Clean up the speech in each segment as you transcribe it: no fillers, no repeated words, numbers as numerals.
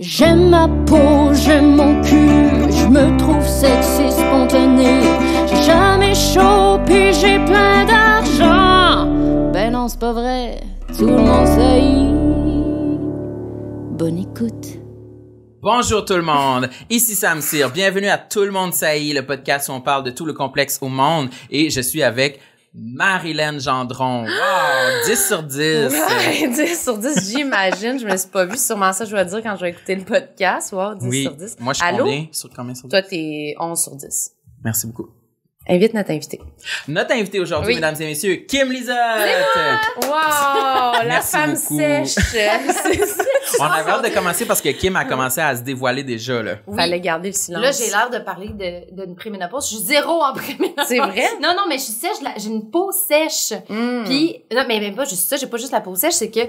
J'aime ma peau, j'aime mon cul, je me trouve sexy spontané. J'ai jamais chaud, puis j'ai plein d'argent. Ben non, c'est pas vrai, tout le monde sait. Bonne écoute. Bonjour tout le monde, ici Sam Cyr, bienvenue à Tout le monde saillit, le podcast où on parle de tout le complexe au monde et je suis avec Marilyn Gendron. Wow, 10 sur 10. Ouais, 10 sur 10, j'imagine. Je me suis pas vue. Sûrement ça, je vais dire quand je vais écouter le podcast. Wow, 10 sur 10. Moi, je suis combien sur 10? Toi, t'es 11 sur 10. Merci beaucoup. Invite notre invité. Notre invité aujourd'hui, mesdames et messieurs, Kim Lizotte. Wow, la Merci femme beaucoup. sèche. On avait hâte de commencer parce que Kim a commencé à se dévoiler déjà, là. Oui. Fallait garder le silence. Là, j'ai l'air de parler d'une préménopause. Je suis zéro en préménopause. C'est vrai? Non, mais je suis sèche. J'ai une peau sèche. Puis, non, mais même pas juste ça. J'ai pas juste la peau sèche. C'est que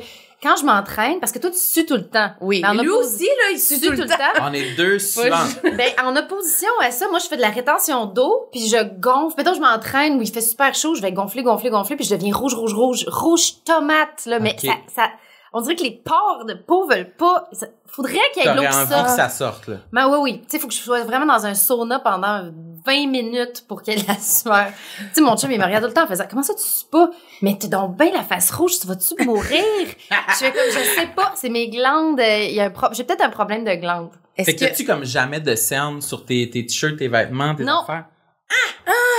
quand je m'entraîne, parce que toi, tu sues tout le temps. Oui. Mais lui aussi, là, il sue tout le temps. On est deux suivantes. Ben, en opposition à ça, moi, je fais de la rétention d'eau, puis je gonfle. Mettons, je m'entraîne où il fait super chaud, je vais gonfler, puis je deviens rouge tomate, là. Mais Okay. on dirait que les pores de peau veulent pas. Faudrait qu'il y ait de l'eau qui T'aurais envie sorte. que ça sorte, là. Ben oui. Tu sais, faut que je sois vraiment dans un sauna pendant 20 minutes pour qu'il y ait de la sueur. Tu sais, mon chum, il me regarde tout le temps en faisant, comment ça tu sues pas? Mais t'es donc bien la face rouge, tu vas-tu mourir? Je fais comme, je sais pas, c'est mes glandes, j'ai peut-être un problème de glandes. Fait que t'as-tu comme jamais de cernes sur tes t-shirts, tes vêtements, tes Non. affaires?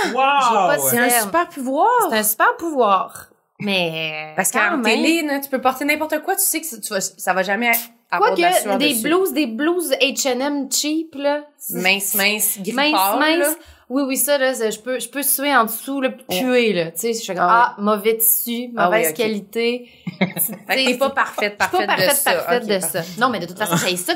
J'ai pas de C'est un cernes. super pouvoir. C'est un super pouvoir. Mais. Parce quand qu'en même. télé, là, tu peux porter n'importe quoi, tu sais que ça va jamais avoir de la sueur Quoique, dessus. des blouses H&M cheap, là. Mince, gris Mince. là. Oui, ça, là, je peux suer en dessous, là, puis puer, là. Tu sais, je fais comme, mauvais tissu, mauvaise qualité. Fait que t'es pas parfaite Je suis pas parfaite Ok, de ça. Non, mais de toute façon, j'ai ça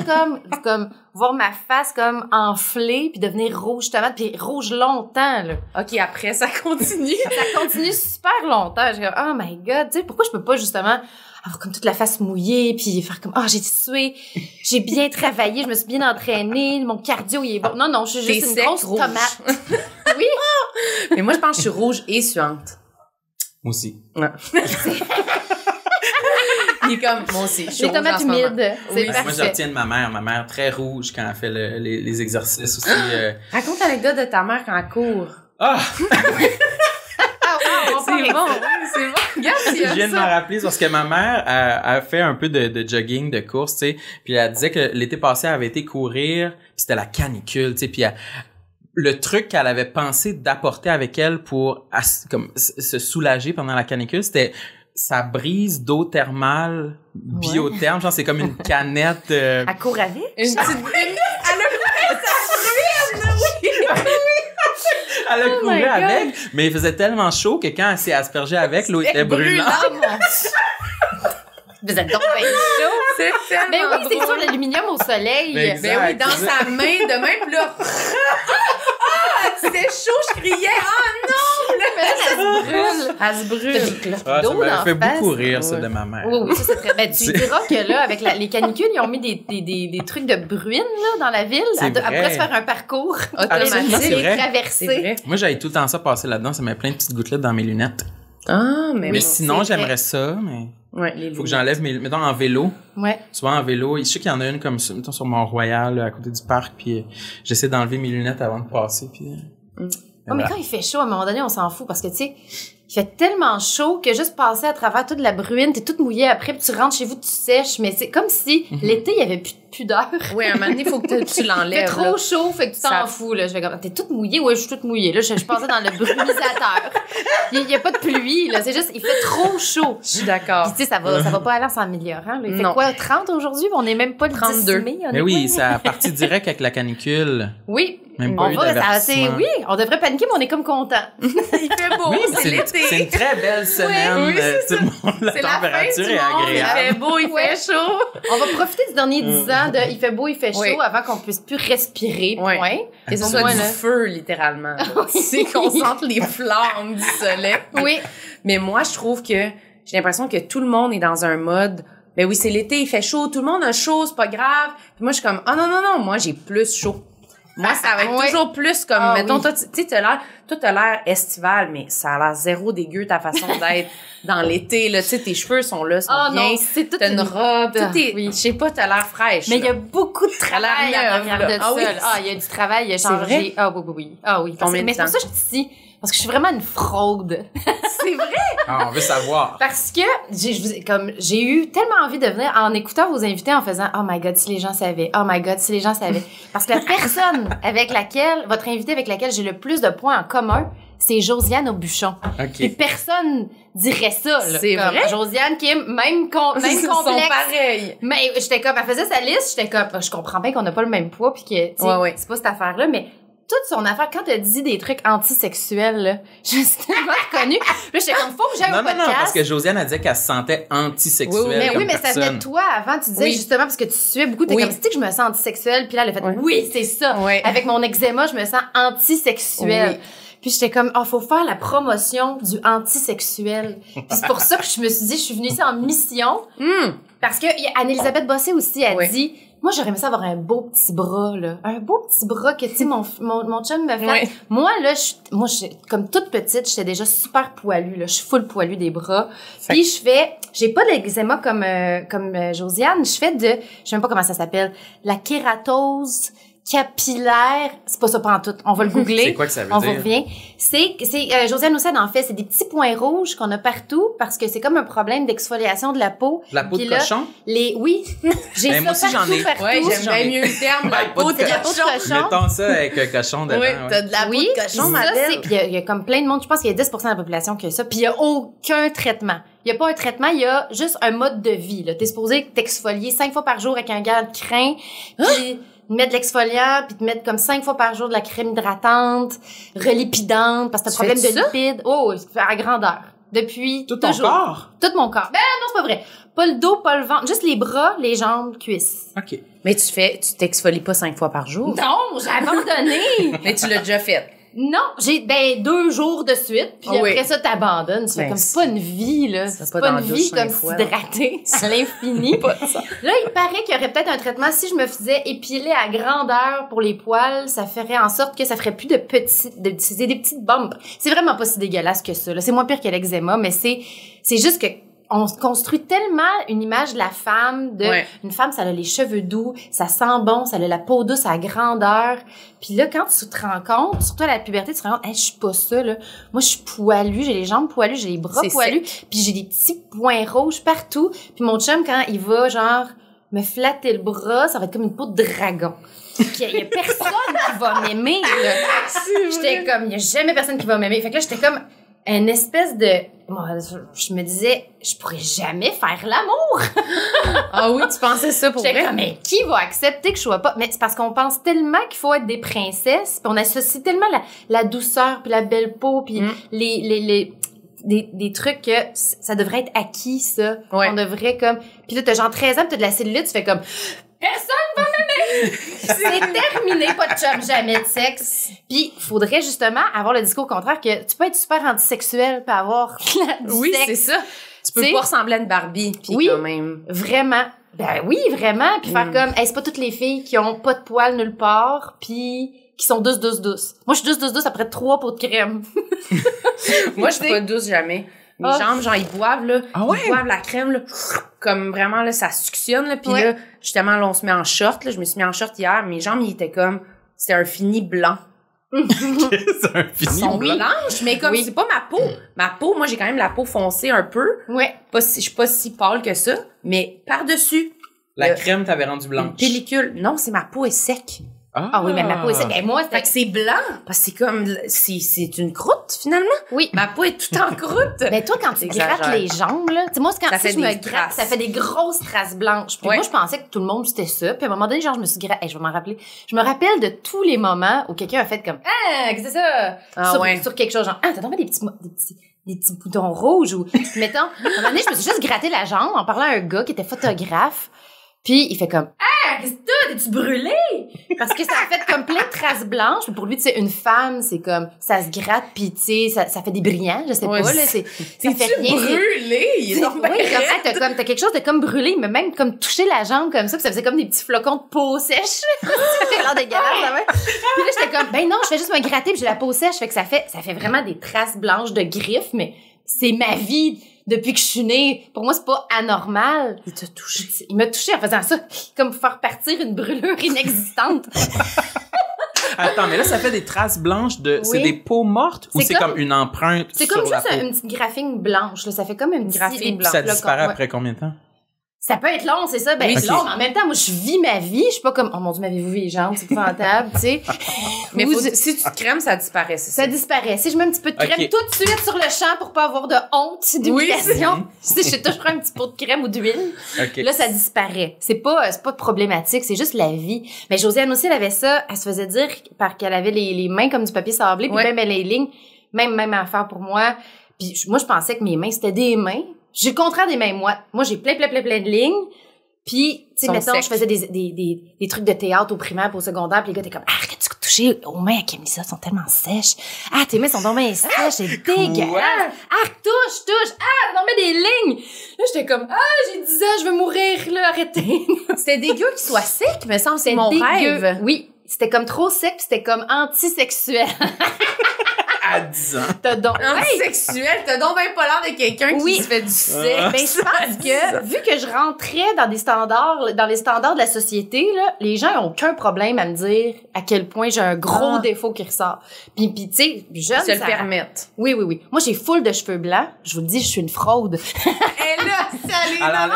comme voir ma face comme enflée puis devenir rouge tomate puis rouge longtemps, là. OK, après, ça continue. Ça continue super longtemps. J'ai comme, oh my god, tu sais, pourquoi je peux pas justement avoir comme toute la face mouillée puis faire comme, j'ai sué, j'ai bien travaillé, je me suis bien entraînée, mon cardio, il est bon. Non, je suis juste une grosse rouge. tomate. Oui. Mais moi, je pense que je suis rouge et suante. Moi aussi. Ouais. Il est comme, moi aussi. Je suis Les rouge en tomates ce moment. humides, c'est Moi, je parfait. retiens de ma mère très rouge quand elle fait les exercices aussi. Raconte l'anecdote de ta mère quand elle court. Ah! C'est bon. Regarde, s'il y a Je viens de ça. m'en rappeler parce que ma mère a fait un peu de jogging, de course, tu sais. Puis elle disait que l'été passé, elle avait été courir, puis c'était la canicule, tu sais. Puis le truc qu'elle avait pensé d'apporter avec elle pour comme se soulager pendant la canicule, c'était sa brise d'eau thermale biotherme. Genre, c'est comme une canette. Elle court avec? Une petite... Elle a Oh couru my God. avec, mais il faisait tellement chaud que quand elle s'est aspergée avec, l'eau était brûlante. Vous êtes donc bien chaud. C'est tellement Ben oui, c'est drôle. sur l'aluminium au soleil. Ben Ben oui, dans sa main, de même, puis là... c'était chaud, je criais. Oh non! Elle se brûle. T'as des cloques Ah, ça d'eau m'avait dans fait la face. beaucoup rire, ça, de ma mère. Oui, ça c'est très. Ben, tu diras que là, avec les canicules, ils ont mis des trucs de bruine là dans la ville. C'est Elle vrai. pourrait se faire un parcours Absolument, c'est et vrai. traverser. C'est vrai. Moi, j'avais tout le temps ça passer là-dedans. Ça met plein de petites gouttelettes dans mes lunettes. Ah, mais Mais bon. sinon, c'est vrai. j'aimerais ça, mais Ouais, les faut que j'enlève mes... Mettons, en vélo. Ouais. Souvent, en vélo. Je sais qu'il y en a une comme ça, mettons, sur Mont-Royal, là, à côté du parc, puis j'essaie d'enlever mes lunettes avant de passer, puis... Oh, mais quand il fait chaud, à un moment donné, on s'en fout parce que, tu sais, il fait tellement chaud que juste passer à travers toute la bruine, t'es toute mouillée après, puis tu rentres chez vous, tu sèches, mais c'est comme si l'été, il y avait plus de pudeur. Oui, à un moment donné, il faut que tu Il fait l'enlèves. trop là. chaud, fait que tu t'en Ça- fous, là. Je fais comme, t'es toute mouillée? Ouais, je suis toute mouillée. Là, je passais dans le brumisateur. Il y a pas de pluie, là. C'est juste, il fait trop chaud. Je suis d'accord. Puis, tu sais, ça va pas aller en s'améliorant, là. Il fait Non. quoi, 30 aujourd'hui? On est même pas le 32. 10 mai. On Mais est oui, pas- ça a parti direct avec la canicule. Oui. Même pas On eu va, d'avertissement. oui, on devrait paniquer, mais on est comme content. Il fait beau, Oui, mais c'est c'est l'été. une très belle semaine. oui, c'est tout le monde, la C'est la fin température du est monde. agréable. Il fait beau, il fait chaud. On va profiter du dernier 10 ans de il fait beau, il fait chaud Oui. avant qu'on puisse plus respirer. Oui. Point. Que ce Au soit moins, du là. feu, littéralement. C'est qu'on sente les flammes du soleil. Oui. Mais moi, je trouve que j'ai l'impression que tout le monde est dans un mode, ben oui, c'est l'été, il fait chaud, tout le monde a chaud, c'est pas grave. Puis moi, je suis comme, non, moi, j'ai plus chaud. Moi, ça va être toujours plus comme, mettons, toi, tu sais, t'as l'air estival, mais ça a l'air zéro dégueu, ta façon d'être dans l'été, là. Tu sais, tes cheveux sont là, sont bien. Non, c'est toute t'as une robe, tout est, oui. je sais pas, t'as l'air fraîche. Mais il y là. a beaucoup de travail l'air en neuve, arrière de là. ça. Ah oui. Il y a du travail, il y a C'est changé. vrai? Ah oui. Ah oui. Combien de Mais c'est pour temps? ça que je suis ici. Parce que je suis vraiment une fraude. C'est vrai? Ah, on veut savoir. Parce que j'ai eu tellement envie de venir en écoutant vos invités en faisant oh my god si les gens savaient, oh my god si les gens savaient. Parce que la personne votre invité avec laquelle j'ai le plus de points en commun, c'est Josiane Aubuchon. OK. Et personne dirait ça. Là, C'est comme vrai? Josiane Kim, même complexe. Ils sont pareils. Mais j'étais comme, elle faisait sa liste, j'étais comme, je comprends bien qu'on n'a pas le même poids puis que, tu sais, Ouais. c'est pas cette affaire-là, mais toute son affaire, quand elle dit des trucs antisexuels, là, je suis tellement reconnue. Là, j'étais comme, faut que j'aille au podcast. Non, parce que Josiane a dit qu'elle se sentait antisexuelle. Mais ça venait de toi avant. Tu disais Oui. justement, parce que tu suais beaucoup, t'es comme, tu sais que je me sens antisexuelle, puis là, elle a fait, oui, c'est ça. Oui. Avec mon eczéma, je me sens antisexuelle. Oui. Puis j'étais comme, faut faire la promotion du antisexuel. Puis c'est pour ça que je me suis dit, je suis venue ici en mission. Parce que Anne-Elisabeth Bossé aussi a dit, moi, j'aurais aimé ça avoir un beau petit bras, là. Un beau petit bras que, tu sais, mon chum me fait. Ouais. Moi, là, comme toute petite, j'étais déjà super poilue, là. Je suis full poilue des bras. Puis j'ai pas d'eczéma comme Josiane. Je sais même pas comment ça s'appelle. La kératose capillaire, c'est pas ça pantoute. On va le googler. C'est quoi que ça veut on dire? On revient. Josiane Houssad en fait, c'est des petits points rouges qu'on a partout parce que c'est comme un problème d'exfoliation de la peau. La peau de Puis là, cochon? Oui. J'ai ça moi aussi, j'en ai. partout. Ouais, j'aime j'en bien ai. mieux le terme, la Pas peau de de cochon. cochon. Mettons ça avec un cochon dedans. Oui, ouais. t'as de la peau Oui, de cochon, ma ça, belle. puis il y a comme plein de monde, je pense qu'il y a 10% de la population qui a ça, puis il y a aucun traitement. Il y a pas un traitement, il y a juste un mode de vie, là. T'es supposé t'exfolier 5 fois par jour avec un gant de crin, puis mettre de l'exfoliant, puis te mettre comme 5 fois par jour de la crème hydratante, relipidante, parce que t'as Tu problème de fais ça? lipides. Oh, à grandeur. Depuis Tout ton toujours. corps? Tout mon corps. Ben non, c'est pas vrai. Pas le dos, pas le ventre, juste les bras, les jambes, cuisses. OK. Mais tu t'exfolies pas 5 fois par jour. Non, j'ai abandonné. Mais tu l'as déjà fait. Non, j'ai 2 jours de suite, puis Ah oui. après ça t'abandonnes. Tu fais Ben, comme c'est pas une vie là, c'est pas pas dans une la vie douche comme 5 fois, s'hydrater à l'infini. Là, il paraît qu'il y aurait peut-être un traitement si je me faisais épiler à grandeur pour les poils, ça ferait en sorte que ça ferait plus de des petites bumps. C'est vraiment pas si dégueulasse que ça. Là, c'est moins pire que l'eczéma, mais c'est juste que on se construit tellement une image de la femme, une femme, ça a les cheveux doux, ça sent bon, ça a la peau douce à grandeur. Puis là, quand tu te rends compte, surtout à la puberté, tu te rends compte, hey, je suis pas ça, là. Moi, je suis poilue, j'ai les jambes poilues, j'ai les bras poilus, puis j'ai des petits points rouges partout. Puis mon chum, quand il va, genre, me flatter le bras, ça va être comme une peau de dragon. Il y a personne qui va m'aimer, là. J'étais comme, il y a jamais personne qui va m'aimer. Fait que là, j'étais comme une espèce de... Moi, je me disais, je pourrais jamais faire l'amour. Ah oui, tu pensais ça pour J'étais vrai? comme, mais qui va accepter que je sois pas... Mais c'est parce qu'on pense tellement qu'il faut être des princesses, puis on associe tellement la douceur, puis la belle peau, puis des trucs que ça devrait être acquis, ça. Ouais. On devrait comme... Puis là, t'as genre 13 ans, pis t'as de la cellulite, tu fais comme... Personne va m'aimer! C'est terminé, pas de chum, jamais de sexe. Puis, faudrait justement avoir le discours contraire que tu peux être super antisexuel puis avoir du Oui, sexe. c'est ça. Tu peux T'sais, pas ressembler à une Barbie, puis oui. quand même. Vraiment. Ben oui, vraiment. Puis faire comme, hey, c'est pas toutes les filles qui ont pas de poils nulle part, puis qui sont douces. Moi, je suis douce après 3 pots de crème. Moi, je suis pas douce jamais. Mes jambes, genre, ils boivent, là. Ah ouais? Ils boivent la crème, là. Comme vraiment, là, ça suctionne, là. Puis là, justement, là, on se met en short, là. Je me suis mis en short hier. Mes jambes, ils étaient comme, c'était un fini blanc. C'est un Ils fini sont blanc. blanches, mais comme c'est pas ma peau. Ma peau, moi, j'ai quand même la peau foncée un peu. Ouais. Je suis pas si pâle que ça. Mais par-dessus, La crème t'avait rendu une blanche. pellicule. Non, c'est ma peau est sec. Ah oui, mais ma peau est sec. Et moi, Fait que c'est blanc, parce que c'est comme, c'est une croûte, finalement. Oui. Ma peau est toute en croûte. Ben toi, quand tu T'exagères. grattes les jambes, là, tu sais, moi, quand Ça si fait je me des gratte, traces. ça fait des grosses traces blanches. Puis Ouais. moi, je pensais que tout le monde, c'était ça. Puis à un moment donné, genre, je me suis gratté. Je vais m'en rappeler. Je me rappelle de tous les moments où quelqu'un a fait comme, ah, qu'est-ce que c'est ça? Ah sur quelque chose, genre, ah, t'as tombé des petits boutons rouges ou, mettons, à un moment donné, je me suis juste gratté la jambe en parlant à un gars qui était photographe. Puis il fait comme, ah, qu'est-ce que t'as? T'es-tu brûlé? Parce que ça a fait comme plein de traces blanches. Pour lui, tu sais, une femme, c'est comme, ça se gratte, pis tu sais, ça fait des brillants, je sais pas, là, ça fait rien. Brûlé? Il est donc oui, t'as quelque chose de comme brûlé, mais même comme toucher la jambe comme ça, pis ça faisait comme des petits flocons de peau sèche. C'est l'air dégueulasse, ça va. Puis là, j'étais comme, ben non, je fais juste me gratter pis j'ai la peau sèche, fait que ça fait vraiment des traces blanches de griffes, mais c'est ma vie depuis que je suis née. Pour moi, c'est pas anormal. Il t'a touché. Il m'a touché en faisant ça, comme pour faire partir une brûlure inexistante. Attends, mais là, ça fait des traces blanches de... C'est des peaux mortes ou c'est comme une empreinte sur la peau? C'est comme juste une petite graphine blanche, là. Ça fait comme une graphine blanche. Ça disparaît après combien de temps? Ça peut être long, c'est ça. Ben, c'est long, mais en même temps, moi, je vis ma vie. Je suis pas comme, oh mon Dieu, m'avez-vous vu les jambes? C'est épouvantable, tu sais. Mais si tu te crèmes, ça disparaît, c'est ça. Ça disparaît. Si je mets un petit peu de crème tout de suite sur le champ pour pas avoir de honte, d'humiliation. Si je prends un petit pot de crème ou d'huile, là, ça disparaît. C'est pas problématique, c'est juste la vie. Mais Josiane aussi, elle avait ça. Elle se faisait dire qu'elle avait les mains comme du papier sablé, puis même les lignes. Même affaire pour moi. Puis moi, je pensais que mes mains, c'était des mains. J'ai le contraire des mains moites. Moi, j'ai plein de lignes. Puis, tu sais, mettons, je faisais des trucs de théâtre au primaire pour au secondaire. Puis les gars étaient comme, arrête-tu de toucher aux mains à Camilla, sont tellement sèches. Ah, tes mains sont donc bien sèches, c'est dégueulasse. Ah, touche. Ah, non, mais des lignes. Là, j'étais comme, j'ai 10 ans, je veux mourir, là, arrêtez. C'était dégueu qu'il soit sec, mais ça, c'est mon rêve. Oui, c'était comme trop sec, puis c'était comme antisexuel. À 10 ans. T'as donc... Sexuel, t'as donc bien pas l'air de quelqu'un qui se fait du sexe. Ben, je pense que, vu que je rentrais dans les standards de la société, là, les gens n'ont aucun problème à me dire à quel point j'ai un gros défaut qui ressort. Puis tu sais, jeune, se le permettent. Oui. Moi, j'ai full de cheveux blancs. Je vous le dis, je suis une fraude. Et là,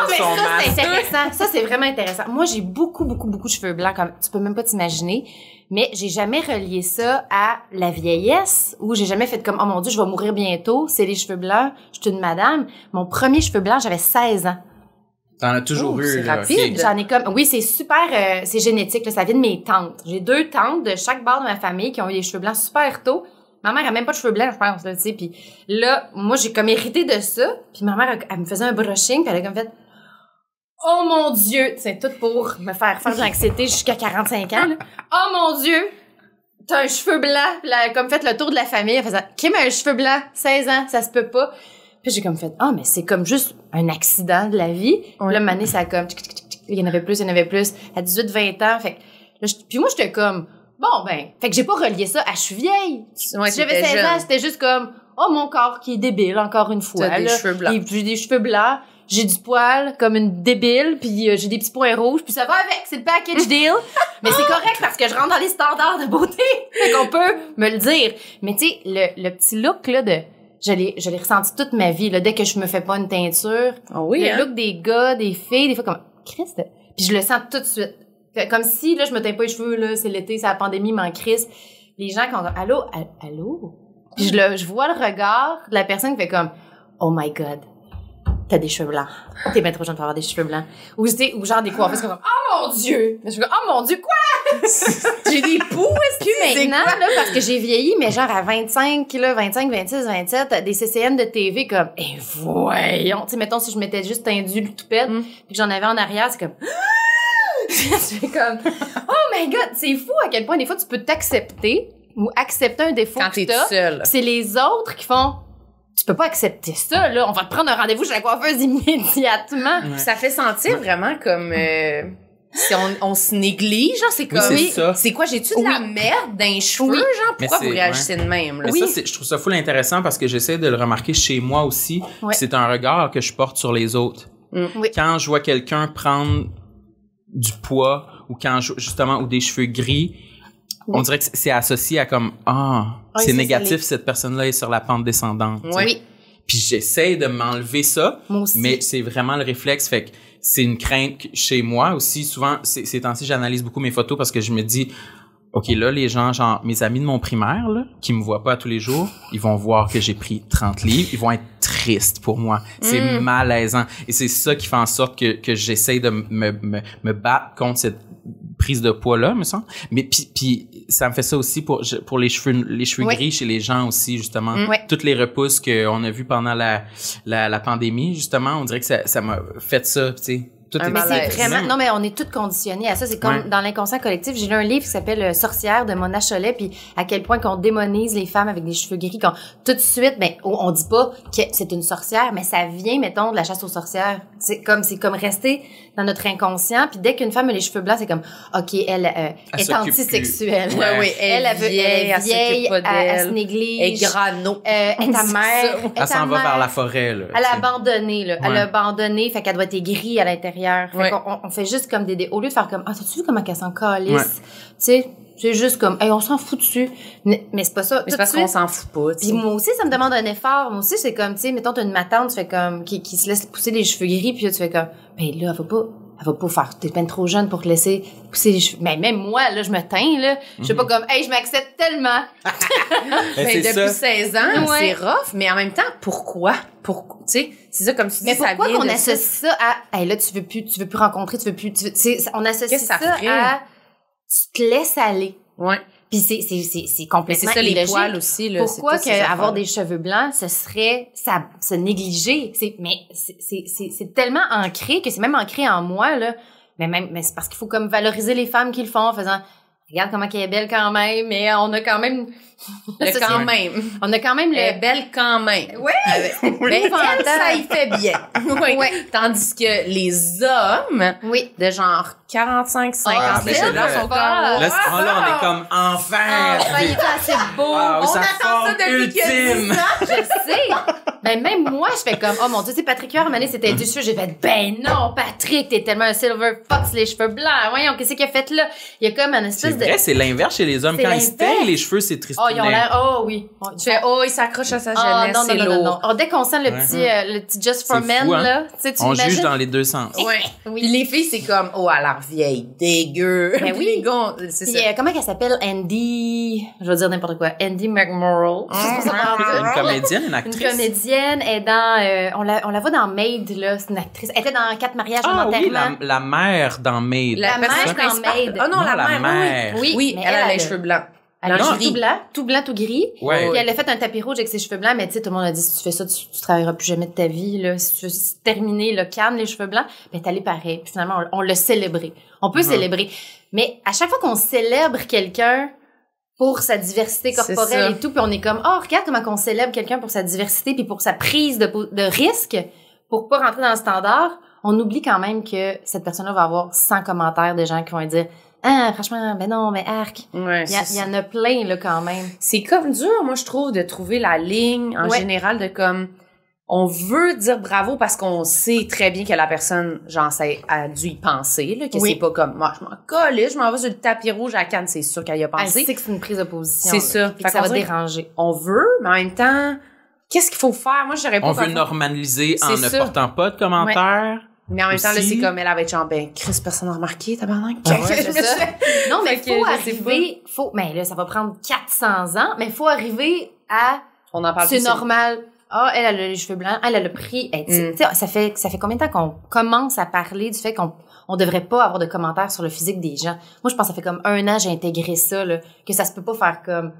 c'est intéressant. Ça, c'est vraiment intéressant. Moi, j'ai beaucoup de cheveux blancs, comme tu peux même pas t'imaginer. Mais j'ai jamais relié ça à la vieillesse, ou j'ai jamais fait comme, oh mon Dieu, je vais mourir bientôt, c'est les cheveux blancs, je suis une madame. Mon premier cheveu blanc, j'avais 16 ans. T'en as toujours eu, c'est là. rapide. Okay. J'en ai comme, oui, c'est super, c'est génétique, là, ça vient de mes tantes. J'ai 2 tantes de chaque bord de ma famille qui ont eu des cheveux blancs super tôt. Ma mère a même pas de cheveux blancs, je pense, là, tu sais. Puis là, moi, j'ai comme hérité de ça. Puis ma mère, elle me faisait un brushing, puis elle a comme fait, oh mon Dieu, c'est tout pour me faire de l'anxiété jusqu'à 45 ans, là. Oh mon Dieu, t'as un cheveu blanc. Puis elle a comme fait le tour de la famille. Elle faisait, qui met un cheveu blanc? 16 ans, ça se peut pas. Puis j'ai comme fait, mais c'est comme juste un accident de la vie. Là, mané, ça a comme, il y en avait plus. À 18, 20 ans, fait là, puis moi, j'étais comme, bon, ben, fait que j'ai pas relié ça à je suis vieille. Ouais, si j'avais 16 ans, c'était juste comme, mon corps qui est débile, encore une fois. T'as des cheveux blancs. J'ai des cheveux blancs. J'ai du poil comme une débile, puis j'ai des petits points rouges, puis ça va avec, c'est le package deal. Mais c'est correct parce que je rentre dans les standards de beauté, fait qu'on peut me le dire. Mais tu sais, le petit look là je l'ai ressenti toute ma vie là, dès que je me fais pas une teinture. Le look des gars, des filles, des fois comme Christ, puis je le sens tout de suite. Fait, comme si là je me teins pas les cheveux là, c'est l'été, c'est la pandémie, m'en crisse. Les gens quand allô, puis je vois le regard de la personne qui fait comme oh my god. T'as des cheveux blancs. T'es bien trop jeune pour avoir des cheveux blancs. Ou genre des coiffeurs comme oh mon Dieu! Je fais oh mon Dieu, quoi? J'ai des poux, est-ce que maintenant, là, parce que j'ai vieilli, mais genre à 25, là, 25, 26, 27, des CCN de TV comme, voyons. Tu sais, mettons, si je m'étais juste tendu le toupette, puis que j'en avais en arrière, c'est comme, c'est comme, oh my god, c'est fou à quel point des fois tu peux t'accepter ou accepter un défaut quand t'es tout seul. C'est les autres qui font, tu peux pas accepter ça, là. On va te prendre un rendez-vous chez la coiffeuse immédiatement. Ouais. Ça fait sentir vraiment comme si on se néglige, genre c'est comme c'est quoi, j'ai-tu de la merde dans les cheveux, genre pourquoi vous réagissez de même là? Mais ça, je trouve ça full intéressant parce que j'essaie de le remarquer chez moi aussi. C'est un regard que je porte sur les autres. Quand je vois quelqu'un prendre du poids ou quand justement ou des cheveux gris, on dirait que c'est associé à comme c'est négatif, cette personne-là est sur la pente descendante. Puis j'essaie de m'enlever ça, mais c'est vraiment le réflexe, fait que c'est une crainte chez moi aussi. Souvent, ces temps-ci, j'analyse beaucoup mes photos parce que je me dis, OK, là, les gens, genre mes amis de mon primaire, là, qui me voient pas tous les jours, ils vont voir que j'ai pris 30 livres, ils vont être tristes pour moi. C'est malaisant. Et c'est ça qui fait en sorte que j'essaie de me battre contre cette prise de poids là, me semble. Mais puis ça me fait ça aussi pour les cheveux gris chez les gens aussi, justement. Toutes les repousses qu'on a vues pendant la pandémie, justement, on dirait que ça m'a fait ça, tu sais. Tout Un est Mais malaise. c'est vraiment, non, mais on est toutes conditionnées à ça. C'est comme dans l'inconscient collectif. J'ai lu un livre qui s'appelle Sorcière de Mona Chollet, puis à quel point qu'on démonise les femmes avec des cheveux gris, qu'on, tout de suite, ben, on dit pas que c'est une sorcière, mais ça vient, mettons, de la chasse aux sorcières. C'est comme rester dans notre inconscient, puis dès qu'une femme a les cheveux blancs, c'est comme, OK, elle est s'occupe antisexuelle. plus. Ouais. Oui, elle est vieille, elle s'occupe pas elle se d'elle. néglige. Elle est grano. Elle est ta mère. Elle s'en va vers la forêt, là. Elle a t'sais. abandonné, là. Elle Ouais. a abandonné, fait qu'elle doit être aigrie à l'intérieur. Fait Ouais. qu'on on fait juste comme au lieu de faire comme, ah, t'as-tu vu comment qu'elle s'en calisse? Ouais. Tu sais, c'est juste comme, hey, on s'en fout dessus. Mais c'est pas ça. Mais Tout c'est parce de qu'on suite. s'en fout pas, tu Puis sais. moi aussi, ça me demande un effort. Moi aussi, c'est comme, tu sais, mettons, t'as une matante, tu fais comme, qui se laisse pousser les cheveux gris, puis là, tu fais comme, ben là, elle va pas faire, t'es peine trop jeune pour te laisser pousser les cheveux. Mais même moi, là, je me teins, là. Je suis pas comme, hey, je m'accepte tellement. Ben, Mais c'est depuis ça. 16 ans, Ouais. c'est rough, mais en même temps, pourquoi? Tu sais, c'est ça comme tu dis, Mais ça pourquoi vient qu'on de associe ça à, hey, là, tu veux plus rencontrer, tu sais, on associe Qu'est-ce que ça ça ferait? à, tu te laisses aller. Ouais. Puis c'est Mais complètement c'est ça, les illogique. poils aussi, là. Pourquoi c'est toutes ces avoir affaires-là. des cheveux blancs, ce serait se négliger? C'est tellement ancré que c'est même ancré en moi, là. Mais c'est parce qu'il faut comme valoriser les femmes qui le font en faisant, regarde comment elle est belle quand même, mais on a quand même, Le Ça, quand c'est- même. on a quand même Elle est le, belle quand même. ouais, Mais elle, épouvantable. ça y fait bien. Oui. Ouais. Tandis que les hommes oui. de genre 45, 50, Ah, mais les c'est cheveux blancs là. sont comme... Là, on est comme, enfin! Ah, il est assez beau. Ah, oui, on sa attend ça forme depuis qu'il y a 10 ultime! ans. Je sais. Ben, même moi, je fais comme, oh mon Dieu, tu sais, Patrick Huard, à un moment donné, c'était du cheveu. J'ai fait, ben non, Patrick, t'es tellement un silver fox, les cheveux blancs. Voyons, qu'est-ce qu'il a fait là? Il y a comme une C'est espèce de... vrai, c'est l'inverse chez les hommes. C'est Quand ils se l'inverse. teignent les cheveux, c'est triste. Oh, ils ont l'air, oh oui. Oh, Tu fais, oh, il s'accroche à sa Ah, jeunesse, c'est non. lourd. Oh, dès qu'on sent le Ouais. le petit Just for C'est Men, fou, hein? là, tu sais, tu On juge imagines? dans les deux sens. Ouais. Oui. Puis les filles, c'est comme, oh, elle a l'air vieille, dégueu. Ben Puis oui. les gars, c'est Puis, ça. comment qu'elle s'appelle? Andy, je vais dire n'importe quoi. Andy McMorrow. Je sais pas comment dire. Une comédienne, une Une actrice. comédienne est dans, on la voit dans Maid, là, c'est une actrice. Elle était dans 4 mariages, un Ah oui, enterrement. la mère dans Maid. La mère personnage dans principal. Maid. Ah non, Non, la la mère, mère. oui. Oui, mais elle a elle les a cheveux blancs. Elle a Dans le le tout gris. blanc, tout gris. Ouais. Puis elle a fait un tapis rouge avec ses cheveux blancs, mais tu sais, tout le monde a dit, si tu fais ça, tu travailleras plus jamais de ta vie, là. Si tu veux terminer le canne, les cheveux blancs, ben t'es allé pareil. Puis finalement, on l'a célébré. On peut célébrer. Mais à chaque fois qu'on célèbre quelqu'un pour sa diversité C'est corporelle ça. et tout, puis on est comme, oh, regarde comment qu'on célèbre quelqu'un pour sa diversité puis pour sa prise de risque, pour pas rentrer dans le standard, on oublie quand même que cette personne-là va avoir 100 commentaires de gens qui vont dire, ah, franchement, ben non, mais arc. Ouais, Il y en a plein, là, quand même. C'est comme dur, moi, je trouve, de trouver la ligne, en Ouais. général, de comme, on veut dire bravo parce qu'on sait très bien que la personne, genre, ça a dû y penser, là, que Oui. c'est pas comme, moi, je m'en colle, je m'en vais sur le tapis rouge à Cannes, c'est sûr qu'elle y a Elle pensé. sait que c'est une prise de position. C'est là, ça. puis que Fait ça qu'on va dirait- déranger. On veut, mais en même temps, qu'est-ce qu'il faut faire? Moi, j'aurais pas On veut comme- normaliser en C'est ne ça. portant pas de commentaires. Mais en même temps, là, aussi. c'est comme, elle va être genre, ben, Chris, personne n'a remarqué, tabarnak. Ouais, Je c'est me ça. suis- Non, mais Fait que faut je sais arriver, mais là, ça va prendre 400 ans, mais faut arriver à, On en parle c'est plus. normal. Ah, elle a les cheveux blancs, elle a le prix. Hey, tu sais, ça fait combien de temps qu'on commence à parler du fait qu'on devrait pas avoir de commentaires sur le physique des gens? Moi, je pense que ça fait comme 1 an, j'ai intégré ça, là, que ça se peut pas faire comme,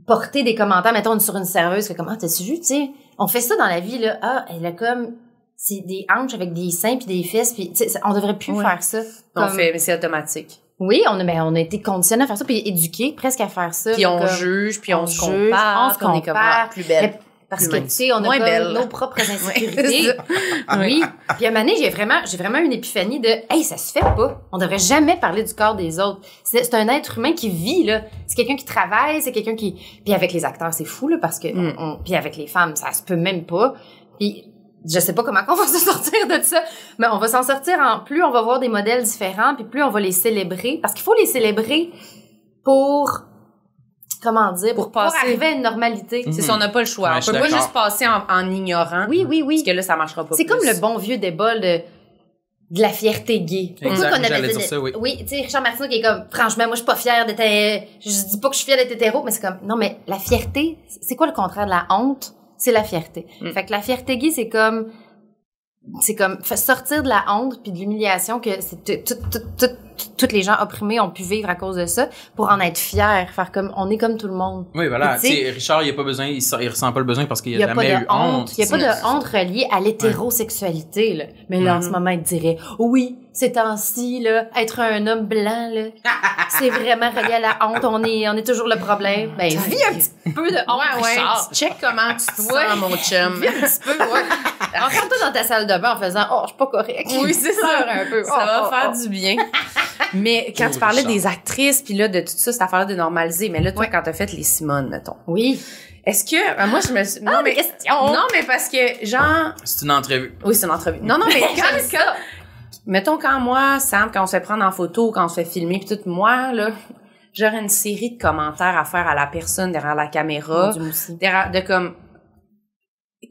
porter des commentaires, mettons, sur une serveuse, que comme, ah, t'as-tu vu, tu sais, on fait ça dans la vie, là, ah, elle a comme, c'est des hanches avec des seins puis des fesses puis tu sais on devrait plus Ouais. faire ça. On Comme- fait, mais c'est automatique. Oui, on a été conditionnés à faire ça puis éduqués presque à faire ça. Puis on comme- juge, puis on se juge, compare, on se puis on est comme, compare. ah, plus belle. Mais parce plus que tu mince. sais, on a Moins comme belle. nos propres Ouais, insécurités. c'est Oui. Puis à un moment donné, j'ai vraiment une épiphanie de hey, ça se fait pas. On devrait jamais parler du corps des autres. C'est un être humain qui vit là. C'est quelqu'un qui travaille, c'est quelqu'un qui puis avec les acteurs, c'est fou là parce que puis avec les femmes, ça se peut même pas. Puis je sais pas comment on va se sortir de ça, mais on va s'en sortir plus on va voir des modèles différents, puis plus on va les célébrer parce qu'il faut les célébrer pour comment dire Pour pour passer. arriver à une normalité. C'est ça, on n'a pas le choix. Ouais, On je suis peut pas d'accord. juste passer en ignorant. Oui, oui, oui. Parce que là, ça marchera pas C'est plus. comme le bon vieux débat de la fierté gay. Exact, Pourquoi j'allais dire ça, oui. Oui, tu sais, Richard Martineau qui est comme, franchement, moi, je suis pas fière d'être, je dis pas que je suis fière d'être hétéro, mais c'est comme, non, mais la fierté, c'est quoi le contraire de la honte? C'est la fierté. Fait que la fierté gay, c'est comme, c'est comme sortir de la honte puis de l'humiliation que c'est toutes les gens opprimés ont pu vivre à cause de ça pour en être fiers, faire comme on est comme tout le monde. Oui, voilà. Tu sais, Richard, il a pas besoin, il ressent pas le besoin parce qu'il a jamais eu honte. Il y a pas de honte reliée à l'hétérosexualité, là. Mais là, en ce moment, il dirait, oui, ces temps-ci, là, être un homme blanc, là, c'est vraiment relié à la honte. On est toujours le problème. Ben, vis un petit peu de honte, Richard. Check comment tu te sens, mon chum. Vis un petit peu, ouais. Rentre-toi dans ta salle de bain en faisant, oh, je suis pas correct. Oui, c'est ça. Un peu. Ça va faire du bien. Mais quand tu parlais des actrices, puis là, de tout ça, cette affaire-là de normaliser, mais là, toi, quand t'as fait les Simone, mettons. Oui. Est-ce que, moi, je me suis... Non, mais parce que, genre... C'est une entrevue. Oui, c'est une entrevue. Non, mais quand mettons, quand moi, Sam, quand on se fait prendre en photo, quand on se fait filmer, puis tout, moi, là, j'aurais une série de commentaires à faire à la personne derrière la caméra. De comme...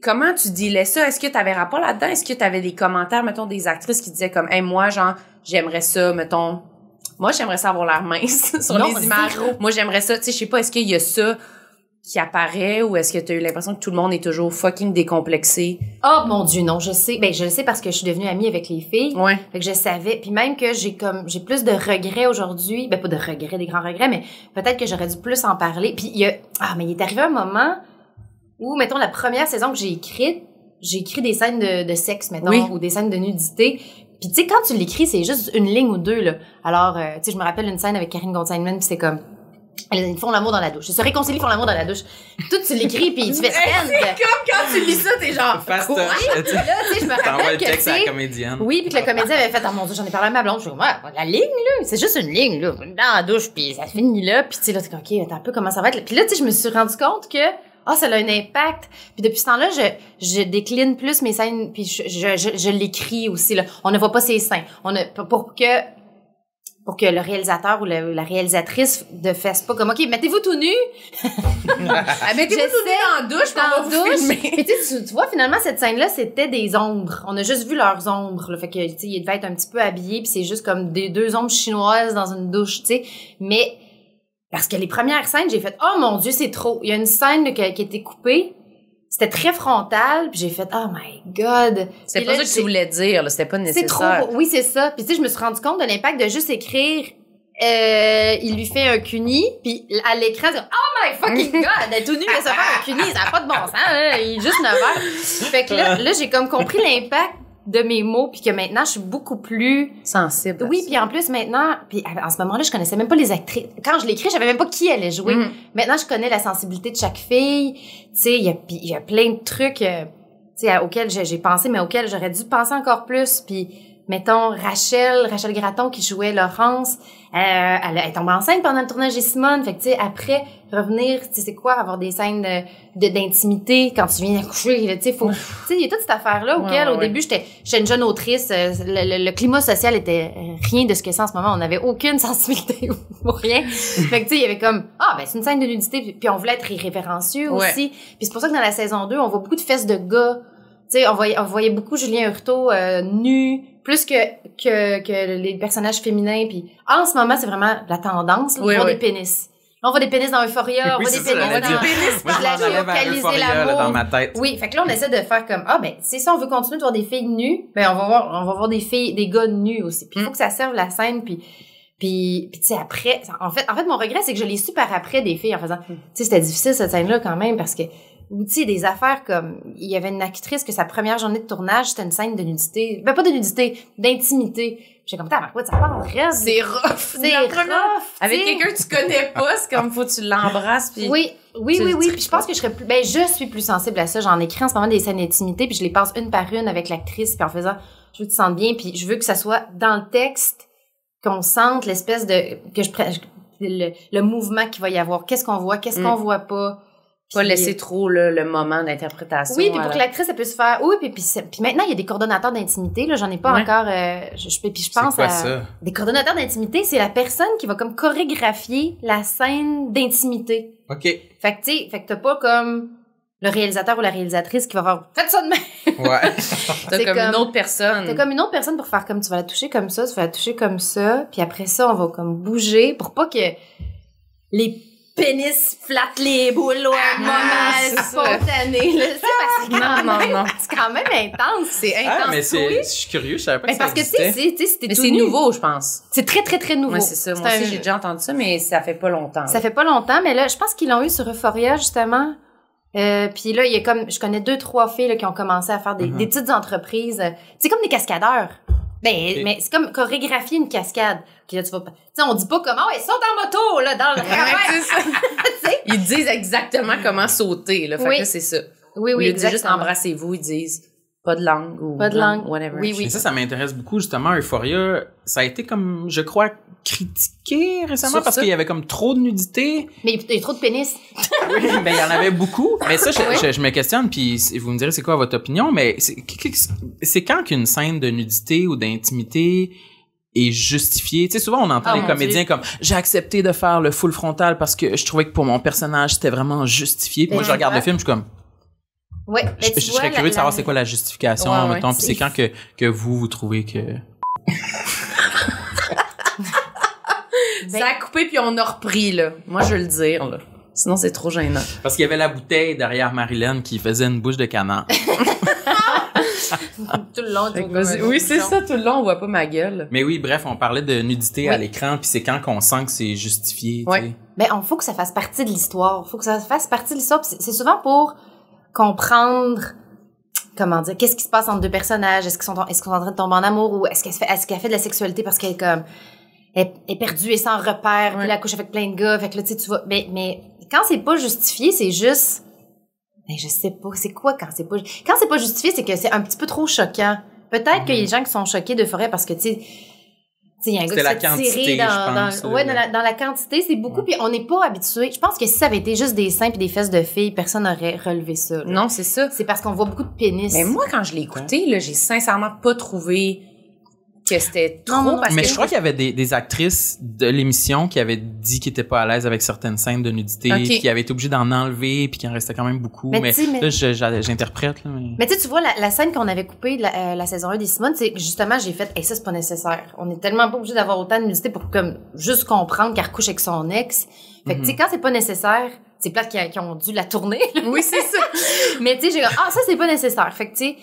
Comment tu disais ça? Est-ce que t'avais rapport là-dedans? Est-ce que t'avais des commentaires, mettons, des actrices qui disaient comme, hey, moi, genre, j'aimerais ça, mettons, moi, j'aimerais ça avoir l'air mince sur les images. Moi, j'aimerais ça, tu sais, je sais pas, est-ce qu'il y a ça qui apparaît ou est-ce que t'as eu l'impression que tout le monde est toujours fucking décomplexé? Oh, mon Dieu, non, je sais. Ben, je le sais parce que je suis devenue amie avec les filles. Ouais. Fait que je savais. Puis même que j'ai plus de regrets aujourd'hui. Ben, pas de regrets, des grands regrets, mais peut-être que j'aurais dû plus en parler. Puis mais il est arrivé un moment où, mettons, la première saison que j'ai écrit des scènes de sexe, mettons, ou des scènes de nudité. Puis tu sais, quand tu l'écris, c'est juste une ligne ou deux, là. Alors, tu sais, je me rappelle une scène avec Karine Gontineman, puis c'est comme... Ils font l'amour dans la douche. Ils se réconcilient, ils font l'amour dans la douche. Tout, tu l'écris, puis tu fais scène. C'est comme quand tu lis ça, t'es genre... Fast là, tu sais, je me rappelle le texte que, à la comédienne. Oui, puis que le comédien avait fait, oh mon Dieu, j'en ai parlé à ma blonde. Je suis comme, la ligne, là, c'est juste une ligne, là. Dans la douche, puis ça finit là. Puis tu sais, là, t'es comme, OK, attends un peu, comment ça va être? Puis là, tu sais, je me suis rendu compte que... ça a un impact. Puis depuis ce temps-là, je décline plus mes scènes, puis je l'écris aussi, là. On ne voit pas ses seins. Pour que le réalisateur ou la réalisatrice ne fasse pas comme, OK, mettez-vous tout nu. Mettez-vous tout nu dans la douche, dans pour vous filmer. Mais tu vois, finalement, cette scène-là, c'était des ombres. On a juste vu leurs ombres, là. Fait que, tu sais, il devait être un petit peu habillé, puis c'est juste comme des deux ombres chinoises dans une douche, tu sais. Mais, parce que les premières scènes, j'ai fait, oh mon Dieu, c'est trop. Il y a une scène là, qui a été coupée. C'était très frontal, puis j'ai fait, oh my God. C'est pas ça que tu voulais dire, là. C'était pas nécessaire. C'est trop, oui, c'est ça. Puis tu sais, je me suis rendu compte de l'impact de juste écrire, il lui fait un cuni, puis à l'écran, c'est, oh my fucking God, elle est tout nue, mais ça fait un cuni, ça n'a pas de bon sens, hein, il est juste 9 heures. Fait que là, j'ai comme compris l'impact de mes mots, puis que maintenant, je suis beaucoup plus... sensible. Oui, puis en plus, maintenant... Puis en ce moment-là, je connaissais même pas les actrices. Quand je l'écris, je savais même pas qui allait jouer. Maintenant, je connais la sensibilité de chaque fille. Tu sais, il y a plein de trucs, tu sais, auxquels j'ai pensé, mais auxquels j'aurais dû penser encore plus. Puis, mettons, Rachel Gratton, qui jouait Laurence, elle est tombée enceinte pendant le tournage des Simone. Fait que, tu sais, après, revenir, tu sais, c'est quoi, avoir des scènes d'intimité quand tu viens d'accoucher, tu sais, faut... Tu sais, il y a toute cette affaire-là auquel, au début, j'étais une jeune autrice, le climat social était rien de ce que c'est en ce moment. On n'avait aucune sensibilité pour rien. Fait que, tu sais, il y avait comme, ben, c'est une scène de nudité, puis on voulait être irrévérencieux aussi. Puis c'est pour ça que dans la saison 2, on voit beaucoup de fesses de gars. Tu sais, on voyait beaucoup Julien Hurtaud nu, plus que les personnages féminins. Puis en ce moment, c'est vraiment la tendance, là, on voit des pénis. Là, on voit des pénis dans Euphoria, on voit des pénis dans... Moi, je m'en allais vers Euphoria, là, dans ma tête. Oui, fait que là, on essaie de faire comme, ben, c'est ça, on veut continuer de voir des filles nues, ben, on va voir des gars nus aussi. Puis il faut que ça serve la scène, puis tu sais, après, en fait, mon regret, c'est que je l'ai su par après des filles en faisant, tu sais, c'était difficile, cette scène-là, quand même, parce que, tu sais, des affaires comme, il y avait une actrice que sa première journée de tournage, c'était une scène de nudité, ben, pas de nudité, d'intimité. J'étais comme, quoi, ça parle rêve. C'est rough. C'est rough. Avec quelqu'un que tu connais pas, c'est comme, faut que tu l'embrasses, puis. Oui. Puis je pense que je suis plus sensible à ça. J'en écris en ce moment des scènes d'intimité, puis je les passe une par une avec l'actrice, puis en faisant, je veux que tu te sentes bien, puis je veux que ça soit dans le texte, qu'on sente l'espèce de, le mouvement qu'il va y avoir. Qu'est-ce qu'on voit, qu'est-ce qu'on voit pas. Pas laisser trop le moment d'interprétation. Oui, puis pour que l'actrice elle puisse faire. Oui, puis maintenant il y a des coordonnateurs d'intimité là, j'en ai pas encore je pense quoi, ça? Des coordonnateurs d'intimité, c'est la personne qui va comme chorégraphier la scène d'intimité. OK. Fait que t'as pas comme le réalisateur ou la réalisatrice qui va faire faites ça de même. Ouais. T'as comme une autre personne. T'as comme une autre personne pour faire comme tu vas la toucher comme ça, tu vas la toucher comme ça, puis après ça on va comme bouger pour pas que les pénis flatte les boules ou un moment spontané, là. Non. C'est quand même intense. C'est intense. mais je suis curieux, je savais pas que ça parce que, existait. Mais c'est nouveau, je pense. C'est très, très, très nouveau. Moi, c'est ça. Moi aussi, j'ai déjà entendu ça, mais ça fait pas longtemps. Ça fait pas longtemps, mais là, je pense qu'ils l'ont eu sur Euphoria, justement. Puis là, il y a comme, je connais 2-3 filles là, qui ont commencé à faire des petites entreprises. C'est comme des cascadeurs. Mais c'est comme chorégraphier une cascade. Okay, là, tu vas, on dit pas comment, ils sont en moto, là, dans le travail. Ils disent exactement comment sauter, là. Fait que là, c'est ça. Oui, Au lieu de dire juste embrassez-vous, ils disent pas de langue ou pas de langue, whatever. Oui. Et ça m'intéresse beaucoup, justement, Euphoria. Ça a été comme, je crois, critiqué récemment sur parce qu'il y avait comme trop de nudité. Mais il y a trop de pénis. Oui, il y en avait beaucoup. Mais ça, je me questionne, puis vous me direz c'est quoi votre opinion, mais c'est quand qu'une scène de nudité ou d'intimité est justifiée? Tu sais, souvent, on entend les comédiens comme « J'ai accepté de faire le full frontal parce que je trouvais que pour mon personnage, c'était vraiment justifié. » Moi, je regarde le film, je suis comme... Oui, je serais curieux de savoir c'est quoi la justification, mettons, puis c'est quand que vous trouvez que... Ça a coupé puis on a repris, là. Moi, je veux le dire, là. Sinon, c'est trop gênant. Parce qu'il y avait la bouteille derrière Marilyn qui faisait une bouche de canard. Tout le long. Oui, c'est ça, tout le long, on voit pas ma gueule. Mais oui, bref, on parlait de nudité à l'écran, puis c'est quand qu'on sent que c'est justifié, tu sais. Ben, faut que ça fasse partie de l'histoire. Faut que ça fasse partie de l'histoire. C'est souvent pour comprendre, comment dire, qu'est-ce qui se passe entre deux personnages. Est-ce qu'ils sont en train de tomber en amour ou est-ce qu'elle fait de la sexualité parce qu'elle est comme... est perdue et sans repère, puis la couche avec plein de gars, fait que là, tu sais, tu vas... Mais quand c'est pas justifié, c'est juste... Mais je sais pas, c'est quoi quand c'est pas... Quand c'est pas justifié, c'est que c'est un petit peu trop choquant. Peut-être qu'il y a des gens qui sont choqués d'Euphoria parce que, tu sais, il y a un gars qui s'est tiré dans la quantité, c'est beaucoup, puis on n'est pas habitué. Je pense que si ça avait été juste des seins puis des fesses de filles, personne n'aurait relevé ça. Là. Non, c'est ça. C'est parce qu'on voit beaucoup de pénis. Mais moi, quand je l'ai écouté, là, j'ai sincèrement pas trouvé que c'était trop parce mais que... je crois qu'il y avait des actrices de l'émission qui avaient dit qu'ils étaient pas à l'aise avec certaines scènes de nudité, qui avaient été obligées d'en enlever puis qu'il en restait quand même beaucoup. Mais là, j'interprète. Là, mais tu vois, la scène qu'on avait coupée de la saison 1 des Simone, c'est justement, j'ai fait, ça, c'est pas nécessaire. On est tellement pas obligé d'avoir autant de nudité pour comme juste comprendre qu'elle recouche avec son ex. Fait que, tu sais, quand c'est pas nécessaire, c'est plate qui ont dû la tourner. Oui, c'est ça. Mais tu sais, j'ai dit, ça, c'est pas nécessaire. Fait que, tu sais,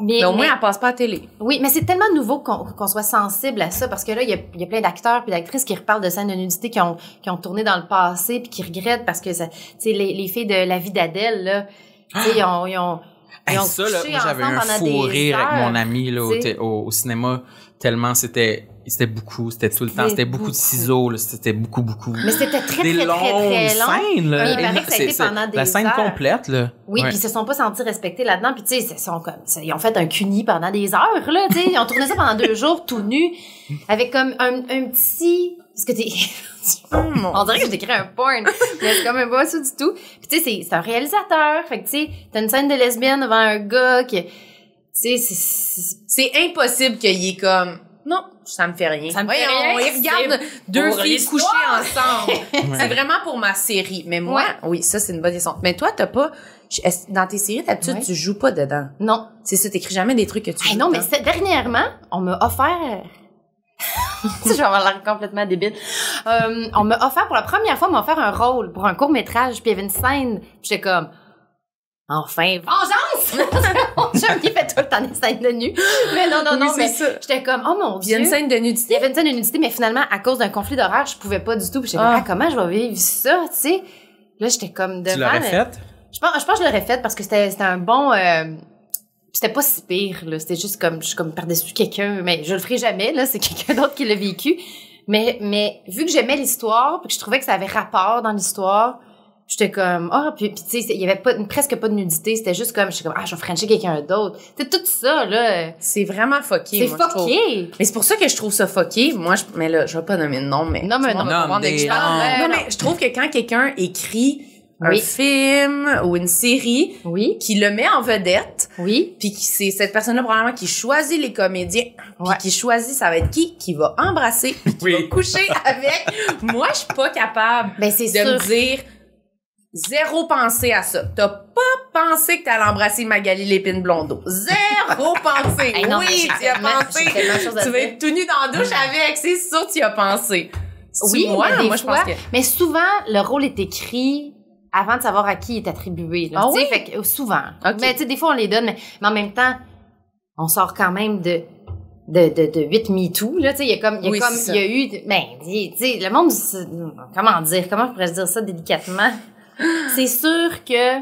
mais au moins, elle passe pas à la télé. Oui, mais c'est tellement nouveau qu'on soit sensible à ça, parce que là, il y a plein d'acteurs puis d'actrices qui reparlent de scènes de nudité qui ont tourné dans le passé puis qui regrettent parce que ça, tu sais, les filles de La vie d'Adèle, là, tu sais, ils ont ça, là, moi, j'avais un fou rire avec mon ami, là, au cinéma, tellement c'était beaucoup, c'était tout le temps, c'était beaucoup de ciseaux, là, c'était beaucoup. Mais c'était très, des très, longues très long. scènes, là. Oui, il paraît que ça a été pendant des la scène heures. complète, là. Oui, puis ils se sont pas sentis respectés là-dedans, puis tu sais, ils ont fait un cuni pendant des heures, là, tu sais, ils ont tourné ça pendant 2 jours, tout nus, avec comme un petit... Parce que on dirait que j'ai écrit un porn, mais c'est quand même pas ça du tout. Puis tu sais, c'est un réalisateur, fait que tu sais, t'as une scène de lesbienne devant un gars qui... Tu sais, c'est impossible qu'il y ait comme... Non, ça me fait rien. Ça me fait rien. On regarde 2 filles coucher ensemble. C'est vraiment pour ma série. Mais moi, oui, ça, c'est une bonne question. Mais toi, t'as pas... Dans tes séries, d'habitude, tu joues pas dedans. Non. C'est ça, t'écris jamais des trucs que tu joues non, dedans. mais dernièrement, on m'a offert... je vais avoir l'air complètement débile. On m'a offert, pour la première fois, on m'a offert un rôle pour un court-métrage, puis il y avait une scène, puis j'étais comme... Enfin, vengeance! Mon chum qui fait tout le temps des scènes de nu. Mais non, mais j'étais comme, oh mon Dieu. Il y a une scène de nudité. Il y avait une scène de nudité, mais finalement, à cause d'un conflit d'horaire, je pouvais pas du tout. Puis j'étais comme, comment je vais vivre ça, tu sais? Là, j'étais comme devant. Tu l'aurais faite? Je pense que je l'aurais faite parce que c'était un bon... c'était pas si pire, là. C'était juste comme, je suis comme par-dessus quelqu'un, mais je le ferai jamais, là. C'est quelqu'un d'autre qui l'a vécu. Mais vu que j'aimais l'histoire, puis que je trouvais que ça avait rapport dans l'histoire, j'étais comme, puis tu sais, il y avait presque pas de nudité, c'était juste comme, j'étais comme, je vais frencher quelqu'un d'autre. C'est tout ça, là. C'est vraiment fucké. C'est fucké. Mais c'est pour ça que je trouve ça fucké. Moi, mais là, je vais pas nommer de nom, mais. Non, mais non. Non, mais je trouve que quand quelqu'un écrit un film ou une série, qui le met en vedette, puis c'est cette personne-là probablement qui choisit les comédiens, puis qui choisit ça va être qui va embrasser, puis qui va coucher avec. Moi, je suis pas capable de me dire zéro pensée à ça. T'as pas pensé que t'allais embrasser Magali Lépine Blondeau. Zéro pensée. Non, oui, tu y as pensé. Tu vas être tout nu dans la douche avec, c'est sûr que tu y as pensé. Oui, moi, mais moi je pense que... Mais souvent, le rôle est écrit avant de savoir à qui il est attribué. Là. Ah oui? Fait que, souvent. Okay. Mais tu sais, des fois, on les donne, mais en même temps, on sort quand même de 8 MeToo, là, tu sais, il y a eu, ben, tu sais, le monde, comment je pourrais dire ça délicatement? C'est sûr que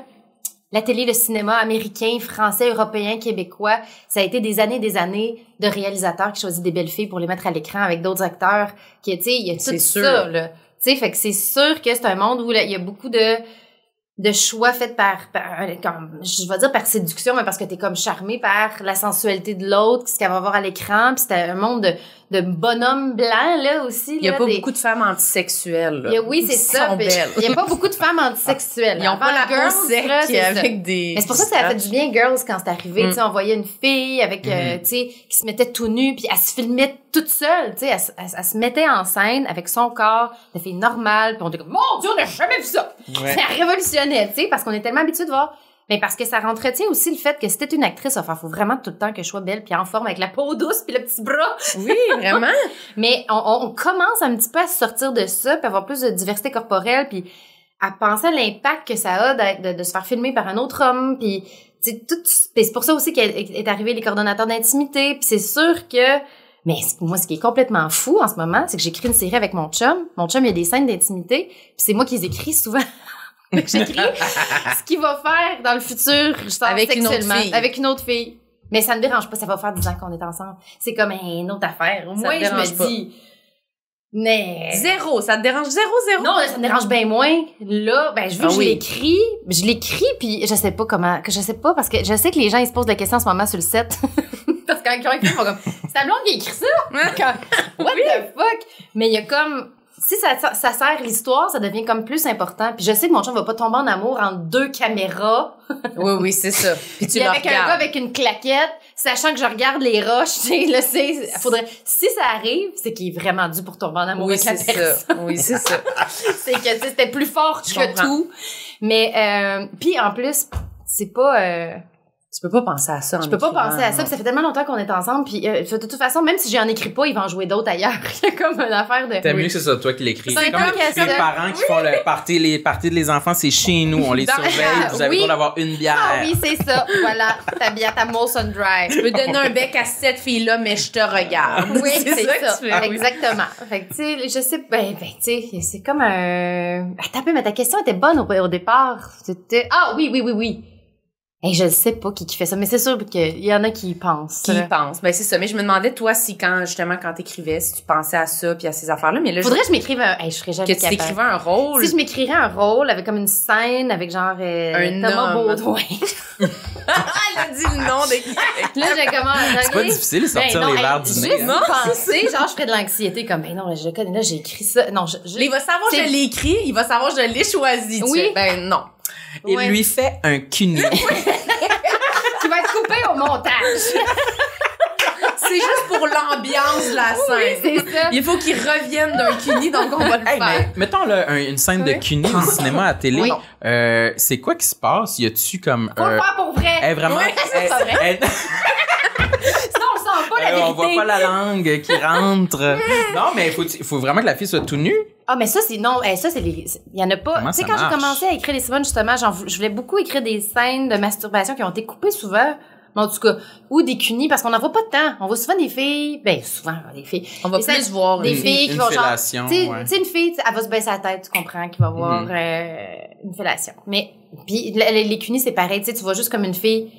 la télé, le cinéma américain, français, européen, québécois, ça a été des années de réalisateurs qui choisissent des belles filles pour les mettre à l'écran avec d'autres acteurs, qui, tu sais, il y a tout ça, là. Tu sais, fait que c'est sûr que c'est un monde où, là, il y a beaucoup de choix faits comme, je vais dire par séduction, mais parce que t'es comme charmé par la sensualité de l'autre, ce qu'elle va voir à l'écran, puis c'était un monde de bonhommes blancs, là, aussi. Il y a pas beaucoup de femmes antisexuelles, là. Oui, c'est ça. Il y a pas beaucoup de femmes antisexuelles. Ils ont pas la peau sec avec des... Mais c'est pour ça que ça a fait du bien, Girls, quand c'est arrivé. Tu sais, on voyait une fille avec, tu sais, qui se mettait tout nue, puis elle se filmait toute seule, tu sais, elle se mettait en scène avec son corps de fille normale, puis on était comme, mon Dieu, on n'a jamais vu ça! Ouais. Ça révolutionnait, tu sais, parce qu'on est tellement habitué de voir. Mais parce que ça entretient aussi le fait que si t'es une actrice, enfin, faut vraiment tout le temps que je sois belle puis en forme avec la peau douce puis le petit bras. Oui, vraiment. Mais on commence un petit peu à se sortir de ça puis avoir plus de diversité corporelle puis à penser à l'impact que ça a de se faire filmer par un autre homme puis tu sais tout. Pis c'est pour ça aussi qu'est arrivé les coordonnateurs d'intimité puis c'est sûr que mais moi ce qui est complètement fou en ce moment, c'est que j'écris une série avec mon chum. Mon chum il y a des scènes d'intimité puis c'est moi qui les écris souvent. J'écris ce qu'il va faire dans le futur, avec une autre fille. Avec une autre fille. Mais ça ne me dérange pas, ça va faire 10 ans qu'on est ensemble. C'est comme une autre affaire. Moi, je me dis... Mais... Zéro, ça te dérange? Zéro? Non, ça me dérange bien moins. Là, ben, je l'écris, puis je sais pas parce que je sais que les gens, ils se posent la question en ce moment sur le set. Parce que quand ils écrit, ils font comme, c'est ta blonde qui a écrit ça? What the fuck? Mais il y a comme... Si ça sert l'histoire, ça devient comme plus important. Puis je sais que mon chum va pas tomber en amour entre 2 caméras. Oui, c'est ça. Puis tu avec un gars avec une claquette, sachant que je regarde les roches, tu sais, si ça arrive, c'est qu'il est vraiment dû pour tomber en amour avec la personne. Oui, c'est ça. C'est que, tu sais, c'était plus fort que tout. Mais, puis en plus, c'est pas... Tu peux pas penser à ça. Je peux pas penser à ça, puis ça fait tellement longtemps qu'on est ensemble, puis de toute façon, même si j'en écris pas, il va en jouer d'autres ailleurs. C'est comme une affaire de... T'aimes mieux que c'est ça, toi qui l'écris. C'est comme les parents qui font le party, les parties de enfants, c'est chez nous, on les surveille, vous avez le droit d'avoir une bière. Ah oui, c'est ça, voilà, ta bière, ta Molson Dry. Je peux donner un bec à cette fille-là, mais je te regarde. Oui, c'est ça. Que tu fais, exactement. Fait que, tu sais, je sais, ben, tu sais, c'est comme un... Attends un peu, mais ta question était bonne au départ. C'était... Ah oui. Hey, je ne sais pas qui fait ça, mais c'est sûr qu'il y en a qui y pensent. Qui y pensent. Ben, c'est ça. Mais je me demandais, toi, si quand t'écrivais, si tu pensais à ça puis à ces affaires-là. Mais là, faudrait que je m'écrive je serais jamais capable. Que tu t'écrivais un rôle. Si je m'écrirais un rôle avec comme une scène avec genre, Thomas Baudouin. Elle a dit le nom de Là, j'ai commencé. C'est pas difficile de sortir les verres du nez. Juste penser, genre, je ferais de l'anxiété comme, ben non, je le connais, là, j'ai écrit ça. Non, il va savoir que je l'ai écrit, il va savoir que je l'ai choisi. Oui. Ben non. Il lui fait un cuni. Qui va être coupé au montage. C'est juste pour l'ambiance de la scène. Oui, c'est ça. Il faut qu'il revienne d'un cuni, donc on va le faire. Mettons là, une scène de cuni au cinéma à télé. Oui. C'est quoi qui se passe? Y a-tu comme... Faut le faire pour vrai. Vraiment... Oui, c'est pas vrai. Sinon, on sent pas la vérité. On voit pas la langue qui rentre. Non, mais il faut vraiment que la fille soit tout nue. Ah, mais ça, c'est non. Ça, c'est il y en a pas. Tu sais, quand j'ai commencé à écrire les Simone, justement, je voulais beaucoup écrire des scènes de masturbation qui ont été coupées souvent. Mais en tout cas, ou des cunis, parce qu'on n'en voit pas de temps. On voit souvent des filles, des filles. On va plus voir des filles qui vont genre, tu sais, une fille, elle va se baisser la tête, tu comprends, qui va voir une fellation. Mais, puis les cunis, c'est pareil, tu sais, tu vois juste comme une fille,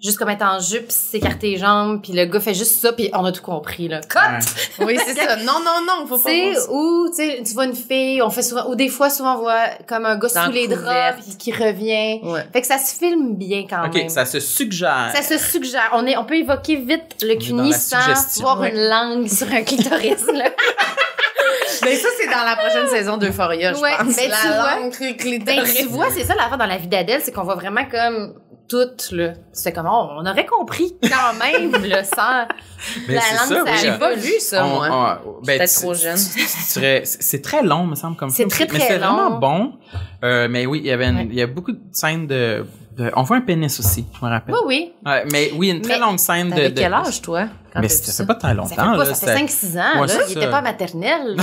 juste comme être en jupe, pis s'écarter les jambes, puis le gars fait juste ça, puis on a tout compris, là. Cut! Ouais. Oui, c'est ça. Non, faut pas voir ça. Ou, tu sais, tu vois une fille, on fait souvent, ou des fois, souvent, on voit comme un gars sous les draps, puis qui revient. Ouais. Fait que ça se filme bien quand même. OK, ça se suggère. On peut évoquer vite le cuni sans voir une langue sur un clitoris, là. Ben ça, c'est dans la prochaine saison d'Euphoria, je pense. Ben, la langue clitoris. Tu vois, c'est ça l'affaire dans la vie d'Adèle, c'est qu'on voit vraiment comme tout, là. C'est comme, on aurait compris quand même, là, sans la langue. Ça, j'ai pas vu ça, moi. J'étais trop jeune. C'est très long, me semble, comme c'est film. Très, très mais c'est long. vraiment bon. Mais oui, il y a beaucoup de scènes de on voit un pénis aussi, je me rappelle. Oui. Mais oui, une très longue scène de... T'avais quel âge, toi? Mais ça fait pas très longtemps. Ça fait 5-6 ans, là. Il était pas maternel, là.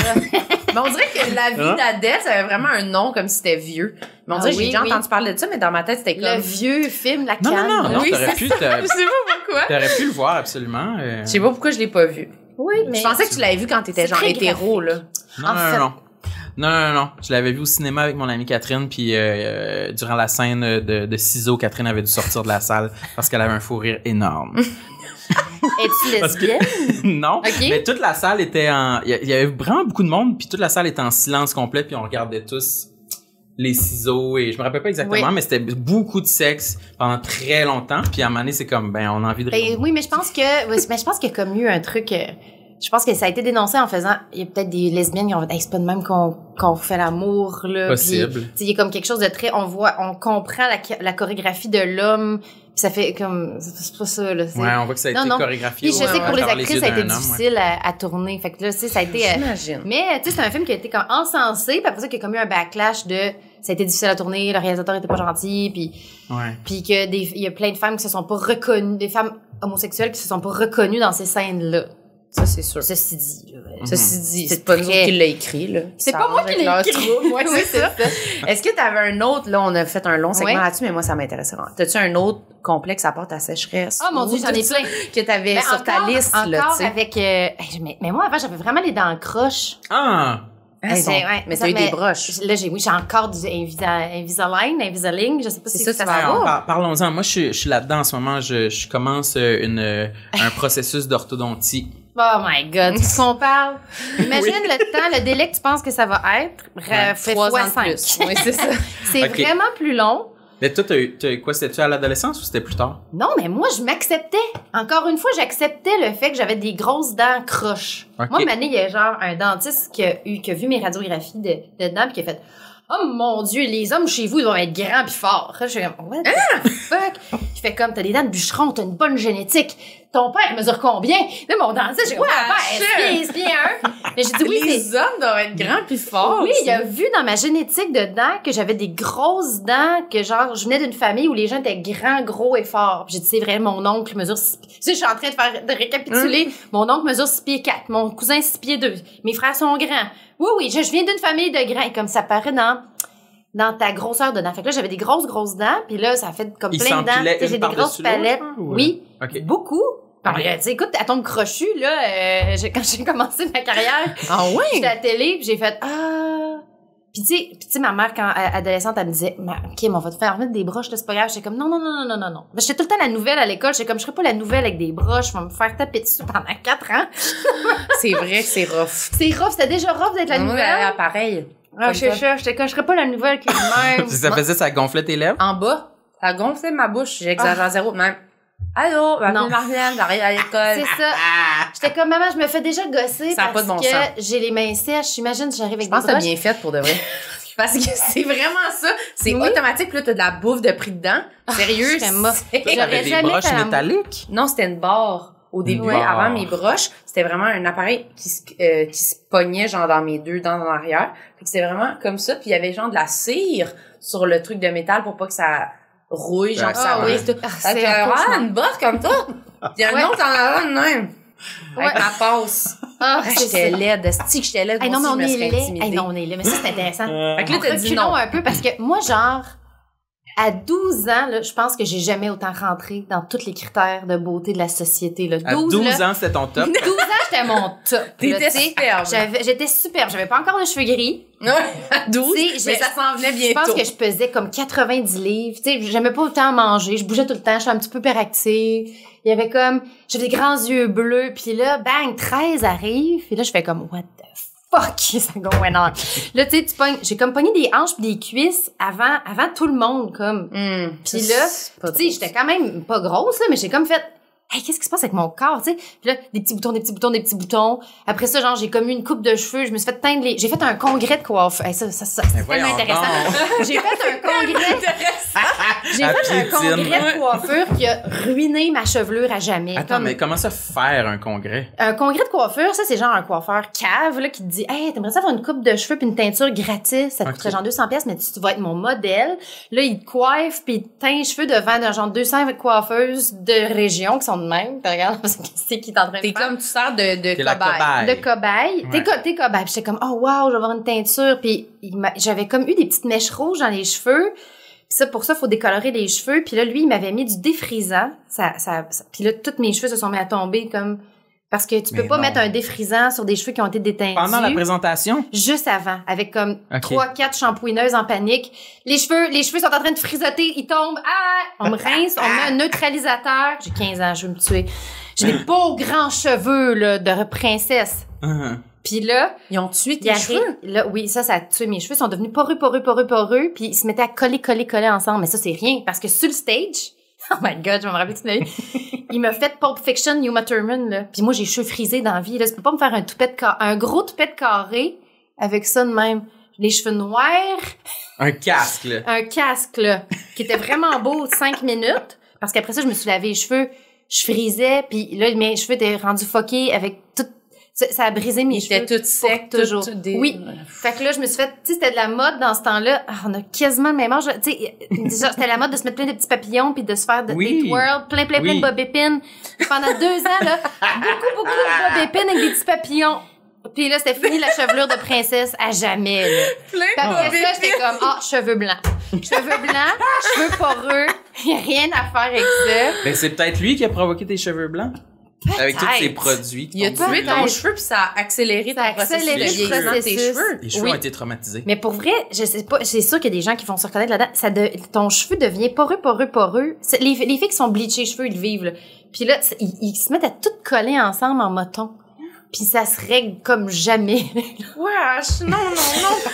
Mais on dirait que la vie d'Adèle, ça avait vraiment un nom comme si c'était vieux. Mais on dirait que j'ai déjà entendu parler de ça, mais dans ma tête, c'était comme... Le vieux film, La Non, Canne. non, Oui, t'aurais c'est pu... ça. Je sais pas pourquoi. T'aurais pu le voir, absolument. Je sais pas pourquoi je l'ai pas vu. Oui, mais... Je pensais que tu l'avais vu quand t'étais C'est genre très hétéro, là. Non. Je l'avais vu au cinéma avec mon amie Catherine, puis durant la scène de ciseaux, Catherine avait dû sortir de la salle parce qu'elle avait un fou rire énorme. Es-tu lesbienne? Non, Ok. mais toute la salle était en... Il y avait vraiment beaucoup de monde, puis toute la salle était en silence complet, puis on regardait tous les ciseaux, et je me rappelle pas exactement, mais c'était beaucoup de sexe pendant très longtemps, puis à un moment donné, c'est comme, ben, on a envie de... Oui, mais je pense qu'il y a comme eu un truc... je pense que ça a été dénoncé en faisant... Il y a peut-être des lesbiennes qui ont dit hey, c'est pas de même qu'on fait l'amour, là. Possible. Puis, il y a comme quelque chose de très... On comprend la chorégraphie de l'homme, puis ça fait comme... C'est pas ça, là. Ouais, on voit que ça a été chorégraphié. Puis je sais que pour les par actrices, ça a été yeux d'un homme, difficile à tourner. Fait que là, tu sais, ça a été... J'imagine. Mais, tu sais, c'est un film qui a été comme encensé, puis après ça, qu'il y a comme eu un backlash de... Ça a été difficile à tourner, le réalisateur était pas gentil, puis que il y a plein de femmes qui se sont pas reconnues, des femmes homosexuelles qui se sont pas reconnues dans ces scènes-là. Ça, c'est sûr. Ceci dit, Ceci dit, c'est pas nous qui l'a écrit, là. C'est pas moi qui l'ai écrit. Ouais, c'est ça. Est-ce que t'avais un autre, là, on a fait un long segment là-dessus, mais moi, ça m'intéressait vraiment. T'as-tu un autre complexe à part ta sécheresse? Oh mon Dieu, j'en ai plein. Que t'avais sur ta liste, là, tu sais. Avec, mais moi, avant, j'avais vraiment les dents croches. Ah! Mais t'as eu des broches. Là, j'ai encore du Invisalign, je sais pas si ça va. Parlons-en. Moi, je suis là-dedans en ce moment. Je commence un processus d'orthodontie. Oh my God, c'est ce qu'on parle. Imagine le délai que tu penses que ça va être. Fait 3 ans de 5. plus. Oui, c'est ça. C'est vraiment plus long. Mais toi, t'as quoi, c'était-tu à l'adolescence ou c'était plus tard? Non, mais moi, je m'acceptais. Encore une fois, j'acceptais le fait que j'avais des grosses dents croches. Okay. Moi, une année, il y a genre un dentiste qui a vu mes radiographies de dents pis qui a fait « Oh mon Dieu, les hommes chez vous, ils doivent être grands pis forts. » Je suis comme « What the fuck? » Il fait comme « T'as des dents de bûcheron, t'as une bonne génétique. Ton père mesure combien? » Là, mon dentiste, j'ai comme « Mon père, c'est bien un. » Mais j'ai dit « Oui, les hommes doivent être grands pis forts. » Oui, il a vu dans ma génétique de dents que j'avais des grosses dents, que genre, je venais d'une famille où les gens étaient grands, gros et forts. J'ai dit, c'est vrai, mon oncle mesure 6 pieds. Tu sais, je suis en train de récapituler. Mon oncle mesure 6 pieds 4. Mon cousin 6 pieds 2. Mes frères sont grands. Oui, je viens d'une famille de grands. Et comme ça paraît dans ta grosseur de dents. Fait que là, j'avais des grosses dents. Puis là, ça a fait comme plein de dents. J'ai des grosses palettes. Oui. Okay. Beaucoup. Tu sais, écoute, à ton crochu, là, quand j'ai commencé ma carrière, j'étais à la télé, puis j'ai fait Puis tu sais, ma mère, quand adolescente, elle me disait, Kim, on va te faire mettre des broches, là, c'est pas grave. J'étais comme, non. Ben, j'étais tout le temps la nouvelle à l'école. J'étais comme, je serais pas la nouvelle avec des broches. Je vais me faire taper dessus pendant 4 ans. C'est vrai que c'est rough. C'est rough. C'était déjà rough d'être la nouvelle. Pareil. Ah, j'étais comme, je serais pas la nouvelle qui est même. Ça faisait, ça gonflait tes lèvres? En bas. Ça gonflait ma bouche. J'exagère zéro. Même. Allô, Marianne, j'arrive à l'école. C'est ça. J'étais comme, maman, je me fais déjà gosser ça parce que j'ai les mains sèches. J'imagine, j'arrive avec des broches. Je pense que t'as bien fait pour de vrai. Parce que c'est vraiment ça. C'est automatique. Puis là, t'as de la bouffe de prix dedans. Sérieux. J'aurais des broches métalliques? Non, c'était une barre. Au début, avant mes broches, c'était vraiment un appareil qui se pognait genre dans mes 2 dents en arrière. Fait que c'était vraiment comme ça. Puis il y avait genre de la cire sur le truc de métal pour pas que ça rouille, genre ça. Oui, c'est une barre comme ça. Puis il y a un autre en avant de même. Avec ma passe. J'étais laide. Est-ce que j'étais laide? Non, mais on est laid. Non, on est laid. Mais ça, c'est intéressant. Fait que là, t'as dit non un peu parce que moi, genre, à 12 ans, là, je pense que j'ai jamais autant rentré dans tous les critères de beauté de la société. Là. À 12 ans, c'était ton top? 12 ans, j'étais mon top. T'étais superbe. J'étais superbe. J'avais pas encore de cheveux gris. Ouais, à 12, mais ça s'en venait bientôt. Je pense que je pesais comme 90 livres. Tu sais, j'aimais pas autant manger. Je bougeais tout le temps. J'étais un petit peu hyperactive. Il y avait comme... J'avais des grands yeux bleus. Puis là, bang, 13 arrive. Puis là, je fais comme, what the fuck, ça going on. Là, tu sais, j'ai comme pogné des hanches pis des cuisses avant tout le monde, comme. Puis là, tu sais, j'étais quand même pas grosse, là, mais j'ai comme fait, hey, qu'est-ce qui se passe avec mon corps, tu sais? Puis là, des petits boutons. Après ça, genre, j'ai comme eu une coupe de cheveux, je me suis fait teindre j'ai fait un congrès de coiffure. Hey, ça, c'est tellement intéressant. J'ai fait un congrès. J'ai À fait un piétine. congrès de coiffure qui a ruiné ma chevelure à jamais. Attends, mais comment ça faire un congrès? Un congrès de coiffure, ça, c'est genre un coiffeur cave, là, qui te dit, hey, t'aimerais ça avoir une coupe de cheveux puis une teinture gratis? Ça te coûterait genre 200$, mais tu vas être mon modèle. Là, il te coiffe puis il te teint les cheveux devant genre 200 coiffeuses de région qui sont de même. Tu regardes, c'est qui est en train de T'es faire. comme, tu sers de la cobaye. cobaye. De cobaye. Ouais. T'es cobaye. Puis j'étais comme, oh wow, je vais avoir une teinture. Puis j'avais comme eu des petites mèches rouges dans les cheveux. Puis ça, pour ça, faut décolorer les cheveux. Puis là, lui, il m'avait mis du défrisant. Puis là, tous mes cheveux se sont mis à tomber comme... Parce que tu peux Mais pas non. mettre un défrisant sur des cheveux qui ont été détendus. Pendant la présentation? Juste avant, avec comme Ok. 3-4 shampooineuses en panique. Les cheveux sont en train de frisoter, ils tombent. Ah! On me rince, on met un neutralisateur. J'ai 15 ans, je veux me tuer. J'ai des beaux grands cheveux, là, de princesse. Puis là, Ils ont tué il tes arrive, cheveux. là, oui, ça a tué mes cheveux. Ils sont devenus poreux, puis ils se mettaient à coller ensemble. Mais ça, c'est rien, parce que sur le stage, oh my god, je vais me rappeler toute ma vie, il m'a fait Pulp Fiction, Uma Thurman, là. Puis moi, j'ai les cheveux frisés dans la vie, là. Tu peux pas me faire un gros toupette carré avec ça de même. Les cheveux noirs, Un casque, là. un casque, là, qui était vraiment beau 5 minutes. Parce qu'après ça, je me suis lavé les cheveux, je frisais, puis là, mes cheveux étaient rendus fuckés avec tout. Ça a brisé mes Ils cheveux. étaient tous secs, pour toujours. Oui. Ouais. Fait que là, je me suis fait, tu sais, c'était de la mode dans ce temps-là. Ah, on a quasiment le même âge. Tu sais, déjà, c'était la mode de se mettre plein de petits papillons puis de se faire Oui. des twirls, plein Oui. de bob épines. Pendant 2 ans, là, beaucoup de bob épines avec des petits papillons. Puis là, c'était fini la chevelure de princesse à jamais, là. Puis après ça, j'étais comme, cheveux blancs. Cheveux blancs, cheveux poreux. Y a rien à faire avec ça. Ben, c'est peut-être lui qui a provoqué tes cheveux blancs? Avec tous ces produits. qui Il a t'ont tué brûlé. ton cheveu puis ça a accéléré Ça a ton processus de accéléré le vieillissement de tes processus. cheveux. Les cheveux Oui. ont été traumatisés. Mais pour vrai, je sais pas, c'est sûr qu'il y a des gens qui vont se reconnaître là-dedans. Ton cheveu devient poreux. Les filles qui sont bleachées les cheveux, ils le vivent, là. Puis là, ils se mettent à tout coller ensemble en moton. Puis ça se règle comme jamais. Wesh, non.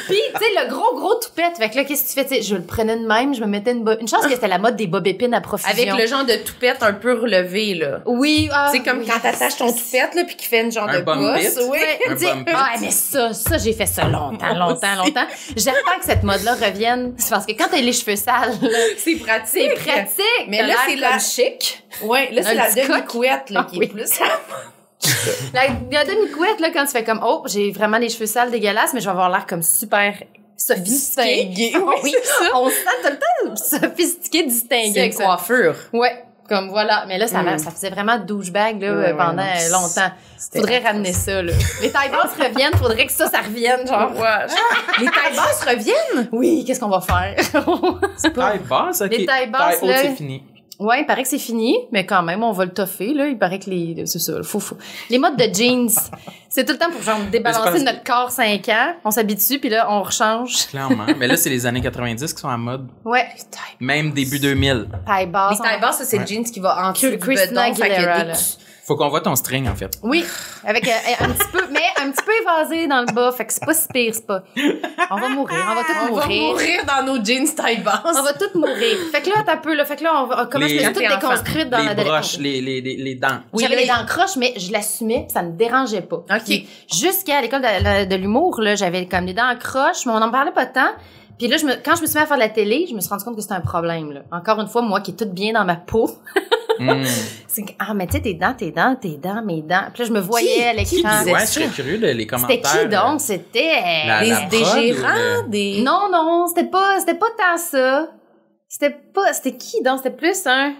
Puis, tu sais, le gros toupette. Fait que là, qu'est-ce que tu fais? Tu sais, je le prenais de même, je me mettais une chance que c'était la mode des bob épines à profusion. Avec le genre de toupette un peu relevé, là. Oui, C'est comme oui. quand t'attaches ton toupette, là, puis qu'il fait une genre Un de bum bosse. pit. Oui. Un Tu sais, bum pit. mais ça, j'ai fait ça longtemps. J'attends que cette mode-là revienne. C'est parce que quand t'as les cheveux sales, là, C'est pratique. c'est pratique. Mais T'as là, l'air c'est la- comme chic. Ouais, là, c'est Un la petit coq. demi-couette, là, Ah qui oui. est plus... La demi-couette, là, quand tu fais comme, j'ai vraiment les cheveux sales dégueulasses, mais je vais avoir l'air comme super sophistiqué. Distingué. Oui, on se sent tout le temps sophistiqué, distingué C'est avec une ça. coiffure. Ouais, comme voilà. Mais là, ça faisait vraiment douchebag, là, Ouais, pendant ouais, longtemps. c'était Faudrait atroce. ramener ça, là. Les tailles basses reviennent, faudrait que ça revienne, genre. Les tailles basses reviennent? Oui, qu'est-ce qu'on va faire? Taille basse, ok. Les tailles basses, haute, là. c'est fini. Ouais, il paraît que c'est fini, mais quand même, on va le toffer, là. Il paraît que c'est ça, faut. Les modes de jeans, c'est tout le temps pour genre débalancer parce que- notre corps 5 ans. On s'habitue, puis là, on rechange. Clairement. Mais là, c'est les années 90 qui sont à mode. Ouais. Même début 2000. Taille basse. Les tailles basses, ça, c'est le Ouais. jeans qui va en dessous du Christina bedon. Fait qu'il y a Aguilera, des- là. Faut qu'on voit ton string, en fait. Oui, avec un petit peu évasé dans le bas, fait que c'est pas si pire, c'est pas. On va mourir, on va tous On va mourir. mourir dans nos jeans taille basse. On va tous mourir. Fait que là, t'as peu, là. Fait que là, comment je me suis toute Quand t'es enfant. déconstruite dans Les la broches, les dents. Oui, j'avais là, les dents croches, mais je l'assumais, pis ça me dérangeait pas. OK. Jusqu'à l'école de l'humour, là, j'avais comme les dents croches, mais on en parlait pas tant. Puis là, quand je me suis mis à faire de la télé, je me suis rendu compte que c'était un problème, là. Encore une fois, moi qui est toute bien dans ma peau. C'est que, mais tu sais, tes dents, mes dents. Puis là, je me voyais à Qui l'écran. disait ouais, je serais curieux de les C'était commentaires. qui donc? C'était... la Des prod gérants, ou des... Non, c'était pas tant ça. C'était qui donc? C'était plus un...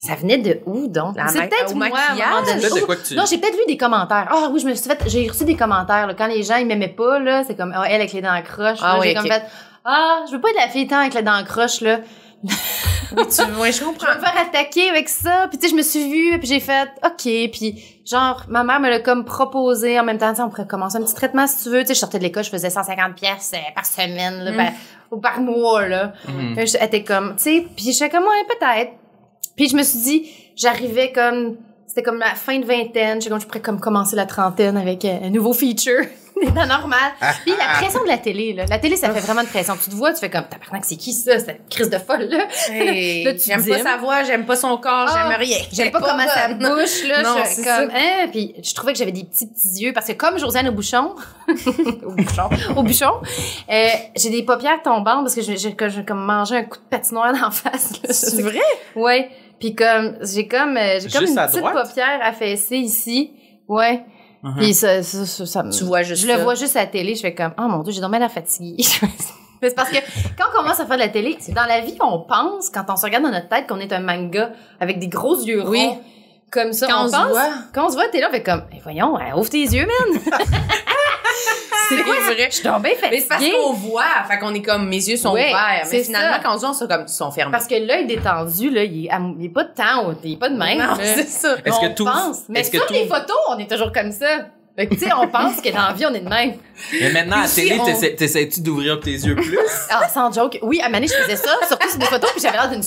Ça venait de où donc? La C'est peut-être au moi, à un maquillage? moment donné. Peut-être de Oh, quoi que tu- Non, j'ai peut-être lu des commentaires. Ah oui, j'ai reçu des commentaires, là. Quand les gens, ils m'aimaient pas, là, c'est comme, elle avec les dents croches. Ah là, oui, j'ai ok. comme fait, je veux pas être la fille tant avec les dents croches, là. Oui, ouais, je Je comprends. vais me faire attaquer avec ça. Puis tu sais, je me suis vue, puis j'ai fait OK. Puis genre, ma mère me l'a comme proposé en même temps. Tu sais, on pourrait commencer un petit traitement si tu veux. Tu sais, je sortais de l'école, je faisais 150 pièces par semaine, là, ou par mois, là. Fait que j'étais comme, tu sais, puis j'étais comme, ouais, peut-être. Puis je me suis dit, j'arrivais comme, c'était comme la fin de vingtaine. J'étais comme, je pourrais comme commencer la trentaine avec un nouveau feature. Des dents normales. Puis la pression de la télé, là. La télé, ça fait vraiment de pression. Tu te vois, tu fais comme, tabarnak, c'est qui ça? Cette crise de folle, là. Hey, Là, tu j'aime pas sa voix, j'aime pas son corps, j'aime rien. J'aime pas comment ça bouche, là. Non, je suis c'est comme, ça. hein? Puis je trouvais que j'avais des petits yeux, parce que comme Josiane au bouchon, au bouchon, j'ai des paupières tombantes parce que j'ai comme mangé un coup de patinoire d'en face, là. C'est vrai? Ouais. Puis comme, j'ai comme une à petite droite? paupière affaissée ici. Ouais. Puis ça me... Tu vois juste Je le ça. vois juste à la télé, je fais comme, oh mon Dieu, j'ai dormi la fatiguée. Mais c'est parce que quand on commence à faire de la télé, dans la vie, on pense, quand on se regarde dans notre tête, qu'on est un manga avec des gros yeux ronds. Oui. Comme ça, Quand on se pense, voit. quand on se voit, t'es là, on fait comme, voyons, ouvre tes yeux, man. C'est vrai. Je suis donc bien Mais c'est parce fatiguée. qu'on voit, fait qu'on est comme, mes yeux sont Ouais, ouverts. Mais c'est finalement, ça. quand on se voit, on se comme, ils sont fermés. Parce que l'œil détendu, là, il est pas de temps, il est pas de même. Non, là. c'est ça. Est-ce On que tout- pense. Mais est-ce que sur tout- les photos, on est toujours comme ça. Fait que, tu sais, on pense que dans la vie, on est de même. Mais maintenant, à la Puis télé, aussi, t'essaies-tu d'ouvrir tes yeux plus? Ah, sans joke. Oui, à Mané, je faisais ça, surtout sur des photos, puis j'avais l'air d'une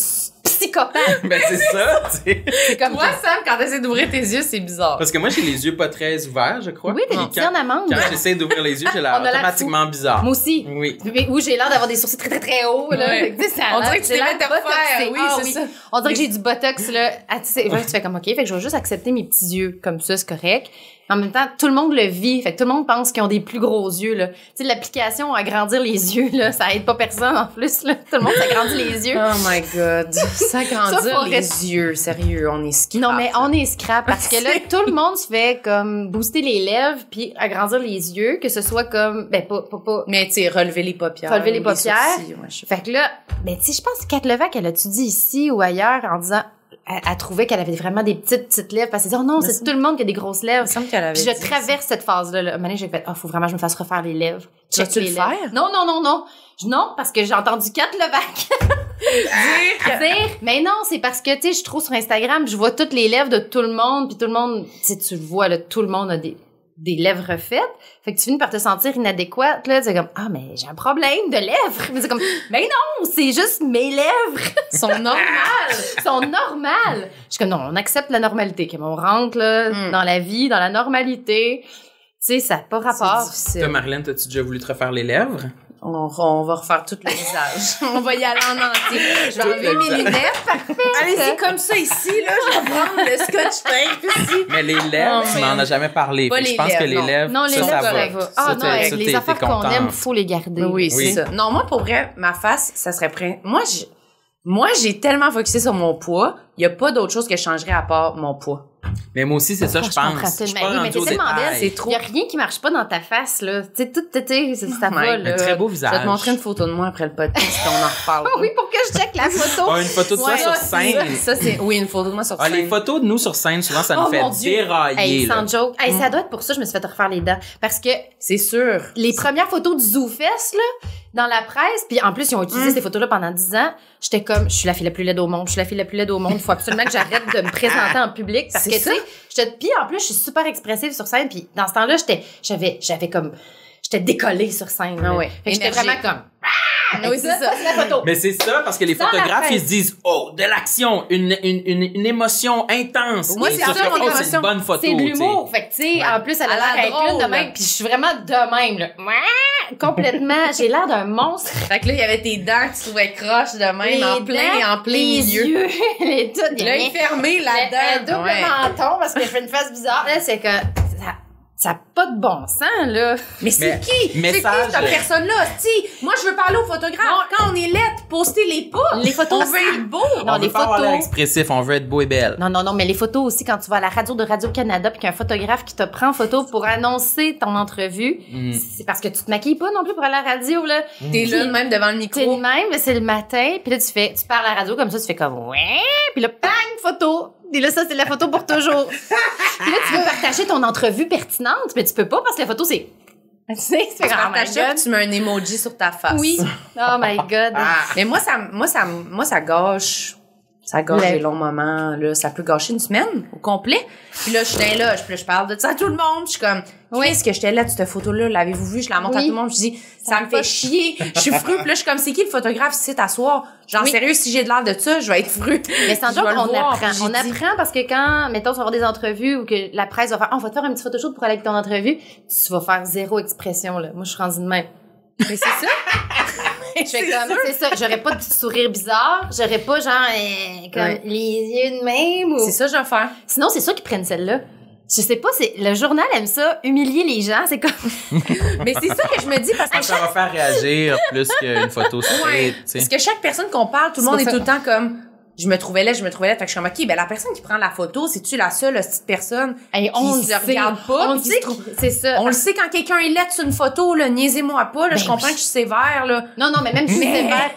psychopathe. Ben, c'est ça, tu sais. C'est comme Toi, Sam, quand t'essaies d'ouvrir tes yeux, c'est bizarre. Parce que moi, j'ai les yeux pas très ouverts, je crois. Oui, t'as des Puis petits en amande. Quand j'essaie d'ouvrir les yeux, j'ai l'air On a l'air automatiquement bizarre. Moi aussi. Oui. Mais oui, j'ai l'air d'avoir des sourcils très, très, très hauts, là. Ouais. Fait que, tu sais, ça a On l'air- dirait que tu j'ai t'es l'air fait te botoxé. faire. Oui, Ah c'est ça. On dirait que j'ai du botox, là. Ah, tu sais, ouais, tu fais comme, OK, fait que je vais juste accepter mes petits yeux comme ça, c'est correct. En même temps, tout le monde le vit. Fait que tout le monde pense qu'ils ont des plus gros yeux, là. Tu sais, l'application agrandir les yeux, là, ça aide pas personne, en plus, là. Tout le monde s'agrandit les yeux. Oh my god. S'agrandir Ça, faut les yeux. Sérieux, on est scrap. Non, mais on est scrap parce que là, tout le monde se fait comme booster les lèvres puis agrandir les yeux, que ce soit comme, ben, pas. Mais tu sais, relever les paupières. Relever les paupières. sourcils, ouais, je sais Fait que là, ben, tu sais, je pense que Kat Levac, elle a-tu dit ici ou ailleurs en disant, elle trouvait qu'elle avait vraiment des petites lèvres parce qu'elle disait, oh non, Mais c'est ça- tout le monde qui a des grosses lèvres. Il me semble qu'elle avait Puis je dit traverse cette phase-là, là. Maintenant, j'ai fait, faut vraiment que je me fasse refaire les lèvres. Tu vas-tu Check le les lèvres. faire? Non. Non, parce que j'ai entendu Kat Levac dire, mais non, c'est parce que, tu sais, je trouve sur Instagram, je vois toutes les lèvres de tout le monde, puis tout le monde, tu sais, tu le vois, là, tout le monde a des lèvres refaites. Fait que tu finis par te sentir inadéquate, là. C'est comme, ah, mais j'ai un problème de lèvres. Mais c'est comme, mais non, c'est juste mes lèvres. Ils sont normales. sont normales. Je suis comme, non, on accepte la normalité. Comme on rentre, là, dans la vie, dans la normalité. Tu sais, ça n'a pas rapport. C'est difficile. Toi, Marilyn, t'as-tu déjà voulu te refaire les lèvres? On va refaire tout le visage. On va y aller en entier. Je vais Tout enlever le mes visage. lunettes. Allez-y, comme ça, ici, là, je vais prendre le scotch tape ici. Mais les lèvres, Oh, tu m'en man. as jamais parlé. Pas Fait que les je pense que lèvres, les non. lèvres, Non, les ça, lèvres, ça ça va. va. Ça, Ah non, t'es- avec ça, les t'es affaires qu'on contente. aime, faut les garder. Oui, Oui. c'est ça. Non, moi, pour vrai, ma face, ça serait Moi, j'ai tellement focusé sur mon poids, il y a pas d'autre chose que je changerais à part mon poids. Mais moi aussi, c'est ça, je comprends pense. Je suis tellement. pas Oui, mais rendue t'es au tellement détail. belle, C'est trop. Il y a rien qui marche pas dans ta face, là. Tu sais, tout, ça va, Ouais, là. Un très beau Je vais te visage. montrer une photo de moi après le podcast, puis on en reparle. Ah oui, pour que je check la photo. Ah, une photo de toi Ouais, sur ça, scène. Ça, c'est, oui, une photo de moi sur Ah, scène. les photos de nous sur scène, souvent, ça nous Oh, fait mon Dieu. dérailler. Hey, là. sans joke. Hey, ça doit être pour ça que je me suis fait refaire les dents. Parce que C'est sûr. les premières photos du ZooFest, là, dans la presse, puis en plus, ils ont utilisé ces photos-là pendant 10 ans, j'étais comme, je suis la fille la plus laide au monde, il faut absolument que j'arrête de me présenter en public, parce C'est que, tu ça. sais, puis en plus, je suis super expressive sur scène, puis dans ce temps-là, j'avais comme, j'étais décollée sur scène. Ah là. ouais. Fait que j'étais Énergie. vraiment comme, Oui, c'est ça. c'est la photo. Mais c'est ça, parce que les Sans la photographes, presse. ils se disent, oh, de l'action, une émotion intense. Moi, Et c'est ça, ça, fait, mon oh, c'est émotion. une bonne photo. C'est de tu sais. l'humour. Fait que, tu sais, en plus, elle a Elle l'air a l'air d'être une de drôle. même. Puis je suis vraiment de même, là. Complètement. J'ai l'air d'un monstre. Fait que là, il y avait tes dents que tu trouvais croches de même, en plein les milieu. yeux, les toutes. il y a L'œil rien. fermé, Un là-dedans. double Ouais. menton parce que je fais une face bizarre. Là, c'est que ça a pas de bon sens, là. Mais c'est Mais- qui? message- C'est qui cette personne-là? Si, moi, je veux parler au photographe. Quand on est lettre, poster les pas. Les photos On veut aussi. être beau. Non, On les veut pas avoir l'air photos. expressif, on veut être beau et belle. Non, mais les photos aussi, quand tu vas à la radio de Radio-Canada puis qu'il y a un photographe qui te prend en photo pour annoncer ton entrevue, c'est parce que tu te maquilles pas non plus pour aller à la radio, là. T'es là, même devant le C'est le micro. même, mais c'est le matin, puis là, tu parles à la radio comme ça, tu fais comme, ouais, puis là, bang, photo. Et là, ça, c'est la photo pour toujours. Puis là, tu veux partager ton entrevue pertinente, mais tu peux pas parce que la photo, c'est... Tu sais, c'est Tu partages ça, God. puis tu mets un emoji sur ta face. Oui. Oh my God. Mais moi, ça gâche Ça gâche des longs moments, là. Ça peut gâcher une semaine au complet. Puis là, j'étais là, je parle de ça à tout le monde. Je suis comme, est-ce que j'étais là de cette photo-là? L'avez-vous vue? Je la montre à tout le monde. Je dis, ça me fait chier. Je suis fru. Puis là, je suis comme, c'est qui le photographe ici t'asseoir? Genre, sérieux, si j'ai de l'air de ça, je vais être fru. Mais c'est un jour qu'on apprend. On apprend parce que quand, mettons, tu vas avoir des entrevues ou que la presse va faire, on va te faire un petit photoshoot pour aller avec ton entrevue, tu vas faire zéro expression, là. Moi, je suis rendue de même. Mais c'est ça. Je fais comme, c'est ça, j'aurais pas de sourire bizarre, j'aurais pas genre, comme les yeux de même ou... C'est ça, je vais faire. Sinon, c'est sûr qu'ils prennent celle-là. Je sais pas, le journal aime ça, humilier les gens, c'est comme... Mais c'est ça que je me dis parce que ça va faire réagir plus qu'une photo straight, tu sais. Parce que chaque personne qu'on parle, tout le monde est tout le temps comme... Je me trouvais là. Fait que je suis comme, OK, ben la personne qui prend la photo, c'est-tu la seule petite personne qui se regarde pas? On le sait, c'est ça. On le sait quand quelqu'un est laid sur une photo, là, niaisez-moi pas, là, je comprends que je suis sévère, là. Non, mais même si je suis sévère,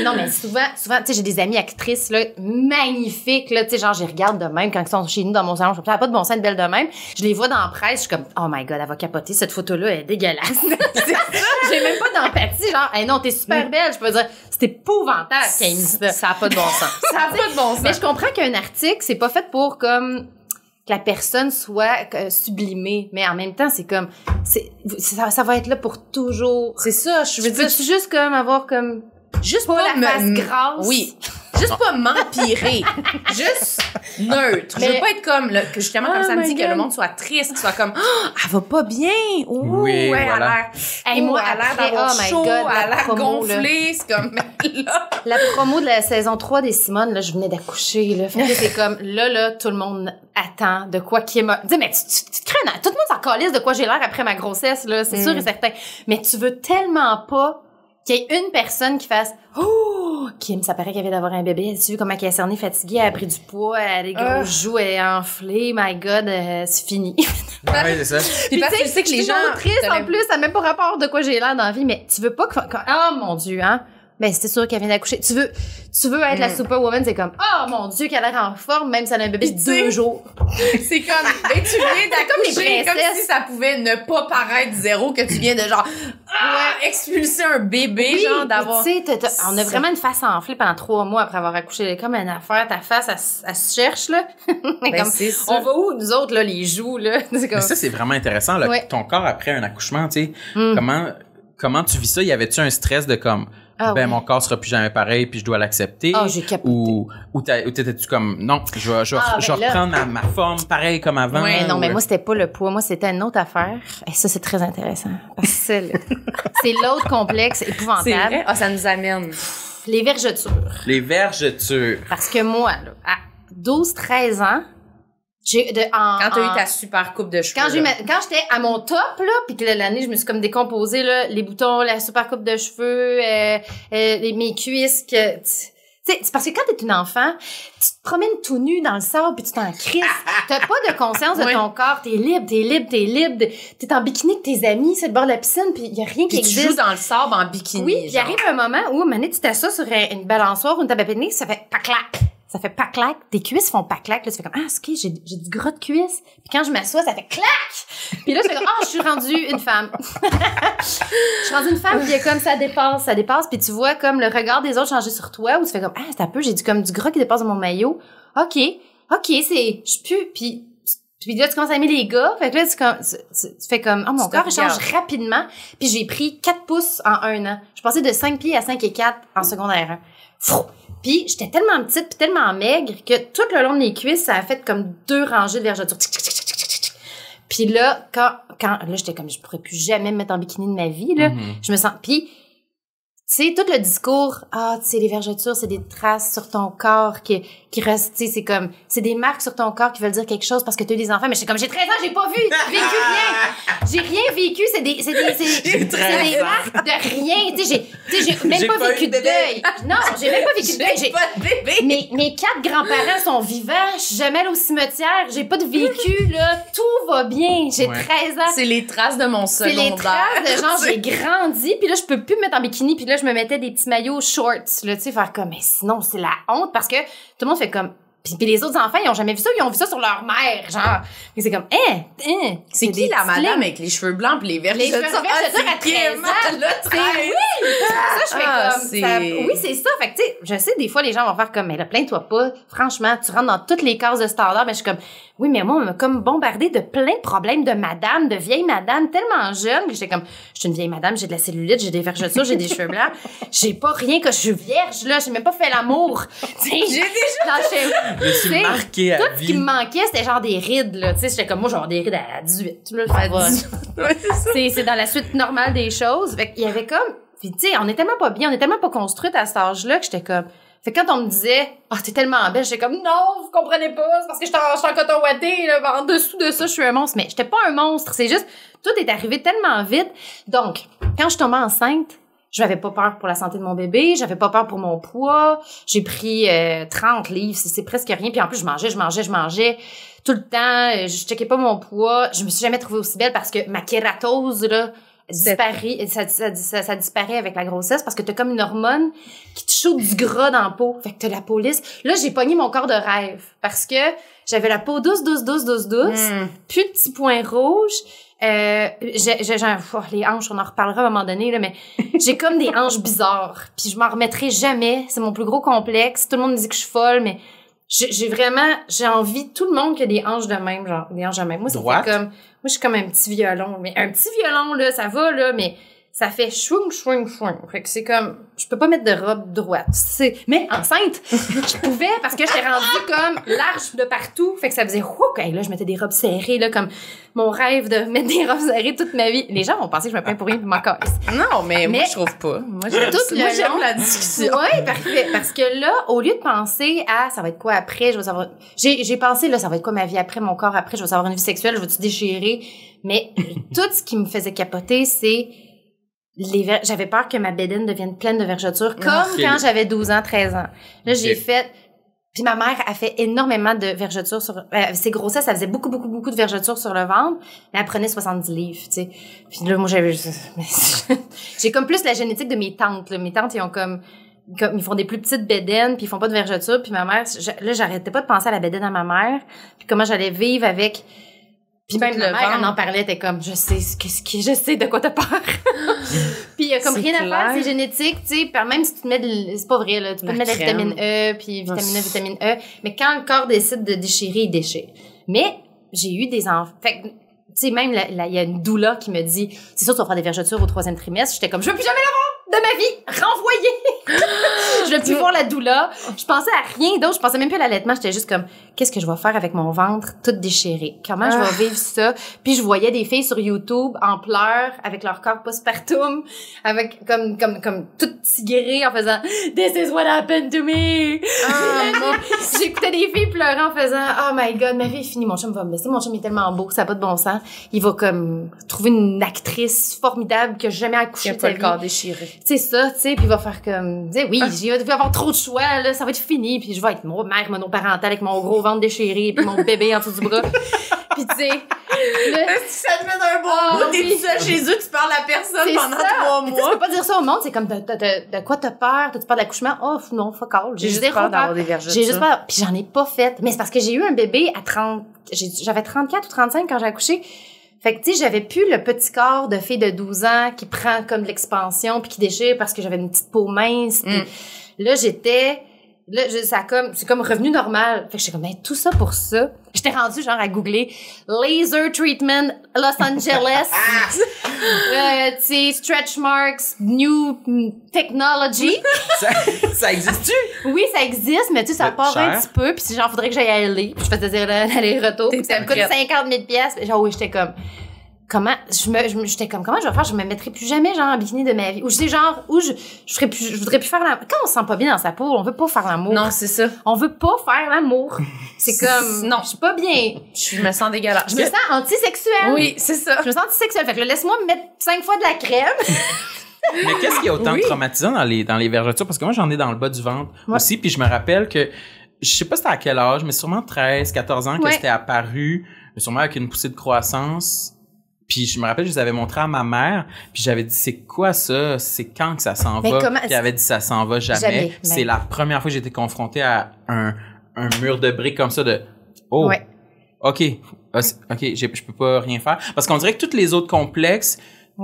non, mais souvent, tu sais, j'ai des amies actrices, là, magnifiques, là, tu sais, genre, je les regarde de même quand ils sont chez nous dans mon salon, je fais pas de bon sens, une belle de même. Je les vois dans la presse, je suis comme, oh my god, elle va capoter, cette photo-là, elle est dégueulasse. J'ai même pas d'empathie, genre, hey, non, t'es super belle, je peux dire, c'est épouvantable qu'elle me dise ça. Ça a pas de bon sens. Ça a pas de bon sens. Mais je comprends qu'un article, c'est pas fait pour comme que la personne soit sublimée, mais en même temps, c'est comme ça va être là pour toujours. C'est ça, je veux dire, tu juste comme avoir comme juste pas la face grasse. Oui. Juste pas m'empirer. Juste neutre. Je veux pas être comme, que justement, comme ça me dit que le monde soit triste, qu'il soit comme, elle va pas bien. Ouh, oui, ouais, voilà. elle a l'air d'avoir chaud, elle a l'air gonflée. C'est comme, là. La promo de la saison 3 des Simone, là, je venais d'accoucher, là. Fait que c'est comme, là, tout le monde attend de quoi qui est mort. Dis, mais tu te crains, tout le monde s'en calisse de quoi j'ai l'air après ma grossesse, là. C'est sûr et certain. Mais tu veux tellement pas qu'il y ait une personne qui fasse oh Kim, ça paraît qu'elle vient d'avoir un bébé, tu vu comment elle est cernée, fatiguée, elle a pris du poids, elle a des gros joues, elle est enflée, my god, c'est fini. Ouais, c'est ça. Puis parce que tu sais que les gens tristes en plus, ça n'a même pas rapport de quoi j'ai l'air dans la vie, mais tu veux pas que oh mon dieu, hein. Ben, c'est sûr qu'elle vient d'accoucher. Tu veux être la superwoman, c'est comme, oh mon dieu, qu'elle a l'air en forme, même si elle a un bébé de 2 jours. C'est comme, ben, tu viens d'accoucher, comme si ça pouvait ne pas paraître zéro, que tu viens de genre, expulser un bébé, genre, d'avoir. Tu sais, on a vraiment une face enflée pendant 3 mois après avoir accouché. Comme une affaire, ta face, elle se cherche, là. Ben, comme, c'est ça. on va où, nous autres, là, les joues, là? C'est comme... Mais ça, c'est vraiment intéressant, là. Ouais. Ton corps après un accouchement, tu sais. Comment tu vis ça? Y avait-tu un stress de comme, mon corps sera plus jamais pareil puis je dois l'accepter? Ah, j'ai capoté. Ou t'étais-tu comme, non, je vais reprendre ma forme pareil comme avant? Ouais, non, mais moi, c'était pas le poids. Moi, c'était une autre affaire. Et ça, c'est très intéressant. Parce que c'est l'autre complexe épouvantable. C'est vrai? Ah, ça nous amène. Les vergetures. Les vergetures. Parce que moi, là, à 12-13 ans, quand t'as eu ta super coupe de cheveux. Quand j'étais à mon top, là, pis que l'année, je me suis comme décomposée, là, les boutons, la super coupe de cheveux, mes cuisses, tu sais, c'est parce que quand t'es une enfant, tu te promènes tout nu dans le sable pis tu t'en crises. T'as pas de conscience de ton corps. T'es libre. T'es en bikini avec tes amis, c'est le bord de la piscine pis y a rien qui existe. Tu joues dans le sable en bikini. Oui, pis il arrive un moment où, mané, tu t'assois sur une balançoire ou une table à pique-nique, ça fait paclac. Ça fait pas clac, tes cuisses font pas clac, là tu fais comme ok, j'ai du gras de cuisses. Puis quand je m'assois, ça fait clac. Puis là je fais comme je suis rendue une femme. Je suis rendue une femme, puis il y a comme ça dépasse, puis tu vois comme le regard des autres changer sur toi où tu fais comme c'est un peu, j'ai comme du gras qui dépasse dans mon maillot. OK, je pue puis là tu commences à aimer les gars, fait que là tu fais comme mon corps il change rapidement, puis j'ai pris 4 pouces en 1 an. Je passais de 5 pieds à 5 et 4 en secondaire 1. Puis j'étais tellement petite puis tellement maigre que tout le long de mes cuisses, ça a fait comme 2 rangées de vergetures. Puis là, quand là, j'étais comme, je pourrais plus jamais me mettre en bikini de ma vie, là. Je me sens, puis tu sais, tout le discours, tu sais, les vergetures, c'est des traces sur ton corps qui restent, tu sais, c'est comme, c'est des marques sur ton corps qui veulent dire quelque chose parce que tu as eu des enfants. Mais j'étais comme, j'ai 13 ans, j'ai pas vécu rien. J'ai rien vécu, c'est des marques de rien. Tu sais, j'ai même pas vécu de deuil. Non, j'ai même pas vécu de deuil. J'ai pas de bébé. Mes 4 grands-parents sont vivants, je suis jamais allée au cimetière, j'ai pas de vécu, là, tout va bien. J'ai 13 ans. C'est les traces de mon secondaire. C'est les traces de genre, j'ai grandi, puis là, je peux plus me mettre en bikini, puis là, je me mettais des petits maillots shorts, là, tu sais, faire comme, mais sinon, c'est la honte, parce que tout le monde fait comme, puis les autres enfants, ils ont jamais vu ça, ils ont vu ça sur leur mère, genre. Et c'est comme, c'est qui la madame avec les cheveux blancs pis les vergetures? Les cheveux vergetures à 13 ans. Oui, Ça, je fais comme... Ça, oui, c'est ça. Fait que, tu sais, je sais, des fois, les gens vont faire comme, mais là, plains-toi pas. Franchement, tu rentres dans toutes les cases de standard. Mais je suis comme, oui, mais moi, on m'a comme bombardé de plein de problèmes de madame, de vieille madame, tellement jeune que j'étais comme, je suis une vieille madame, j'ai de la cellulite, j'ai des vergetures, j'ai des cheveux blancs. J'ai pas rien que je suis vierge, là. J'ai même pas fait l'amour. Tu sais, j'ai déjà... Je suis marquée à tout vie. ce qui me manquait, c'était genre des rides, là. Tu sais, j'étais comme, moi, genre des rides à 18. Là, ça va. C'est dans la suite normale des choses. Fait qu'il y avait comme, puis tu sais, on est tellement pas bien, on est tellement pas construite à cet âge-là que j'étais comme, fait que quand on me disait, t'es tellement belle, j'étais comme, non, vous comprenez pas, c'est parce que je suis en coton ouaté, là, en dessous de ça, je suis un monstre. Mais j'étais pas un monstre, c'est juste, tout est arrivé tellement vite. Donc, quand je suis tombée enceinte, je n'avais pas peur pour la santé de mon bébé, j'avais pas peur pour mon poids, j'ai pris 30 livres, c'est presque rien, puis en plus, je mangeais tout le temps, je checkais pas mon poids, je me suis jamais trouvée aussi belle parce que ma kératose, là, disparaît, ça disparaît avec la grossesse parce que t'as comme une hormone qui te shoot du gras dans la peau. Fait que t'as la peau lisse. Là, j'ai pogné mon corps de rêve parce que j'avais la peau douce. Plus de petits points rouges. Les hanches, on en reparlera à un moment donné, là, mais j'ai comme des hanches bizarres. Puis je m'en remettrai jamais. C'est mon plus gros complexe. Tout le monde me dit que je suis folle, mais j'ai envie, tout le monde qui a des hanches de même, genre, des hanches de même. Moi, ça fait comme, moi, je suis comme un petit violon. Mais un petit violon, là, ça va, là, mais ça fait chouing. Fait que c'est comme, je peux pas mettre de robe droite. Mais enceinte, je pouvais parce que j'étais rendue comme large de partout. Fait que ça faisait, là, je mettais des robes serrées, là, comme mon rêve de mettre des robes serrées toute ma vie. Les gens vont penser que je me plains pour rien puis m'en casse. Non, mais moi, je trouve pas. Moi, j'aime la discussion. Oui, parfait. Parce que là, au lieu de penser à, ça va être quoi après, je vais savoir, j'ai pensé, là, ça va être quoi ma vie après, mon corps après, je vais savoir une vie sexuelle, je vais-tu déchirer. Mais tout ce qui me faisait capoter, c'est j'avais peur que ma bédaine devienne pleine de vergetures, comme quand j'avais 12 ans, 13 ans. Là, j'ai fait... Puis ma mère a fait énormément de vergetures sur... ses grossesses, elle faisait beaucoup de vergetures sur le ventre, mais elle prenait 70 livres, tu sais. Puis là, moi, j'ai comme plus la génétique de mes tantes, là. Mes tantes, ils ont comme ils font des plus petites bédaines, puis ils font pas de vergetures. Puis ma mère... Là, j'arrêtais pas de penser à la bédaine à ma mère, puis comment j'allais vivre avec... Puis même ma mère, elle en parlait, t'es comme, je sais de quoi t'as peur. Puis il y a comme rien à faire, c'est génétique, tu sais. Même si tu te mets c'est pas vrai, là. Tu peux te mettre de la vitamine E, puis vitamine E. Mais quand le corps décide de déchirer, il déchire. Mais j'ai eu des enfants. Fait que, tu sais, même, il y a une doula qui me dit, c'est sûr, tu vas faire des vergetures au 3e trimestre. J'étais comme, je veux plus jamais l'avoir de ma vie, renvoyée. Je veux plus voir la doula. Je pensais à rien d'autre. Je pensais même plus à l'allaitement. J'étais juste comme, qu'est-ce que je vais faire avec mon ventre tout déchiré? Comment je vais vivre ça? Puis je voyais des filles sur YouTube en pleurs avec leur corps postpartum, avec comme toutes tigrées en faisant This is what happened to me. J'écoutais des filles pleurer en faisant Oh my God, ma vie est finie. Mon chum va me laisser. Mon chum est tellement beau, ça n'a pas de bon sens. Il va comme trouver une actrice formidable qui a jamais accouché de sa vie. Qui a pas le corps déchiré. C'est ça, tu sais, puis il va faire comme, oui, je vais avoir trop de choix, là, ça va être fini, puis je vais être mère monoparentale avec mon gros ventre déchiré, puis mon bébé en dessous du bras. Puis tu sais, ça te met d'un bon mood, t'es tout seul chez eux, tu parles à personne pendant 3 mois. Tu peux pas dire ça au monde, c'est comme, de quoi t'as peur? T'as-tu peur de l'accouchement? Oh, non, fuck all. J'ai juste peur d'avoir des vergetures. J'ai juste peur, puis j'en ai pas fait. Mais c'est parce que j'ai eu un bébé à 30, j'avais 34 ou 35 quand j'ai accouché. Fait que, tu sais, j'avais plus le petit corps de fille de 12 ans qui prend comme de l'expansion puis qui déchire parce que j'avais une petite peau mince. Puis là, c'est comme revenu normal. Fait que j'étais comme, tout ça pour ça. J'étais rendue genre à googler laser treatment Los Angeles. Tu sais, stretch marks, new technology. Ça existe-tu? Oui, ça existe, mais tu sais, ça part un petit peu. Puis genre, faudrait que j'aille à LA. Puis je faisais dire l'aller-retour. Ça me coûte 50 000 $. Genre, oui, j'étais comme... j'étais comme, comment je vais faire? Je me mettrai plus jamais, genre, en bikini de ma vie. Ou je sais, genre, je voudrais plus faire l'amour. Quand on se sent pas bien dans sa peau, on veut pas faire l'amour. Non, c'est ça. On veut pas faire l'amour. C'est comme, non, je suis pas bien. Je me sens dégueulasse. Je me sens antisexuelle. Oui, c'est ça. Je me sens antisexuelle. Fait que là, laisse-moi me mettre 5 fois de la crème. Mais qu'est-ce qui est autant traumatisant dans les vergetures? Parce que moi, j'en ai dans le bas du ventre aussi. Puis je me rappelle que, je sais pas c'était à quel âge, mais sûrement 13, 14 ans que c'était apparu, sûrement avec une poussée de croissance. Puis je me rappelle, je les avais montré à ma mère, puis j'avais dit, c'est quoi ça? C'est quand que ça s'en va? Puis elle avait dit, ça s'en va jamais. C'est la première fois que j'ai été confrontée à un mur de briques comme ça de, OK, je peux pas rien faire. Parce qu'on dirait que tous les autres complexes,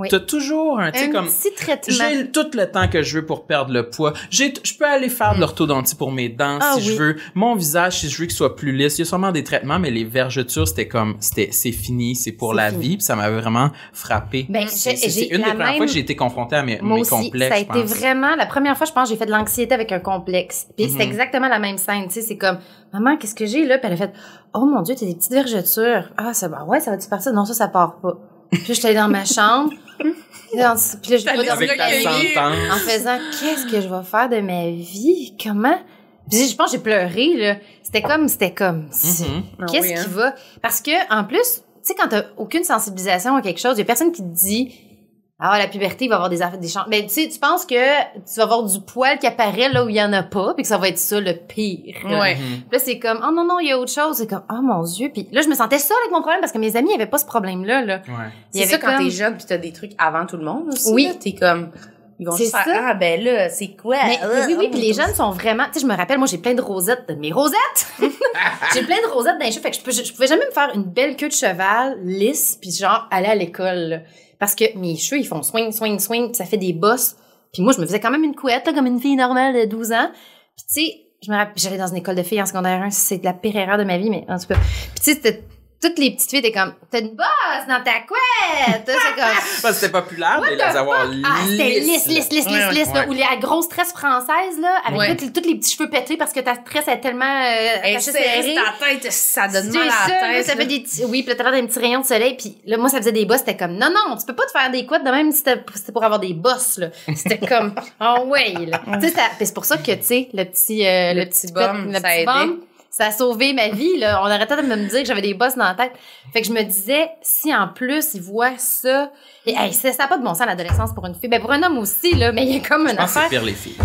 T'as toujours un, tu sais, comme, petit traitement. j'ai tout le temps que je veux pour perdre le poids. Je peux aller faire de l'orthodontie pour mes dents si je veux. Mon visage, si je veux qu'il soit plus lisse. Il y a sûrement des traitements, mais les vergetures, c'est fini, c'est pour la vie. Puis ça m'avait vraiment frappé. C'est une des premières fois que j'ai été confrontée à mes complexes. Ça a été vraiment, la première fois, je pense, j'ai fait de l'anxiété avec un complexe. Puis c'était exactement la même scène, tu sais, c'est comme, maman, qu'est-ce que j'ai là? Puis elle a fait, oh mon Dieu, t'as des petites vergetures. Ah, ça va, ouais, ça va-tu partir? Non, ça part pas. Puis j'étais allée dans ma chambre. Puis là, je vais avec ta sentence. en faisant, qu'est-ce que je vais faire de ma vie? Comment? Puis je pense que j'ai pleuré, là. C'était comme, qu'est-ce qui va? Parce que, en plus, tu sais, quand t'as aucune sensibilisation à quelque chose, il y a personne qui te dit, ah, la puberté, il va y avoir des changements. Ben, tu sais, tu penses que tu vas avoir du poil qui apparaît là où il y en a pas, puis que ça va être ça le pire. Ouais. Puis là, c'est comme, oh non, il y a autre chose. C'est comme, oh mon Dieu. Puis là, je me sentais seule avec mon problème parce que mes amis avaient pas ce problème-là, là. Ouais. C'est ça quand t'es jeune puis t'as des trucs avant tout le monde aussi. Oui. Là, t'es comme, ils vont juste faire, ah, ben là, c'est quoi? Mais, oui, puis les jeunes sont vraiment, tu sais, je me rappelle, moi, j'ai plein de rosettes, mes rosettes! J'ai plein de rosettes dans les cheveux, fait que je pouvais jamais me faire une belle queue de cheval, lisse, puis genre, aller à l'école, là. Parce que mes cheveux, ils font swing, puis ça fait des bosses. Puis moi, je me faisais quand même une couette, là, comme une fille normale de 12 ans. Puis tu sais, je me rappelle, j'allais dans une école de filles en secondaire 1, c'est de la pire erreur de ma vie, mais en tout cas. Puis tu sais, c'était toutes les petites filles étaient comme, t'as une bosse dans ta couette! C'est comme. Parce que c'était populaire de les avoir lisses. Ah, c'était lisse, là. Ou la grosse tresse française, là, avec tous les petits cheveux pétés parce que ta tresse est tellement, serrée. Ta tête, ça donne mal à la tête. Ça fait des petits, oui, puis là, t'as l'air d'un petit rayon de soleil, puis là, moi, ça faisait des bosses, c'était comme, non, tu peux pas te faire des couettes de même si c'était pour avoir des bosses, là. C'était comme, oh ouais, là. Tu sais, c'est pour ça que, tu sais, le petit bum, ça a sauvé ma vie, là. On arrêtait de me dire que j'avais des bosses dans la tête. Fait que je me disais, si en plus, ils voient ça, et hey, ça n'a pas de bon sens l'adolescence pour une fille. Ben, pour un homme aussi, là, mais il y a comme une affaire. C'est pire les filles.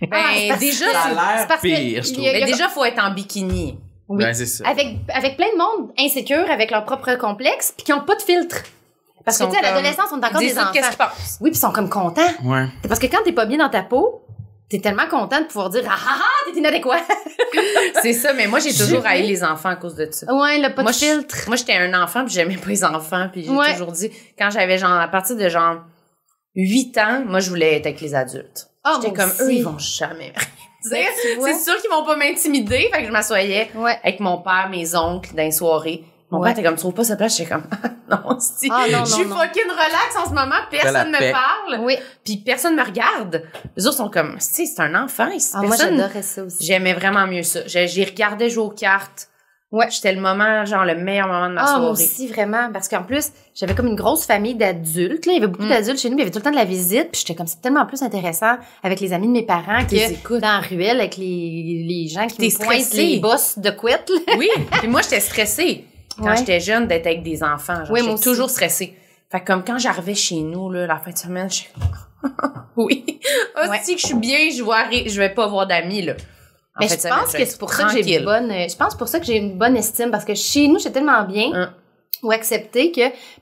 Ben, déjà, ça a l'air pire, je trouve. Mais déjà, faut être en bikini. Oui. Ben, c'est ça. Avec plein de monde insécure, avec leur propre complexe, puis qui ont pas de filtre. Parce que, tu sais, à l'adolescence, on est encore des enfants. Qu'est-ce qu'ils pensent? Oui, puis ils sont comme contents. Ouais. Parce que quand t'es pas bien dans ta peau, t'es tellement content de pouvoir dire, t'es inadéquat. C'est ça, mais moi, j'ai toujours haï les enfants à cause de ça. Ouais, le pas de filtre. Moi, j'étais un enfant puis j'aimais pas les enfants puis j'ai toujours dit, quand j'avais genre, à partir de genre 8 ans, moi, je voulais être avec les adultes. J'étais comme, eux, ils vont jamais dire. C'est sûr qu'ils vont pas m'intimider, fait que je m'assoyais avec mon père, mes oncles, dans les soirées. Mon père était comme, tu trouves pas sa place? J'étais comme, non, si. Je suis fucking relax en ce moment, personne me parle. Oui. Puis personne me regarde. Les autres sont comme, si, c'est un enfant. Moi, j'adorais ça aussi. J'aimais vraiment mieux ça. J'y regardais jouer aux cartes. Ouais. J'étais le meilleur moment de ma soirée. Moi aussi, vraiment. Parce qu'en plus, j'avais comme une grosse famille d'adultes, là. Il y avait beaucoup d'adultes chez nous, puis il y avait tout le temps de la visite. Puis j'étais comme, c'est tellement plus intéressant avec les amis de mes parents que dans la ruelle avec les gens qui me pointent les bosses de couette, là. Oui. Puis moi, j'étais stressée. Quand j'étais jeune, d'être avec des enfants. Genre, j'étais toujours stressée. Fait que comme quand j'arrivais chez nous, là, la fin de semaine, je suis oui. Si que je suis bien, je vais pas avoir d'amis, là. Mais je pense que c'est pour ça que j'ai une bonne estime, parce que chez nous, j'étais tellement bien ou accepter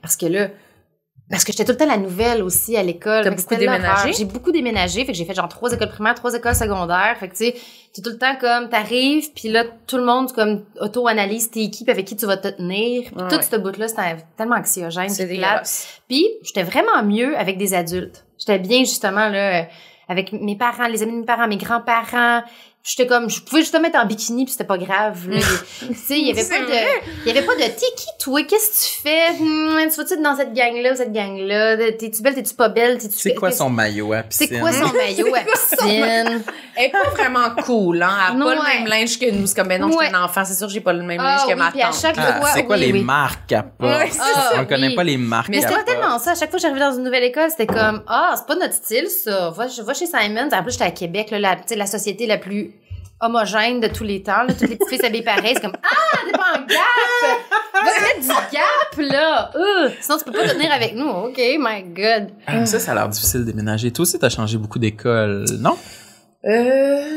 parce que j'étais tout le temps la nouvelle aussi à l'école. T'as beaucoup déménagé? J'ai beaucoup déménagé, fait que j'ai fait genre 3 écoles primaires, 3 écoles secondaires. Fait que tu sais, t'es tout le temps comme, t'arrives, puis là, tout le monde comme auto-analyse tes équipes avec qui tu vas te tenir. Puis tout ce bout-là, c'était tellement anxiogène. C'est dégueulasse. Puis j'étais vraiment mieux avec des adultes. J'étais bien justement là avec mes parents, les amis de mes parents, mes grands-parents. J'étais comme, je pouvais juste me mettre en bikini puis c'était pas grave, là. Tu sais, il y avait pas de, t'es qui, toi? Qu'est-ce que tu fais? Tu vas-tu dans cette gang-là ou cette gang-là? T'es-tu belle, t'es-tu pas belle? C'est quoi son maillot à piscine? C'est quoi son maillot à piscine? Elle est pas vraiment cool, hein? Elle a pas le même linge que nous. C'est comme, ben non, je suis un enfant, c'est sûr que j'ai pas le même linge que ma tante. À chaque fois, c'est quoi les marques qu'elle porte? On connaît pas les marques. Mais c'était tellement ça. À chaque fois que j'arrivais dans une nouvelle école, c'était comme, c'est pas notre style, ça. Va chez Simons. En plus, j'étais à Québec, là, la société la plus homogène de tous les temps, là. Toutes les petites filles s'habillent pareil. C'est comme, t'es pas en Gap! Va te mettre du Gap, là! Sinon, tu peux pas te tenir avec nous. OK, my God. Ça a l'air difficile de déménager. Toi aussi, t'as changé beaucoup d'école, non?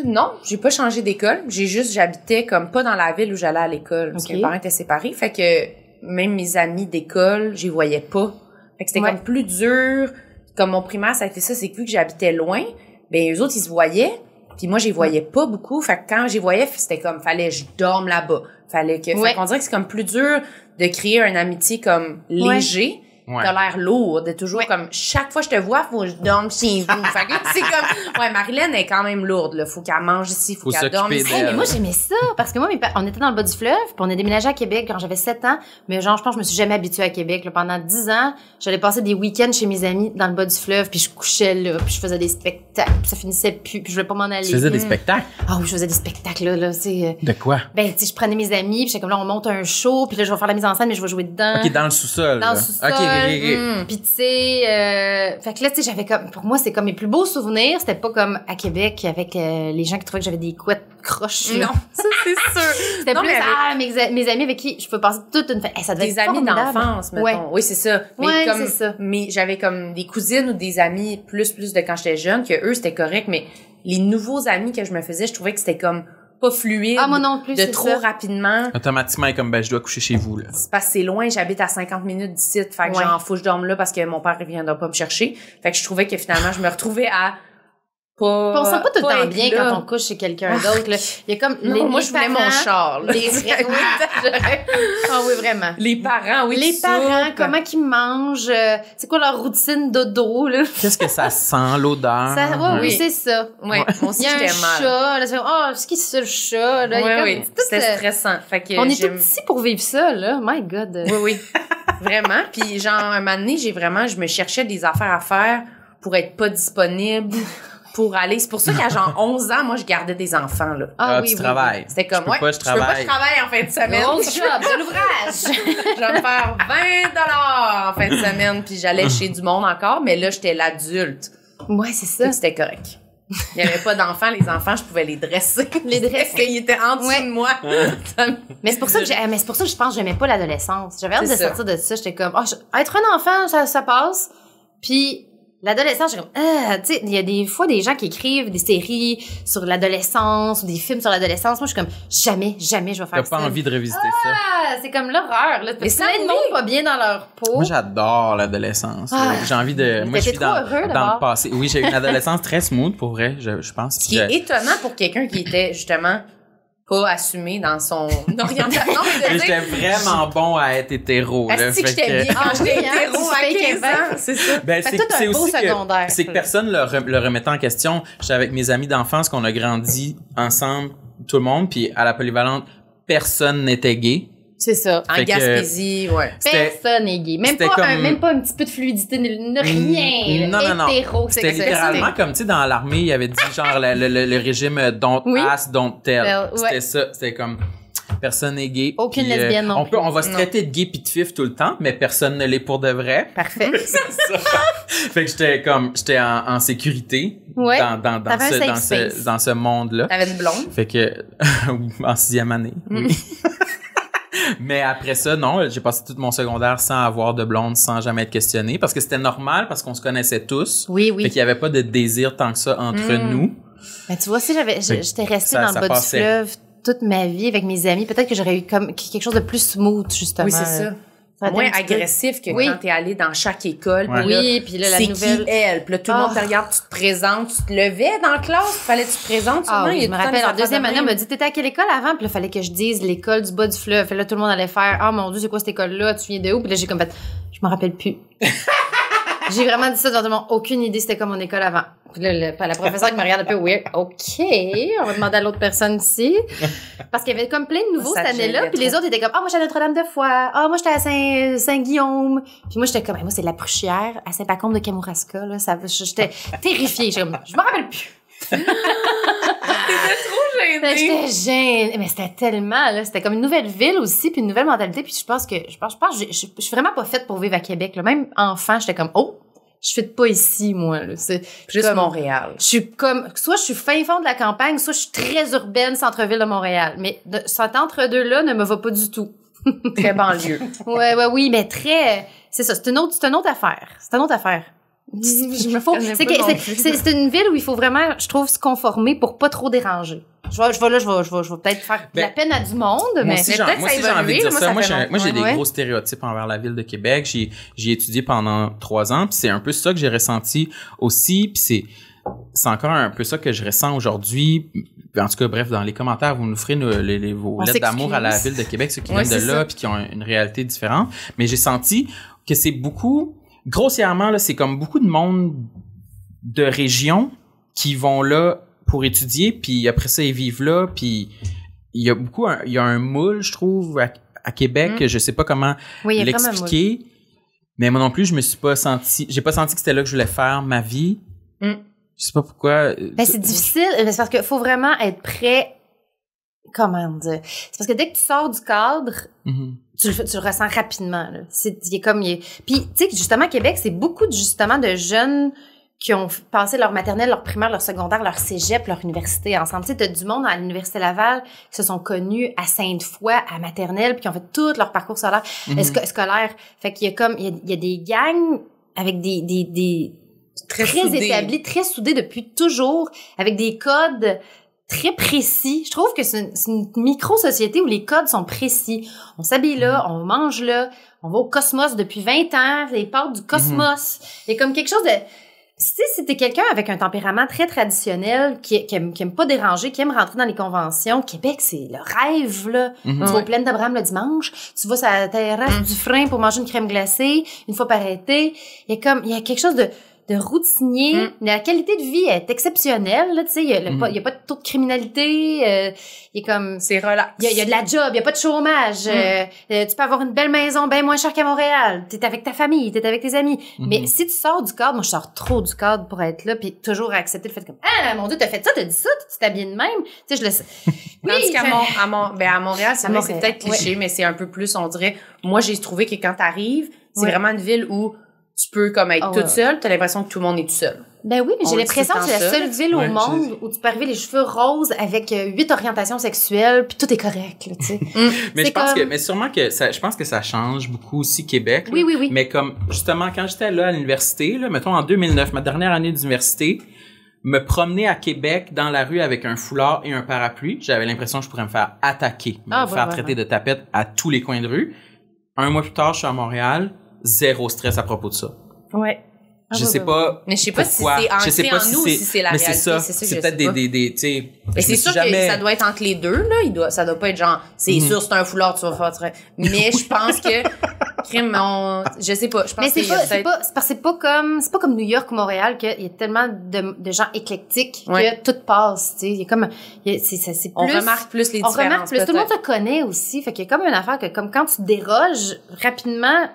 Non, j'ai pas changé d'école. J'habitais comme pas dans la ville où j'allais à l'école. Parce que mes parents étaient séparés. Fait que même mes amis d'école, j'y voyais pas. Fait que c'était comme plus dur. Comme mon primaire, ça a été ça. C'est que vu que j'habitais loin, ben eux autres, ils se voyaient. Puis moi, j'y voyais pas beaucoup. Fait que quand j'y voyais, c'était comme, fallait que je dorme là-bas. Fait qu'on dirait que c'est comme plus dur de créer une amitié comme léger. t'as l'air lourde, toujours comme, chaque fois que je te vois, faut que je dorme chez vous. Fait que là, c'est comme, ouais, Marilyn est quand même lourde, là. Faut qu'elle mange ici, faut qu'elle dorme ici. Mais moi, j'aimais ça, parce que moi, on était dans le bas du fleuve, puis on est déménagé à Québec quand j'avais 7 ans, mais genre, je pense que je me suis jamais habituée à Québec, là. Pendant 10 ans, j'allais passer des week-ends chez mes amis dans le bas du fleuve, puis je couchais là, puis je faisais des spectacles, puis ça finissait plus, puis je voulais pas m'en aller. Tu faisais des spectacles? Ah oui, je faisais des spectacles, là, c'est... De quoi? Ben, tu sais, je prenais mes amis, puis j'étais comme là, on monte un show, puis là, je vais faire la mise en scène, mais je vais jouer dedans. OK, dans le sous-sol. Dans le sous-sol. OK. Puis tu sais, fait que là, tu sais, j'avais comme, pour moi, c'est comme mes plus beaux souvenirs. C'était pas comme à Québec avec les gens qui trouvaient que j'avais des couettes croches. Non, ça c'est sûr. C'était non, plus mes amis avec qui je peux passer toute une fête. Ça devait des être amis formidable. d'enfance, mettons. Ouais. Oui, c'est ça. Mais ouais, comme, c'est ça. Mais j'avais comme des cousines ou des amis plus de quand j'étais jeune, que eux, c'était correct, mais les nouveaux amis que je me faisais, je trouvais que c'était comme pas fluide. Ah, moi non plus, de trop rapidement. Automatiquement, comme, ben, je dois coucher chez vous, là. C'est parce que c'est loin, j'habite à 50 minutes d'ici, fait que genre, faut que je dorme là parce que mon père, il viendra pas me chercher. Fait que je trouvais que finalement, je me retrouvais à pas... On se sent pas tout le temps bien là. quand on couche chez quelqu'un d'autre, là. Il y a comme, moi, je voulais mon char, là. Ah oui, vraiment. Les parents, oui. Les parents, comment qu'ils mangent, c'est quoi leur routine dodo, là? Qu'est-ce que ça sent, l'odeur? Oui, c'est ça. Ouais, moi aussi, il y a un chat, là, c'est qui c'est le chat, là? Oui, c'était stressant. Fait que on est tout petits pour vivre ça, là. My God. Oui. Vraiment. Puis genre, un moment donné, je me cherchais des affaires à faire pour être pas disponible. Pour aller. C'est pour ça qu'à genre 11 ans, moi, je gardais des enfants, là. Ah, oui, tu travailles. C'était comme, je peux pas, je travaille en fin de semaine. Gros job, de l'ouvrage. Je vais me faire 20$ en fin de semaine, puis j'allais chez du monde encore, mais là, j'étais l'adulte. Ouais, c'est ça. C'était correct. Il y avait pas d'enfants, les enfants, je pouvais les dresser. Ils étaient en dessous de moi. Mais c'est pour ça que je pense que j'aimais pas l'adolescence. J'avais hâte de sortir de ça. J'étais comme, être un enfant, ça passe. Puis, l'adolescence, j'ai comme, tu sais, il y a des fois des gens qui écrivent des séries sur l'adolescence ou des films sur l'adolescence. Moi, je suis comme, jamais je vais faire ça. T'as pas envie de revisiter ça? C'est comme l'horreur, là. Mais plein de monde pas bien dans leur peau. Moi, j'adore l'adolescence. J'ai envie de... Moi, je suis dans le passé. Oui, j'ai eu une adolescence très smooth, pour vrai, je pense. Ce qui est étonnant pour quelqu'un qui était, justement, pas assumé dans son orientation. J'étais vraiment bon à être hétéro. Est-ce que j'étais bien quand j'étais hétéro à 15 ans? C'est ça. Ben, c'est aussi secondaire. C'est que personne le remettait en question. J'étais avec mes amis d'enfance qu'on a grandi ensemble, tout le monde, puis à la polyvalente, personne n'était gay. C'est ça. En Gaspésie, ouais. Personne n'est gay. Même pas un petit peu de fluidité, rien. Non. Hétéro, c'était littéralement comme, tu sais, dans l'armée, il y avait dit genre le régime don't ask, don't tell. C'était ça. C'était comme, personne n'est gay. Aucune lesbienne non plus. On va se traiter de gay pis de fif tout le temps, mais personne ne l'est pour de vrai. Parfait. C'est ça. Fait que j'étais en sécurité. Ouais. Dans ce monde-là. T'avais une blonde? Fait que, en 6e année. Oui. Mais après ça, non, j'ai passé tout mon secondaire sans avoir de blonde, sans jamais être questionné, parce que c'était normal, parce qu'on se connaissait tous. Oui. Fait qu'il y avait pas de désir tant que ça entre nous. Ben, tu vois, si j'étais restée dans le bas du fleuve toute ma vie avec mes amis, peut-être que j'aurais eu comme quelque chose de plus smooth, justement. Oui, c'est ça. Moins agressif que quand t'es allé dans chaque école. Ouais. Oui, puis là, la nouvelle... C'est qui elle? Puis là, tout le monde te regarde, tu te présentes, tu te levais dans la classe, fallait que tu te présentes. Oui, je me rappelle, en deuxième année, on m'a dit, t'étais à quelle école avant? Puis là, fallait que je dise l'école du bas du fleuve. Puis là, tout le monde allait faire, ah mon Dieu, c'est quoi cette école-là? Tu viens de où? Puis là, j'ai comme fait, je m'en rappelle plus. J'ai vraiment dit ça devant tout le monde. Aucune idée c'était comme mon école avant. Puis là, la professeure qui me regarde un peu weird. OK, on va demander à l'autre personne ici. Parce qu'il y avait comme plein de nouveaux cette année-là. Puis les autres étaient comme, moi, j'étais à Notre-Dame-de-Foy. moi, j'étais à Saint-Guillaume. Puis moi, j'étais comme, moi, c'est la Pruchière à Saint-Pacôme de Kamouraska. Là, j'étais terrifiée. Je m'en rappelle plus. T'étais trop gênée. J'étais gênée. Mais c'était tellement, là. C'était comme une nouvelle ville aussi, puis une nouvelle mentalité. Puis je pense que je suis vraiment pas faite pour vivre à Québec, là. Même enfant, j'étais comme, je fais pas ici, moi, là. C'est juste comme, Montréal. Je suis comme, soit je suis fin fond de la campagne, soit je suis très urbaine, centre-ville de Montréal. Mais cet entre-deux-là ne me va pas du tout. Très banlieue. Oui, mais très, c'est ça. C'est une autre affaire. C'est une autre affaire. C'est une ville où il faut vraiment, je trouve, se conformer pour pas trop déranger. Je vais peut-être faire de la peine à du monde, mais j'ai envie de dire ça. Moi, j'ai des gros stéréotypes envers la ville de Québec. J'ai étudié pendant 3 ans, puis c'est un peu ça que j'ai ressenti aussi, puis c'est encore un peu ça que je ressens aujourd'hui. En tout cas, bref, dans les commentaires, vous nous ferez vos lettres d'amour à la ville de Québec, ceux qui viennent de là, puis qui ont une réalité différente. Mais j'ai senti que c'est beaucoup, grossièrement, là, c'est comme beaucoup de monde de régions qui vont là pour étudier, puis après ça, ils vivent là, puis il y a un moule, je trouve, à Québec, que je sais pas comment l'expliquer, mais moi non plus, j'ai pas senti que c'était là que je voulais faire ma vie. Je sais pas pourquoi. Ben, c'est difficile, mais c'est parce qu'il faut vraiment être prêt. Comment dire? C'est parce que dès que tu sors du cadre, tu le ressens rapidement, là. Puis, tu sais, justement, Québec, c'est beaucoup, justement, de jeunes qui ont passé leur maternelle, leur primaire, leur secondaire, leur cégep, leur université ensemble. Tu sais, t'as du monde à l'Université Laval qui se sont connus à Sainte-Foy, à maternelle, puis qui ont fait tout leur parcours scolaire. Fait qu'il y a des gangs avec des très établis, très soudés depuis toujours, avec des codes très précis. Je trouve que c'est une micro-société où les codes sont précis. On s'habille là, on mange là, on va au Cosmos depuis 20 ans, les portes du Cosmos. Il y a comme quelque chose de... Tu sais, si t'es quelqu'un avec un tempérament très traditionnel, qui aime pas déranger, qui aime rentrer dans les conventions, Québec, c'est le rêve, là. Tu vas aux Plaines d'Abraham le dimanche, tu vas sur la terrasse du Frein pour manger une crème glacée, une fois par été. Il y a quelque chose de routinier. La qualité de vie est exceptionnelle, là, tu sais, il y a pas de taux de criminalité, il y a comme... C'est relax. Il y a de la job, il y a pas de chômage, tu peux avoir une belle maison bien moins chère qu'à Montréal, t'es avec ta famille, t'es avec tes amis. Mais si tu sors du cadre, moi je sors trop du cadre pour être là, puis toujours accepter le fait comme, ah, mon Dieu, t'as fait ça, t'as dit ça, tu t'habilles de même, tu sais, je le sais. Tandis qu'à Montréal, c'est vrai, c'est peut-être cliché, mais c'est un peu plus, on dirait, moi j'ai trouvé que quand t'arrives, c'est vraiment une ville où tu peux comme être toute seule, t'as l'impression que tout le monde est tout seul. Ben oui, mais j'ai l'impression que c'est la seule ville au monde où tu peux arriver les cheveux roses avec 8 orientations sexuelles puis tout est correct, là, tu sais. Mais sûrement que je pense que ça change beaucoup aussi Québec. Oui. Mais comme justement quand j'étais là à l'université, là, mettons en 2009, ma dernière année d'université, me promener à Québec dans la rue avec un foulard et un parapluie, j'avais l'impression que je pourrais me faire attaquer, me faire traiter de tapette à tous les coins de rue. Un mois plus tard, je suis à Montréal. Zéro stress à propos de ça. Ouais. Je sais pas. Mais je sais pas pourquoi. Si c'est ancré en nous ou si c'est la réalité. C'est peut-être des, tu sais. Mais c'est sûr que ça doit être entre les deux, là. Ça doit pas être genre, c'est sûr, c'est un foulard, tu vas faire mais je pense que, je sais pas. Je pense mais c'est pas comme New York ou Montréal qu'il y a tellement de gens éclectiques que tout passe, tu sais. Il y a comme, c'est plus. On remarque plus les différences. On remarque plus. Tout le monde te connaît aussi. Fait qu'il y a comme une affaire que, comme quand tu déroges rapidement,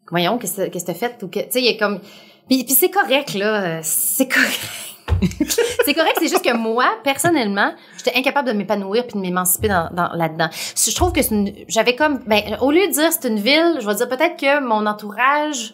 voyons, qu'est-ce que t'as fait ou que, tu sais, il y a comme, puis c'est correct, là, c'est correct. C'est correct, c'est juste que moi, personnellement, j'étais incapable de m'épanouir puis de m'émanciper dans là-dedans. Je trouve que j'avais comme, au lieu de dire c'est une ville, je vais dire peut-être que mon entourage,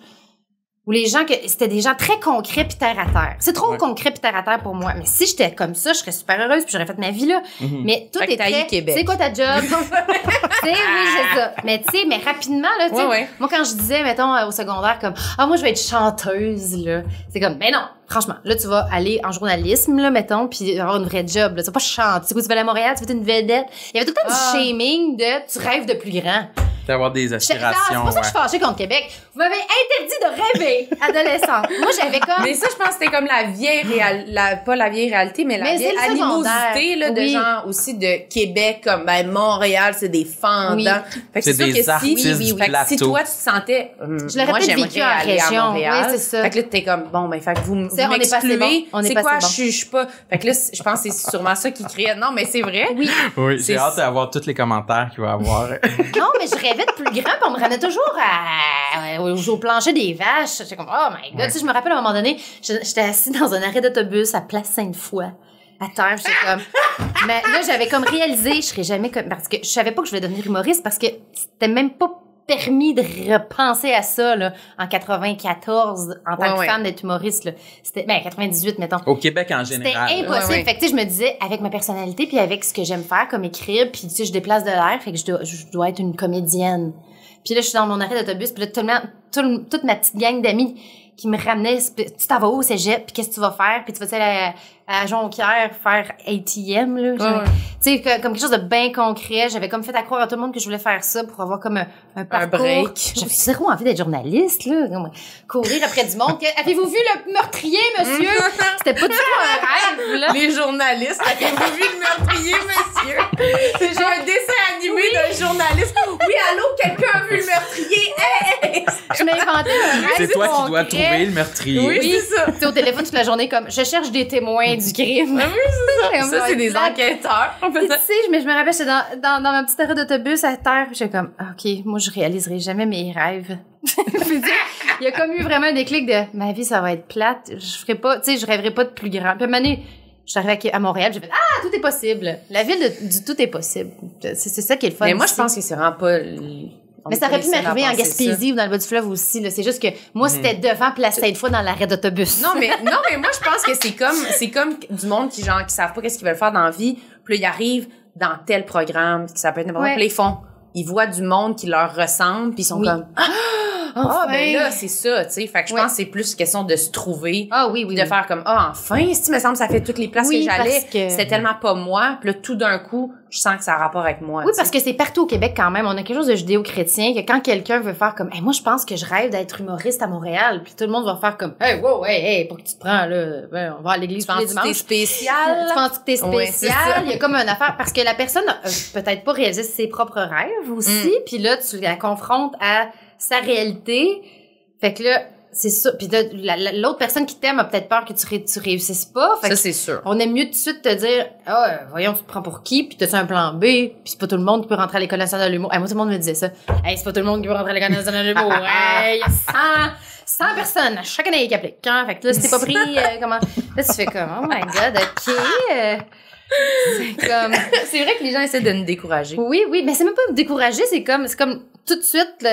ou les gens c'était des gens très concrets puis terre à terre. C'est trop concret puis terre à terre pour moi. Mais si j'étais comme ça, je serais super heureuse puis j'aurais fait ma vie là. Mais tout est très, Québec. C'est quoi ta job? Tu sais, oui, c'est ça. Mais tu sais, mais rapidement là, tu sais, moi quand je disais mettons au secondaire comme moi je vais être chanteuse là, c'est comme non, franchement, là tu vas aller en journalisme là mettons puis avoir une vraie job là, tu vas pas chanter. Tu vas aller à Montréal, tu vas être une vedette. Il y avait tout le temps du shaming de tu rêves de plus grand. D'avoir des aspirations. C'est pour ça que je suis fâchée contre Québec. Vous m'avez interdit de rêver, adolescente. Moi, j'avais comme... Mais ça, je pense que c'était comme la vieille pas la vieille réalité, mais la vieille animosité, là, de gens aussi de Québec, comme, Montréal, c'est des fendants. Fait que c'est sûr que artistes fait que si toi, tu te sentais, je l'aurais peut-être vécu en région. Oui, c'est ça. Fait que là, t'es comme, fait que vous m'excluez. C'est quoi, je suis pas... Fait que là, je pense que c'est sûrement ça qui crée... Non, mais c'est vrai. Oui, j'ai hâte d'avoir tous les commentaires qu'il va y avoir. Non, mais je rêvais de plus grand, puis on me ramenait toujours au plancher des vaches. J'étais comme, oh my God. Tu sais, je me rappelle à un moment donné, j'étais assise dans un arrêt d'autobus à Place Sainte-Foy, à terre. J'étais comme, mais là, j'avais comme réalisé, je serais jamais comme, parce que je savais pas que je voulais devenir humoriste parce que c'était même pas permis de repenser à ça, là, en 94, en tant que femme d'être humoriste, là. C'était, 98, mettons. Au Québec, en général. C'était impossible. Fait que, tu sais, je me disais, avec ma personnalité puis avec ce que j'aime faire, comme écrire, puis, tu sais, je déplace de l'air, fait que je dois être une comédienne. Puis là, je suis dans mon arrêt d'autobus, puis là, toute ma petite gang d'amis qui me ramenaient, tu t'en vas où au cégep, puis qu'est-ce que tu vas faire, puis tu vas aller à Jonquière faire ATM, là. Tu sais, comme quelque chose de bien concret. J'avais comme fait à croire à tout le monde que je voulais faire ça pour avoir comme un parcours. Un break. J'avais zéro envie d'être journaliste, là. Courir après du monde. Avez-vous vu le meurtrier, monsieur? C'était pas du tout un rêve, là. Les journalistes, avez-vous vu le meurtrier, monsieur? J'ai un dessin animé d'un journaliste. Oui, allô, quelqu'un a vu le meurtrier? Hey! Je m'inventais un rêve. C'est toi qui dois concret. trouver le meurtrier. Oui, c'est ça. T'es au téléphone toute la journée comme, je cherche des témoins du crime. Ah oui, c'est ça. Ça, c'est des plate. enquêteurs. Puis, tu sais, mais je me rappelle, j'étais dans ma petite arrêt d'autobus à terre, puis j'étais comme, OK, moi, je réaliserai jamais mes rêves. Puis, il y a comme eu vraiment un déclic de, ma vie, ça va être plate, je ferai pas, tu sais, je rêverai pas de plus grand. Puis, à un moment donné, je suis arrivée à Montréal, j'ai fait, tout est possible. La ville du tout est possible. C'est ça qui est le fun. Mais moi, je ici. pense que c'est vraiment pas... Mais ça aurait pu m'arriver en Gaspésie ou dans le bas du fleuve aussi, là. C'est juste que moi, c'était devant, puis la 7 fois dans l'arrêt d'autobus. Non, mais moi, je pense que c'est comme du monde qui savent pas qu'est-ce qu'ils veulent faire dans la vie. Puis là, ils arrivent dans tel programme, ça peut être n'importe quoi. Puis là, ils voient du monde qui leur ressemble, puis ils sont comme, ben là, c'est ça, tu sais. Fait que je pense que c'est plus une question de se trouver. De faire comme, enfin, si, me semble, ça fait toutes les places que j'allais. C'était tellement pas moi. Puis là, tout d'un coup, je sens que ça a rapport avec moi. Oui, parce que c'est partout au Québec quand même. On a quelque chose de judéo-chrétien que quand quelqu'un veut faire comme, moi, je pense que je rêve d'être humoriste à Montréal. Puis tout le monde va faire comme, pour que tu te prends, là, on va à l'église tous les dimanches. T'es spécial. Tu penses que t'es spécial. Ouais, il y a comme une affaire, parce que la personne a peut-être pas réalisé ses propres rêves aussi. Puis là, tu la confrontes à sa réalité. Fait que là, c'est ça. Puis l'autre personne qui t'aime a peut-être peur que tu réussisses pas. Fait ça, que c'est sûr. On aime mieux tout de suite te dire, voyons, tu te prends pour qui? Puis t'as-tu un plan B? Puis c'est pas tout le monde qui peut rentrer à l'École nationale de l'humour. Moi, tout le monde me disait ça. C'est pas tout le monde qui peut rentrer à l'École nationale de l'humour. Il y a 100 personnes à chaque année qui appliquent. Fait que là, si t'es pas pris, comment? Là, tu fais comme, oh my God, OK. C'est comme... C'est vrai que les gens essaient de nous décourager. Oui, mais c'est même pas me décourager, c'est comme tout de suite,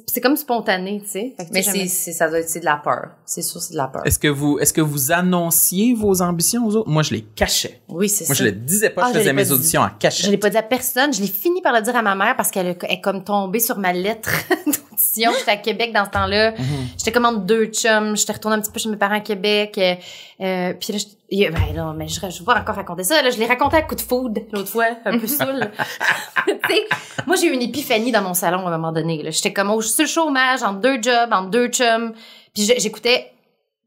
c'est comme spontané, tu sais. Mais ça doit être de la peur. C'est sûr, c'est de la peur. Est-ce que vous annonciez vos ambitions aux autres? Moi, je les cachais. Oui, c'est ça. Moi, je le disais pas, je faisais mes auditions en cachette. Je l'ai pas dit à personne. Je l'ai fini par le dire à ma mère parce qu'elle est comme tombée sur ma lettre d'audition. J'étais à Québec dans ce temps-là. J'étais comme entre deux chums. J'étais retournée un petit peu chez mes parents à Québec. Puis là, mais je vais pas encore raconter ça. Là, je l'ai raconté à coup de food l'autre fois, un peu saoul. Tu sais, moi, j'ai eu une épiphanie dans mon salon à un moment donné. Là. J'étais comme sur le chômage, entre deux jobs, entre deux chums. Puis j'écoutais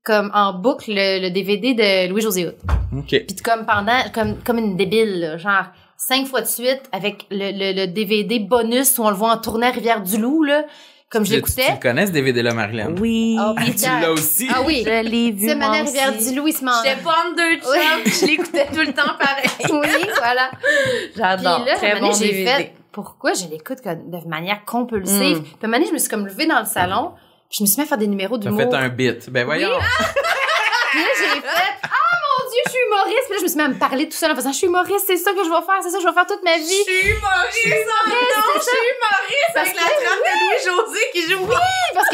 comme en boucle le DVD de Louis-José Hood. OK. Puis comme une débile, là, genre 5 fois de suite avec le DVD bonus où on le voit en tournée à Rivière-du-Loup, là. Comme je l'écoutais. Tu le connais, ce DVD-là, Marilyn? Oui. Tu l'as aussi? Ah oui. Je l'ai vu. C'est Mané Rivière-du-Loup, il se mange. J'étais pas en deux chums. Je l'écoutais tout le temps pareil. Oui, voilà. J'adore. Puis là, très bon j'ai DVD. fait, pourquoi je l'écoute de manière compulsive? Puis à un moment donné, je me suis comme levée dans le salon, puis je me suis mis à faire des numéros T'as d'humour. fait un bit. Ben voyons. Puis là, j'ai fait, mon Dieu, je suis humoriste. Puis là, je me suis mis à me parler tout seul en faisant, je suis humoriste, c'est ça que je vais faire, c'est ça que je vais faire toute ma vie. Je suis humoriste. Non, je suis humoriste avec la trame de Louis-José qui joue. Oui, parce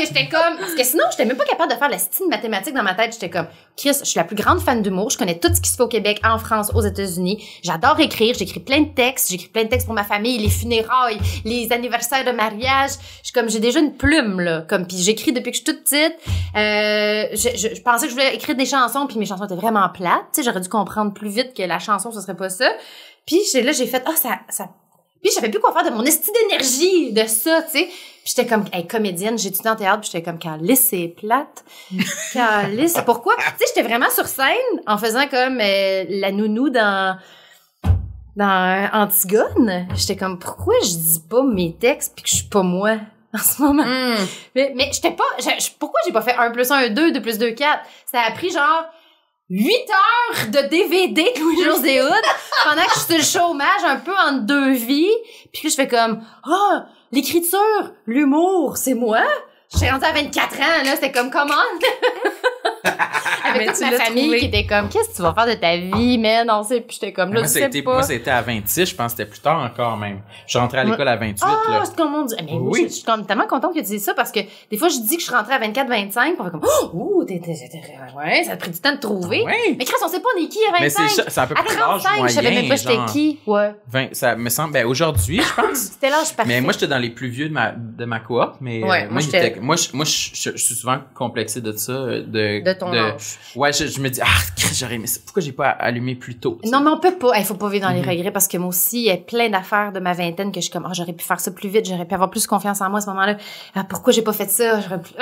que sinon, j'étais même pas capable de faire la style mathématique dans ma tête. J'étais comme, Chris, je suis la plus grande fan d'humour. Je connais tout ce qui se fait au Québec, en France, aux États-Unis. J'adore écrire. J'écris plein de textes. J'écris plein de textes pour ma famille, les funérailles, les anniversaires de mariage. J'ai déjà une plume, là. Puis j'écris depuis que je suis toute petite. Je pensais que je voulais écrire des chansons, puis mes chansons étaient vraiment plates. Tu sais, j'aurais dû comprendre plus vite que la chanson, ce serait pas ça. Puis j'ai fait, ça. Puis je savais plus quoi faire de mon esti d'énergie de ça, tu sais. Puis j'étais comme, comédienne, j'étudiais en théâtre, puis j'étais comme, Calice, c'est plate. Calice, pourquoi? Tu sais, j'étais vraiment sur scène en faisant comme la nounou dans Antigone. J'étais comme, pourquoi je dis pas mes textes puis que je suis pas moi en ce moment? Mais j'étais pas, pourquoi j'ai pas fait 1 + 1 = 2, 2 + 2 = 4? Ça a pris genre 8 heures de DVD de Louis-José Hood pendant que je suis sur le chômage un peu entre deux vies. Puis là, je fais comme, l'écriture, l'humour, c'est moi? J'étais rendue à 24 ans, là, c'était comme, comment? Avec toute ma famille qui était comme, qu'est-ce que tu vas faire de ta vie, man? Non, c'est, puis j'étais comme, là, moi, c'était à 26, je pense que c'était plus tard encore même. Je suis rentrée à l'école à 28, là. C'est comme mon Dieu. Mais oui. Je suis comme tellement contente que tu dises ça parce que des fois, je dis que je suis rentrée à 24, 25, on fait comme, ouais, ça a pris du temps de trouver. Ouais. Mais Chris, on sait pas on est qui à 25. Mais c'est à peu près l'âge moyen. Je savais même pas j'étais qui. Ouais. 20, ça me semble, aujourd'hui, je pense. C'était l'âge parfait. Mais moi, j'étais dans les plus vieux de ma coop, mais ouais, moi, je suis souvent complexé de ça, de ton âge. Ouais, je me dis, j'aurais aimé ça. Pourquoi j'ai pas allumé plus tôt? Non, mais on peut pas. Il faut pas vivre dans les regrets parce que moi aussi, il y a plein d'affaires de ma vingtaine que je suis comme, j'aurais pu faire ça plus vite, j'aurais pu avoir plus confiance en moi à ce moment-là. Pourquoi j'ai pas fait ça? J'aurais pu,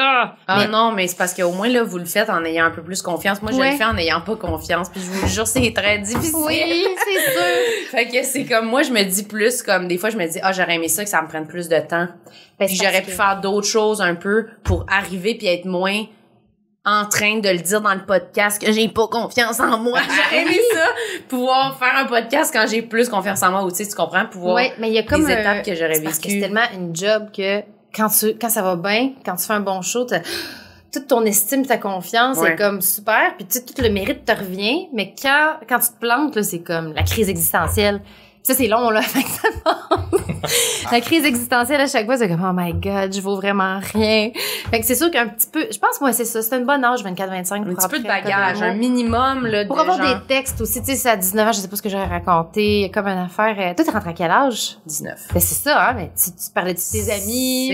non, mais c'est parce qu'au moins, là, vous le faites en ayant un peu plus confiance. Moi, je le fais en ayant pas confiance. Puis je vous le jure, c'est très difficile. Oui, c'est sûr. Fait que c'est comme, moi, je me dis plus comme, des fois, je me dis, j'aurais aimé ça que ça me prenne plus de temps. Puis j'aurais pu faire d'autres choses un peu pour arriver puis être moins en train de le dire dans le podcast que j'ai pas confiance en moi. J'aurais aimé ça, pouvoir faire un podcast quand j'ai plus confiance en moi, ou tu sais, tu comprends, pouvoir. Oui, mais il y a comme les étapes que j'aurais vécues. Parce que c'est tellement une job que quand ça va bien, quand tu fais un bon show, toute ton estime, ta confiance est comme super, puis tu sais, tout le mérite te revient, mais quand tu te plantes, là, c'est comme la crise existentielle. Ça, c'est long, là, fait que ça passe. La crise existentielle, à chaque fois, c'est comme, oh my God, je vaux vraiment rien. Fait que c'est sûr qu'un petit peu, je pense, moi, c'est ça. C'est un bon âge, 24-25. Un petit peu de bagage, un minimum, là, pour avoir des textes aussi. Tu sais, à 19 ans, je sais pas ce que j'aurais raconté. Il y a comme une affaire. Toi, t'es rentré à quel âge? 19. Ben, c'est ça, hein, mais tu parlais de tes amis.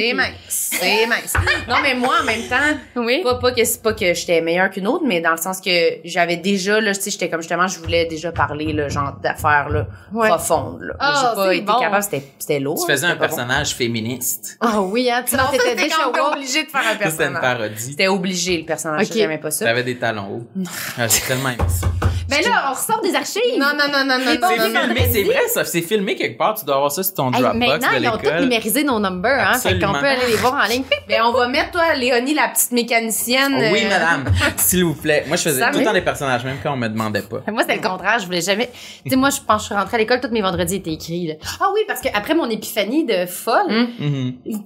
C'est mince. Non, mais moi, en même temps, oui. pas que j'étais meilleure qu'une autre, mais dans le sens que j'avais déjà, là, tu sais, j'étais comme, justement, je voulais déjà parler, là, genre, d'affaires, là, profondes. Là. J'ai pas été capable, c'était lourd. Tu faisais un personnage féministe. Oui, hein, tu t'étais déjà obligé de faire un personnage. C'était une parodie. C'était obligé, le personnage. J'aimais pas ça. T'avais des talons hauts. J'ai tellement aimé ça. Ben là, on ressort des archives. Non. C'est filmé, c'est vrai, ça. C'est filmé quelque part. Tu dois avoir ça sur ton Dropbox de l'école. Maintenant, ils ont tous numérisé nos numbers, hein. Fait qu'on peut aller les voir en ligne. Ben, on va mettre, toi, Léonie, la petite mécanicienne. Oui, madame. S'il vous plaît. Moi, je faisais tout le temps des personnages, même quand on me demandait pas. Moi, c'était le contraire. Je voulais jamais. Tu sais, moi, quand je suis rentrée à l'école, tous mes vendredis étaient écrits, là. Oui, parce que après mon épiphanie de folle,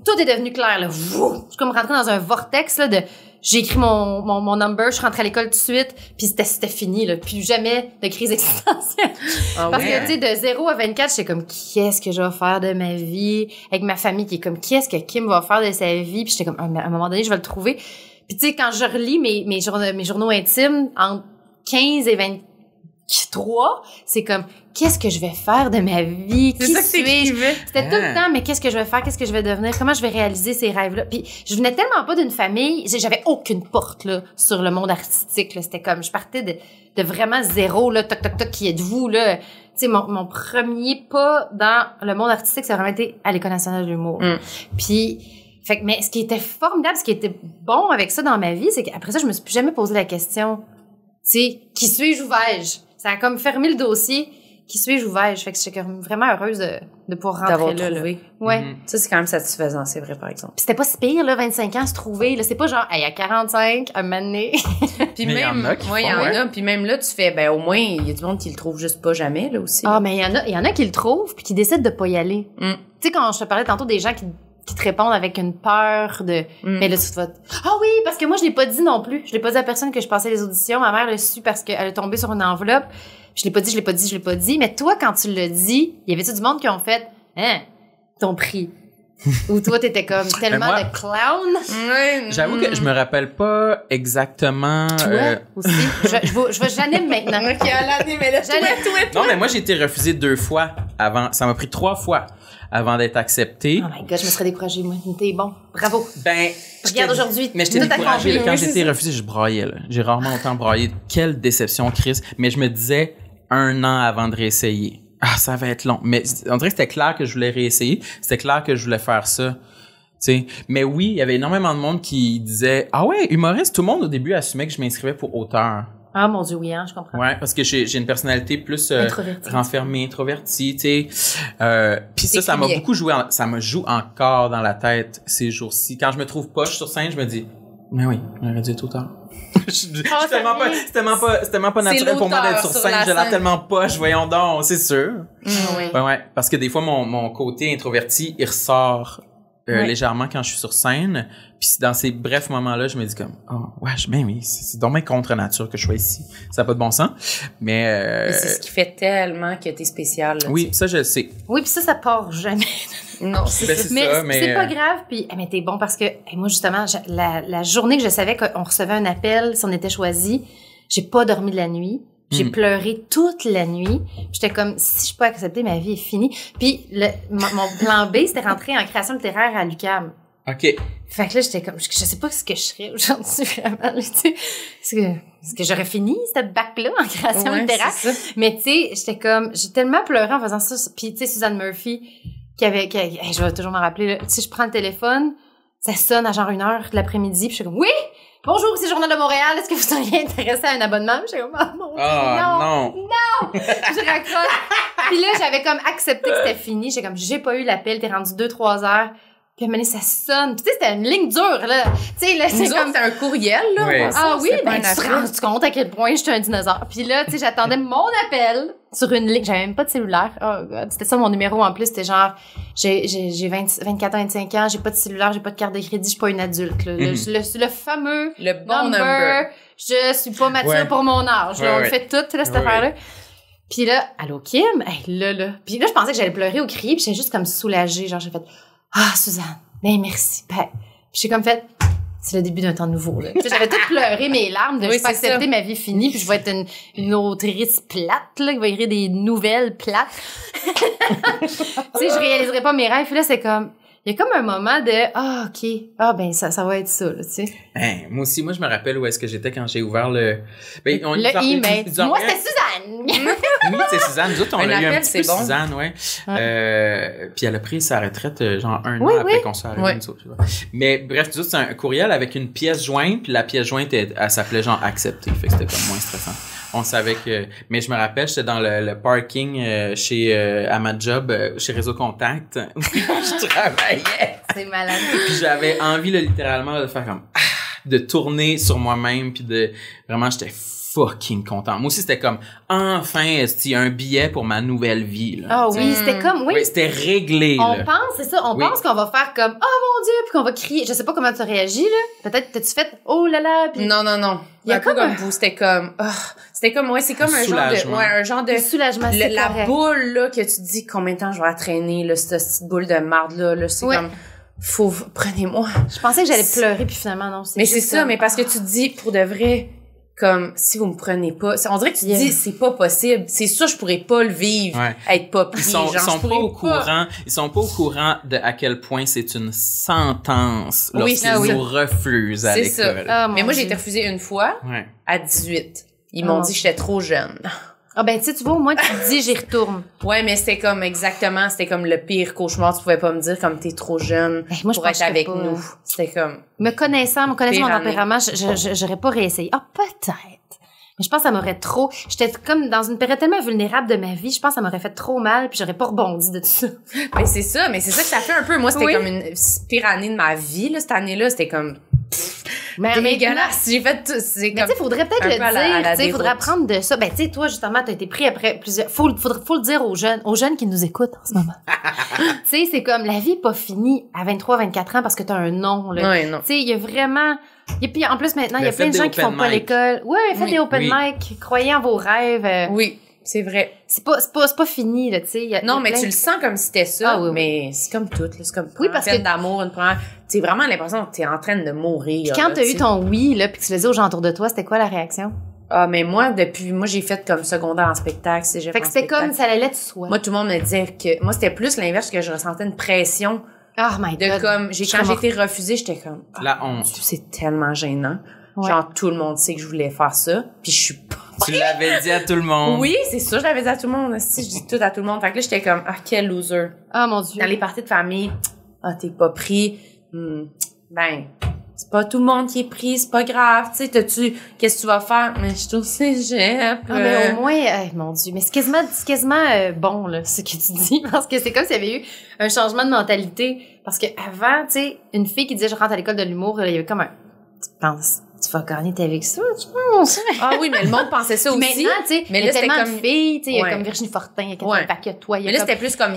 tout est devenu clair, là. Je suis comme rentrée dans un vortex, là, j'ai écrit mon number, je suis rentrée à l'école tout de suite, puis c'était fini, là. Plus jamais de crise existentielle. Parce que, tu sais, de 0 à 24, j'étais comme, qu'est-ce que je vais faire de ma vie? Avec ma famille qui est comme, qu'est-ce que Kim va faire de sa vie? Puis j'étais comme, à un moment donné, je vais le trouver. Puis, tu sais, quand je relis mes journaux intimes, entre 15 et 23, c'est comme, qu'est-ce que je vais faire de ma vie? Qui suis-je? C'était tout le temps, mais qu'est-ce que je vais faire? Qu'est-ce que je vais devenir? Comment je vais réaliser ces rêves-là? Puis je venais tellement pas d'une famille, j'avais aucune porte, là, sur le monde artistique, là. C'était comme, je partais de vraiment zéro, là, toc, toc, toc, qui êtes-vous, là? Tu sais, mon premier pas dans le monde artistique, ça a vraiment été à l'École nationale de l'humour. Puis, mais ce qui était formidable, ce qui était bon avec ça dans ma vie, c'est qu'après ça, je me suis plus jamais posé la question, tu sais, qui suis-je ou vais-je? Ça a comme fermé le dossier. Qui suis-je ou vais-je? Fait que j'étais vraiment heureuse de pouvoir rentrer là. Trouvé. Ouais. Ça, c'est quand même satisfaisant, c'est vrai, par exemple. Puis c'était pas si pire, là, 25 ans, se trouver. Là, c'est pas genre, à 45, un moment donné. Puis même, il y en a. Puis même là, tu fais, au moins, il y a du monde qui le trouve juste pas jamais, là, aussi. Mais il y en a qui le trouvent puis qui décident de pas y aller. Tu sais, quand je te parlais tantôt des gens qui te répondent avec une peur de, mais là, tu te vas, oui, parce que moi, je l'ai pas dit non plus. Je l'ai pas dit à personne que je passais les auditions. Ma mère l'a su parce qu'elle est tombée sur une enveloppe. Je l'ai pas dit. Mais toi, quand tu l'as dit, il y avait-tu du monde qui ont fait, ton prix? Ou toi, t'étais comme tellement de clown? J'avoue que je me rappelle pas exactement. Toi aussi. Je vais j'anime maintenant. OK, à l'année, mais là, toi. Non, mais moi, j'ai été refusée 2 fois avant. Ça m'a pris 3 fois avant d'être accepté. Oh my God, je me serais découragée, moi. T'es bon. Bravo. Regarde aujourd'hui. Mais j'étais découragée. Quand j'étais refusée, je braillais, là. J'ai rarement autant braillé. Quelle déception, Chris. Mais je me disais 1 an avant de réessayer. Ça va être long. Mais on dirait que c'était clair que je voulais réessayer. C'était clair que je voulais faire ça. T'sais. Mais oui, il y avait énormément de monde qui disait, humoriste, tout le monde au début assumait que je m'inscrivais pour auteur. Ah, mon Dieu, oui, je comprends. Ouais, parce que j'ai une personnalité plus renfermée, introvertie, tu sais. Puis ça m'a beaucoup joué, ça me joue encore dans la tête ces jours-ci. Quand je me trouve poche sur scène, je me dis, mais oui, j'aurais dû être auteur. C'est tellement pas naturel pour moi d'être sur scène. J'ai l'air tellement poche, voyons donc, c'est sûr. Ouais, parce que des fois, mon côté introverti, il ressort légèrement quand je suis sur scène. Puis dans ces brefs moments-là, je me dis comme, c'est donc bien contre nature que je sois ici. Ça n'a pas de bon sens. Mais c'est ce qui fait tellement que t'es spécial. Là, oui, ça, je le sais. Oui, puis ça part jamais. Non, mais c'est pas grave. Puis, mais t'es bon parce que moi, justement, la journée que je savais qu'on recevait un appel, si on était choisi, j'ai pas dormi de la nuit. J'ai pleuré toute la nuit. J'étais comme, si je peux accepter, ma vie est finie. Puis mon plan B, c'était rentrer en création littéraire à l'UQAM. OK. Fait que là, j'étais comme, je sais pas ce que je serais aujourd'hui, vraiment, là, tu sais. Est-ce que j'aurais fini cette bac-là en création littéraire? Mais tu sais, j'étais comme, j'ai tellement pleuré en faisant ça. Puis tu sais, Suzanne Murphy, je vais toujours m'en rappeler, là. Tu sais, je prends le téléphone, ça sonne à genre 1h de l'après-midi, puis je suis comme, oui! Bonjour, c'est Journal de Montréal, est-ce que vous seriez intéressé à un abonnement? Je suis comme, oh mon Dieu, non! Je raccroche. Puis là, j'avais comme accepté que c'était fini. J'ai comme, j'ai pas eu l'appel, t'es rendu 2-3 heures. Puis à un moment donné, ça sonne. Puis tu sais, c'était une ligne dure, là. Tu sais, là, c'est comme... C'était un courriel, là. Oui. Ah oui, ben tu te rends compte à quel point j'étais un dinosaure. Puis là, tu sais, j'attendais mon appel sur une ligne. J'avais même pas de cellulaire. Oh God. C'était ça mon numéro en plus. C'était genre, j'ai 24 ans, 25 ans, j'ai pas de cellulaire, j'ai pas de carte de crédit, je suis pas une adulte, là. Le fameux le bon number. Je suis pas mature pour mon âge. Là, on le fait tout, là, cette affaire-là. Puis là, allô, Kim? Hey, là. Puis là, je pensais que j'allais pleurer ou crier, puis j'étais juste comme soulagée. Genre, j'ai fait, ah, Suzanne, ben merci. Ben, puis j'ai comme fait, c'est le début d'un temps nouveau, là. J'avais tout pleuré mes larmes de je pas accepter ma vie finie, puis je vais être une autrice plate, là, qui va écrire des nouvelles plates. Tu sais, je réaliserai pas mes rêves. Puis là, c'est comme, il y a comme un moment de, OK, ben ça va être ça, là, tu sais. Hein, moi aussi, je me rappelle où est-ce que j'étais quand j'ai ouvert le... Ben, le email. Moi, c'était Suzanne! Oui, c'est Suzanne. Nous autres, on a eu un petit peu bon. Suzanne, ouais. Puis elle a pris sa retraite genre un an après qu'on soit arrivé. Mais bref, nous autres, c'est un courriel avec une pièce jointe, puis la pièce jointe, elle s'appelait genre accepté. Fait que c'était comme moins stressant. On savait que... Mais je me rappelle, j'étais dans le parking à ma job, chez Réseau Contact, où je travaillais. C'est malade. Puis j'avais envie, là, littéralement, de faire comme... de tourner sur moi-même, puis de... Vraiment, j'étais fucking content. Moi aussi, c'était comme, enfin, il y a un billet pour ma nouvelle vie, là. Ah oui, c'était comme, oui. C'était réglé, on là. pense, c'est ça, on pense qu'on va faire comme, oh mon Dieu, puis qu'on va crier. Je sais pas comment tu as réagi, là. Peut-être, t'as-tu fait, oh là là, puis... Non. Il y a comme vous, c'était comme, c'est comme un genre de soulagement, c'est la correct. boule, là, que tu te dis combien de temps je vais la traîner, là, cette petite boule de marde, là, c'est comme, prenez-moi. Je pensais que j'allais pleurer, puis finalement, non. Mais c'est ça, mais parce que tu te dis, pour de vrai, comme, si vous me prenez pas, on dirait que tu te dis, c'est pas possible. C'est sûr, je pourrais pas le vivre, être pas pris. Ils sont pas au courant de à quel point c'est une sentence lorsqu'ils nous refusent à l'école. Mais moi, j'ai été refusée une fois, à 18. Ils m'ont dit que j'étais trop jeune. Ah ben tu vois, au moins tu te dis j'y retourne. Ouais, mais c'était comme c'était comme le pire cauchemar. Tu pouvais pas me dire comme t'es trop jeune pour être avec nous. C'était comme... Me connaissant mon tempérament, j'aurais pas réessayé. Ah, peut-être. Mais je pense que ça m'aurait trop... J'étais comme dans une période tellement vulnérable de ma vie, je pense que ça m'aurait fait trop mal, puis j'aurais pas rebondi de tout ça. Mais c'est ça que ça fait un peu. Moi, c'était comme une pire année de ma vie, là. Cette année-là, c'était comme... Mais dégueulasse. J'ai fait tout. Mais tu sais, faudrait peut-être le dire. Tu sais, faudrait apprendre de ça. Ben, tu sais, toi, justement, t'as été pris après plusieurs. Faut le dire aux jeunes qui nous écoutent en ce moment. Tu sais, c'est comme la vie est pas finie à 23, 24 ans parce que t'as un nom, là. Ouais, non. Tu sais, il y a vraiment. Et puis, en plus, maintenant, il y a plein de gens qui font pas l'école. Ouais, faites des open mic. Croyez en vos rêves. Oui. C'est vrai. C'est pas fini, là, tu sais. Non, mais tu le sens comme si c'était ça. Mais c'est comme tout, là. C'est comme une peine d'amour, une première. Tu vraiment l'impression que t'es en train de mourir. Puis quand t'as eu ton oui, là, puis que tu le dis aux gens autour de toi, c'était quoi la réaction? Ah, mais moi, j'ai fait comme secondaire en spectacle. Fait que c'était comme ça allait de soi. Moi, tout le monde me disait que, moi, c'était plus l'inverse, que je ressentais une pression. Oh my God. De comme, quand j'ai été refusée, j'étais comme, la honte. C'est tellement gênant. Ouais. Genre, tout le monde sait que je voulais faire ça, puis je suis pas. Tu l'avais dit à tout le monde. Oui, c'est sûr, je l'avais dit à tout le monde. Si je dis tout à tout le monde. Fait que là, j'étais comme, quel loser. Ah, mon Dieu. Dans les parties de famille, t'es pas pris. Ben, c'est pas tout le monde qui est pris, c'est pas grave. Tu sais, qu'est-ce que tu vas faire? Mais je trouve cégep. Ah, mais au moins, mon Dieu. Mais c'est quasiment bon, là, ce que tu dis. Parce que c'est comme s'il y avait eu un changement de mentalité. Parce que avant, tu sais, une fille qui disait, je rentre à l'école de l'humour, il y avait comme tu penses, tu vas gagner ta vie que ça, tu penses? Ah oui, mais le monde pensait ça aussi. Maintenant, tu sais, il y a tellement de filles, tu sais, il y a comme Virginie Fortin, il y a Catherine Paquette, toi, mais là, c'était plus comme,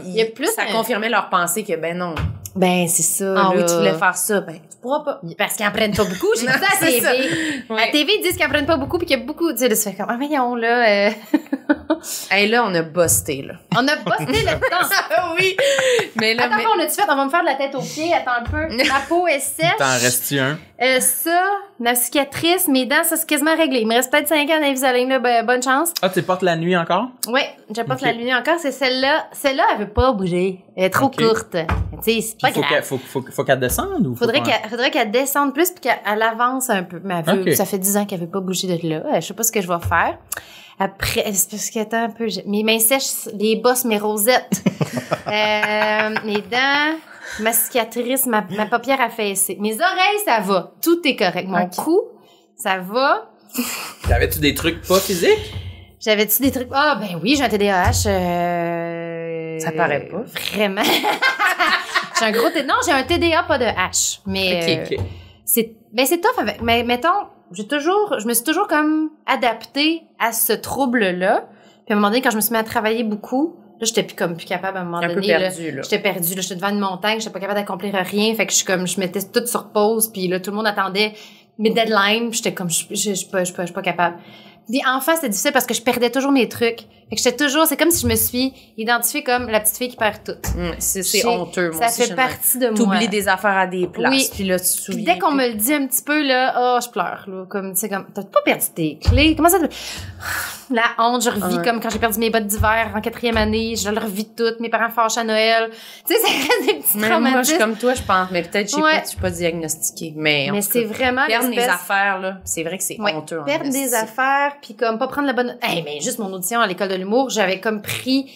ça confirmait leur pensée que, ben non. Ben, c'est ça. Ah oui, tu voulais faire ça, ben, tu pourras pas. Parce qu'ils apprennent pas beaucoup. J'ai dit ça à la TV. À la TV, ils disent qu'ils apprennent pas beaucoup puis qu'il y a beaucoup, tu sais, de se faire comme, voyons, là, Hey, là, on a busté, là. On a busté le temps. Oui. Mais là, attends, on a-tu fait? On va me faire de la tête aux pieds. Attends un peu. Ma peau est sèche. T'en restes-tu un? Ça, ma cicatrice, mes dents, ça, c'est quasiment réglé. Il me reste peut-être 5 ans d'Invisalign, là. Ben, bonne chance. Ah, tu portes la nuit encore? Oui, je porte la nuit encore. C'est celle-là. Celle-là, elle veut pas bouger. Elle est trop courte. Tu sais, c'est pas grave. Faut qu'elle descende ou faudrait qu'elle descende plus puis qu'elle avance un peu. Mais elle veut, ça fait 10 ans qu'elle veut pas bouger de là. Je sais pas ce que je vais faire. Après, c'est parce qu'elle est un peu... Mes mains sèches, les bosses, mes rosettes. Mes dents, ma cicatrice, ma paupière affaissée. Mes oreilles, ça va. Tout est correct. Mon cou, ça va. T'avais-tu des trucs pas physiques? J'avais-tu des trucs... Ah, ben oui, j'ai un TDAH. Ça paraît pas. Vraiment. J'ai un gros... Non, j'ai un TDA, pas de H. Mais c'est tough avec... Mais mettons, je me suis toujours comme adaptée à ce trouble-là. Puis à un moment donné, quand je me suis mis à travailler beaucoup, là, j'étais plus capable à un moment donné. Un peu perdue, là. J'étais perdue, là. J'étais devant une montagne, j'étais pas capable d'accomplir rien. Fait que je mettais tout sur pause, puis là, tout le monde attendait mes deadlines, puis j'étais comme, je suis pas capable. Puis enfant, c'était difficile parce que je perdais toujours mes trucs. Fait que c'est comme si je me suis identifiée comme la petite fille qui perd tout. C'est honteux, moi aussi. Ça fait partie de moi. T'oublies des affaires à des places. Oui. Puis là, tu te souviens. Dès qu'on me le dit un petit peu, là, je pleure, là. Comme, tu sais, comme, t'as pas perdu tes clés. Comment ça La honte, je revis comme quand j'ai perdu mes bottes d'hiver en 4e année. Je le revis toutes. Mes parents fâchent à Noël. Tu sais, ça reste des petits traumatismes. Moi, je suis comme toi, je pense. Mais peut-être, je suis pas diagnostiquée. Mais c'est vraiment perdre mes affaires, là. C'est vrai que c'est honteux. Perdre des affaires, puis comme pas prendre la bonne... mais juste mon audition à l'école de l'humour, j'avais comme pris...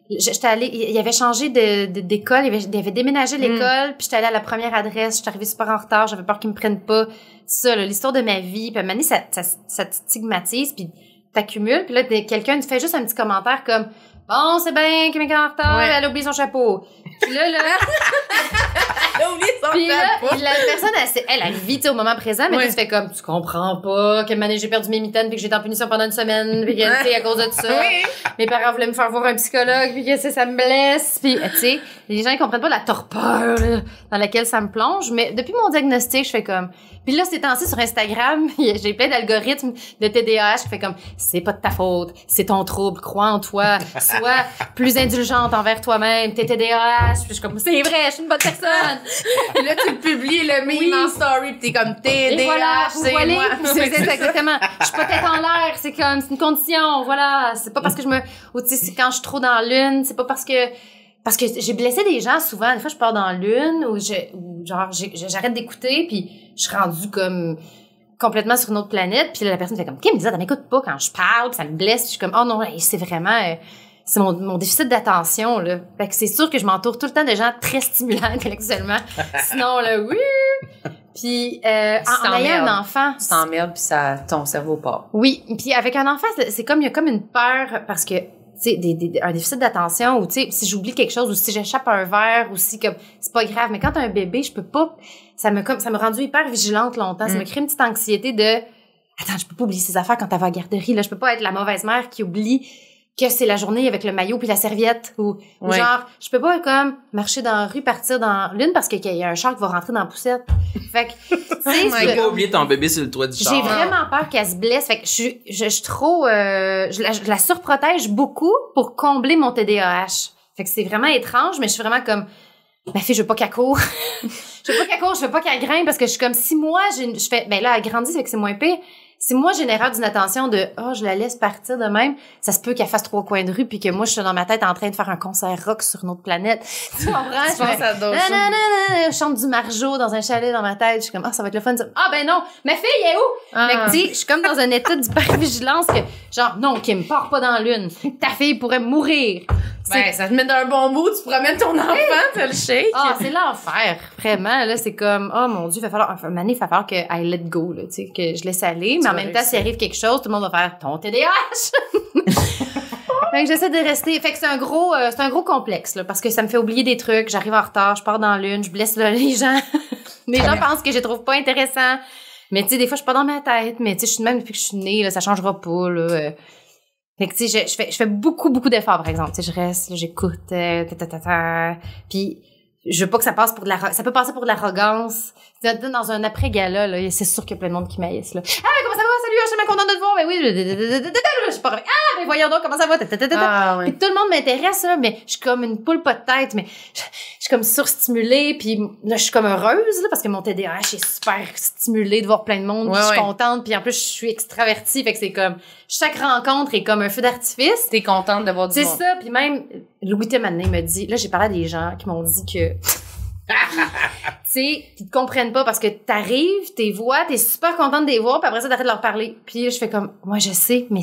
J'étais allée... Il avait changé d'école, il avait déménagé l'école, puis j'étais allée à la première adresse, j'étais arrivée super en retard, j'avais peur qu'ils me prennent pas. Ça, là, l'histoire de ma vie, puis à un moment donné, ça te stigmatise, puis t'accumules, puis là, quelqu'un te fait juste un petit commentaire comme « Bon, c'est bien qu'elle est en retard, elle a oublié son chapeau. » Puis là... Elle a oublié son chapeau. Puis la personne, elle vit au moment présent, mais tu fais comme « Tu comprends pas qu'à un moment donné, j'ai perdu mes mitaines, puis que j'étais en punition pendant une semaine, puis que, tu sais, à cause de ça, mes parents voulaient me faire voir un psychologue, puis que ça me blesse. » Puis, tu sais, les gens, ils comprennent pas la torpeur là, dans laquelle ça me plonge. Mais depuis mon diagnostic, je fais comme... Puis là, ces temps-ci, sur Instagram, j'ai plein d'algorithmes de TDAH qui fait comme « C'est pas de ta faute, c'est ton trouble, crois en toi, sois plus indulgente envers toi-même, t'es TDAH. » Puis je suis comme « C'est vrai, je suis une bonne personne. » Et là, tu le publies, le meme en story, pis t'es comme « TDAH, voilà, c'est moi. » C'est exactement. Je suis pas tête en l'air, c'est comme, c'est une condition, voilà. C'est pas parce que ou tu sais, c'est quand je suis trop dans l'une, c'est pas parce que j'ai blessé des gens souvent. Des fois, je pars dans l'une ou j'arrête d'écouter, puis je suis rendue comme complètement sur une autre planète. Puis là, la personne fait comme, Kim, t'en m'écoutes pas quand je parle, puis ça me blesse. Puis je suis comme, oh non, c'est vraiment, c'est mon déficit d'attention, là. Fait que c'est sûr que je m'entoure tout le temps de gens très stimulants intellectuellement. Sinon, là, oui. Puis en ayant un enfant, tu t'emmerdes, puis ton cerveau part. Oui, puis avec un enfant, c'est comme il y a comme une peur parce que tu sais un déficit d'attention ou tu sais si j'oublie quelque chose ou si j'échappe un verre ou si comme c'est pas grave, mais quand t'as un bébé, je peux pas, ça m'a rendu hyper vigilante longtemps, ça me crée une petite anxiété de attends, je peux pas oublier ces affaires quand t'as à la garderie là, je peux pas être la mauvaise mère qui oublie que c'est la journée avec le maillot puis la serviette ou genre je peux pas comme marcher dans la rue, partir dans l'une parce qu'il y a un char qui va rentrer dans la poussette. Fait que tu sais, tu peux pas oublier ton bébé sur le toit du char. J'ai vraiment peur qu'elle se blesse. Fait que je suis trop je la surprotège beaucoup pour combler mon TDAH. Fait que c'est vraiment étrange, mais je suis vraiment comme ma fille, je veux pas qu'elle court. Je veux pas qu'elle grimpe parce que je suis comme si moi je fais ben là elle grandit, fait que c'est moins pire. Si moi, j'ai une erreur d'inattention de « je la laisse partir de même », ça se peut qu'elle fasse 3 coins de rue puis que moi, je suis dans ma tête en train de faire un concert rock sur une autre planète. Tu comprends? Je pense à d'autres choses. Je chante du Marjo dans un chalet dans ma tête. Je suis comme « ça va être le fun. » Ah ben non, ma fille est où? Fait que tu sais, je suis comme dans un état d'hypervigilance que genre « Non, Kim, pars pas dans l'une. Ta fille pourrait mourir. » Ben, ça te met dans un bon mood, tu promènes ton enfant, t'as le shake. C'est l'enfer. Vraiment, là, c'est comme, oh mon Dieu, il va falloir que I let go, là, tu sais, que je laisse aller. Mais en même temps, s'il arrive quelque chose, tout le monde va faire ton TDAH. Fait que j'essaie de rester. Fait que c'est un gros complexe, là, parce que ça me fait oublier des trucs. J'arrive en retard, je pars dans l'une, je blesse là, les gens. Les gens pensent que je les trouve pas intéressants. Mais tu sais, des fois, je suis pas dans ma tête. Mais tu sais, je suis de même depuis que je suis née, là, ça changera pas, là. Fait que tu sais, je fais beaucoup d'efforts, par exemple. Tu sais, je reste, là, j'écoute, puis je veux pas que ça passe pour de ça peut passer pour de l'arrogance. Dans un après-gala, là, c'est sûr qu'il y a plein de monde qui m'haïssent, là. Ah, comment ça va? Salut, je suis bien contente de te voir. Ben oui, je suis pas mais voyons donc comment ça va. Ah, ouais. Puis tout le monde m'intéresse, là, mais je suis comme une poule pas de tête, mais je suis comme surstimulée, puis là, je suis comme heureuse, là, parce que mon TDAH est super stimulé de voir plein de monde, puis je suis contente, puis en plus, je suis extravertie, fait que c'est comme, chaque rencontre est comme un feu d'artifice. T'es contente de voir du monde. C'est ça, puis même, Louis Témané me dit, là, j'ai parlé à des gens qui m'ont dit que, tu sais, qui te comprennent pas parce que t'arrives, t'es vois, t'es super contente de les voir, puis après ça, t'arrêtes de leur parler. Puis je fais comme, moi, je sais, mais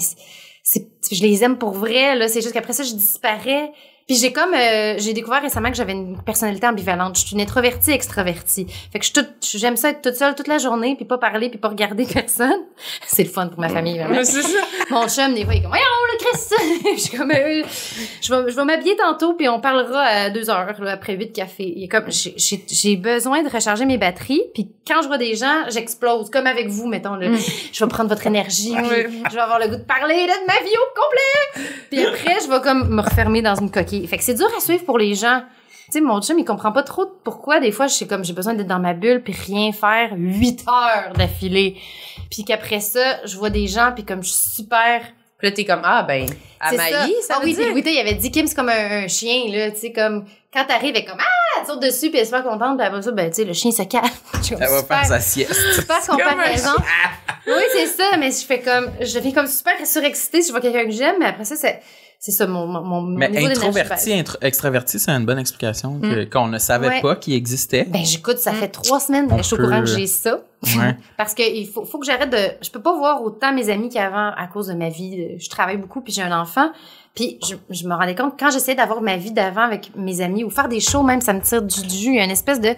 je les aime pour vrai, là, c'est juste qu'après ça, je disparais. Puis j'ai découvert récemment que j'avais une personnalité ambivalente. Je suis une introvertie extravertie. Fait que j'aime ça être toute seule toute la journée puis pas parler puis pas regarder personne. C'est le fun pour ma famille, vraiment. C'est ça. Mon chum, des fois, il est comme, voyons, le Christ! Je suis comme, je vais m'habiller tantôt puis on parlera à 2 heures, là, après 8 cafés. Il est comme, j'ai besoin de recharger mes batteries puis quand je vois des gens, j'explose. Comme avec vous, mettons, là. Je vais prendre votre énergie puis je vais avoir le goût de parler, là, de ma vie au complet. Puis après, je vais comme me refermer dans une coquille. Fait que c'est dur à suivre pour les gens. Tu sais, mon chum, il comprend pas trop pourquoi. Des fois, j'ai besoin d'être dans ma bulle puis rien faire 8 heures d'affilée. Puis qu'après ça, je vois des gens puis comme je suis super... Puis là, t'es comme, Amaï, ça veut dire? Oui, il avait dit, Kim, c'est comme un chien, là, tu sais, comme, quand t'arrives, elle est comme, elle saute dessus puis elle est super contente puis après ça, ben, tu sais, le chien se calme. Elle va faire sa sieste. Super comparaison. Oui, c'est ça, mais je deviens comme super surexcitée si je vois quelqu'un que j'aime, mais après ça, c'est ça, mon mais niveau introverti, extraverti, c'est une bonne explication qu'on ne savait pas qu'il existait. Ben, j'écoute, ça fait 3 semaines que je suis au courant que j'ai ça. Ouais. Parce que il faut que j'arrête je peux pas voir autant mes amis qu'avant à cause de ma vie. Je travaille beaucoup puis j'ai un enfant. Puis je me rendais compte, quand j'essayais d'avoir ma vie d'avant avec mes amis ou faire des shows même, ça me tire du jus. Il y a une espèce de,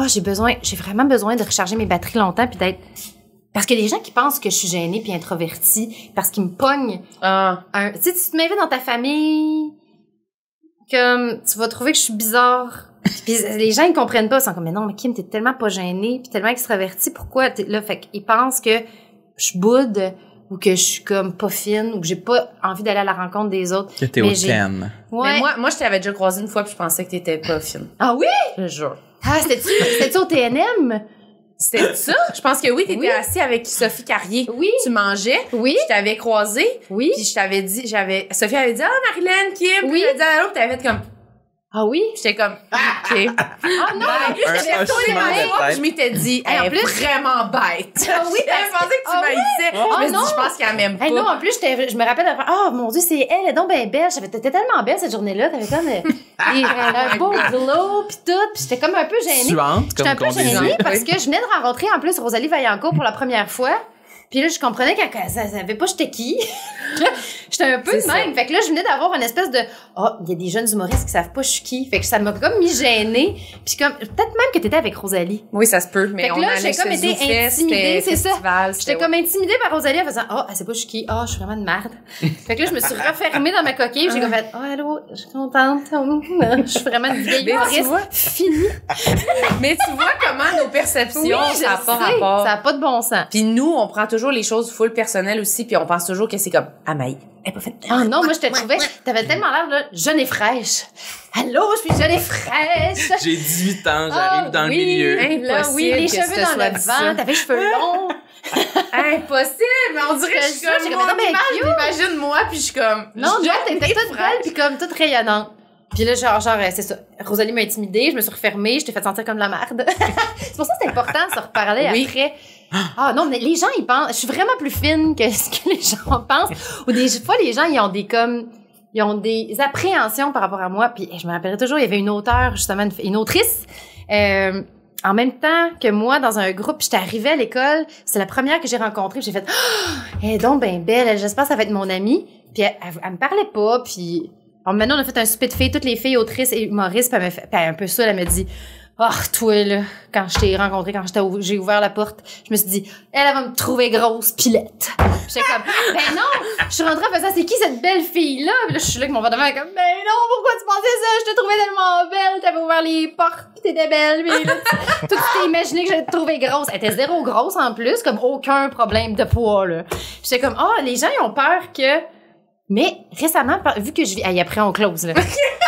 j'ai vraiment besoin de recharger mes batteries longtemps puis d'être... Parce que les gens qui pensent que je suis gênée puis introvertie, parce qu'ils me pognent tu sais, tu te m'invites dans ta famille, comme, tu vas trouver que je suis bizarre. Puis les gens, ils comprennent pas. Ils sont comme, mais non, mais Kim, t'es tellement pas gênée puis tellement extravertie. Pourquoi t'es là? Fait qu'ils pensent que je boude ou que je suis comme pas fine ou que j'ai pas envie d'aller à la rencontre des autres. Que t'es hautaine. Ouais. Mais moi, je t'avais déjà croisé une fois puis je pensais que t'étais pas fine. Ah oui? Je jure. Ah, c'était-tu au TNM? C'était ça? Je pense que oui, t'étais assis avec Sophie Carrier. Oui. Tu mangeais. Oui. Je t'avais croisé. Oui. Puis je t'avais dit, Sophie avait dit, Marilyn, Kim. Oui. Puis elle dit allô, puis t'avais fait comme, ah oui? j'étais comme, OK. Ah non, en plus, j'avais retourné ma main, je m'étais dit, elle est vraiment bête. Ah oui, j'avais pensé que tu m'haïssais. Je me suis dit, je pense qu'elle m'aime pas. Non, en plus, je me rappelle, mon Dieu, c'est elle est donc bien belle. T'étais tellement belle cette journée-là. T'avais comme un beau glow pis tout. Pis j'étais comme un peu gênée. Suante, comme j'étais un peu gênée parce que je venais de rencontrer en plus Rosalie Vaillancourt pour la première fois. Puis là, je comprenais qu'elle savait pas j'étais qui. J'étais un peu de même. Fait que là, je venais d'avoir une espèce de, il y a des jeunes humoristes qui savent pas je suis qui. Fait que ça m'a comme mis gênée. Puis comme, peut-être même que t'étais avec Rosalie. Oui, ça se peut. Mais fait que là, j'ai comme été intimidée, c'est ça. J'étais comme intimidée par Rosalie en faisant, elle sait pas je suis qui. Je suis vraiment de merde. Fait que là, je me suis refermée dans ma coquille. J'ai comme fait, allô, je suis contente. Je suis vraiment une vieille humoriste finie. Mais tu vois comment nos perceptions, ça n'a pas rapport. Ça n'a pas de bon sens. Puis nous, on prend toujours les choses full personnelles aussi, puis on pense toujours que c'est comme Amaï. Elle est pas faite. Ah non, moi je te trouvais, t'avais tellement l'air là, jeune et fraîche. Allô, je suis jeune et fraîche. J'ai 18 ans, j'arrive dans le milieu. Là, oui, les cheveux dans le vent, t'avais les cheveux longs. Impossible, mais on dirait que je suis comme mon image, j'imagine moi, puis je suis comme. Non, t'étais toute belle puis comme toute rayonnante. Puis là, genre, c'est ça. Rosalie m'a intimidée, je me suis refermée, je t'ai fait sentir comme de la merde. C'est pour ça que c'est important de se reparler après. Ah non, mais les gens, ils pensent... Je suis vraiment plus fine que ce que les gens pensent. Ou des fois, les gens, ils ont des appréhensions par rapport à moi. Puis je me rappellerai toujours, il y avait une auteure, justement, une autrice, en même temps que moi, dans un groupe, j'étais arrivée à l'école, c'est la première que j'ai rencontrée, puis j'ai fait « elle est donc bien belle, j'espère que ça va être mon amie. » Puis elle me parlait pas, puis... Alors maintenant, on a fait un souper de filles, toutes les filles autrices et humoristes, puis elle un peu ça, elle me dit toi, là, quand je t'ai rencontré, quand j'ai ouvert la porte, je me suis dit, elle va me trouver grosse pilette. J'étais comme, ben non! Je suis rentrée en faisant, c'est qui cette belle fille-là? Puis là, je suis là avec mon verre de vin, comme, ben non, pourquoi tu pensais ça? Je te trouvais tellement belle, t'avais ouvert les portes, pis t'étais belle, mais là, toi, tu t'es imaginé que j'allais te trouver grosse. Elle était zéro grosse en plus, comme aucun problème de poids, là. J'étais comme, les gens, ils ont peur que... Mais récemment, vu que je vis... après, on close, là.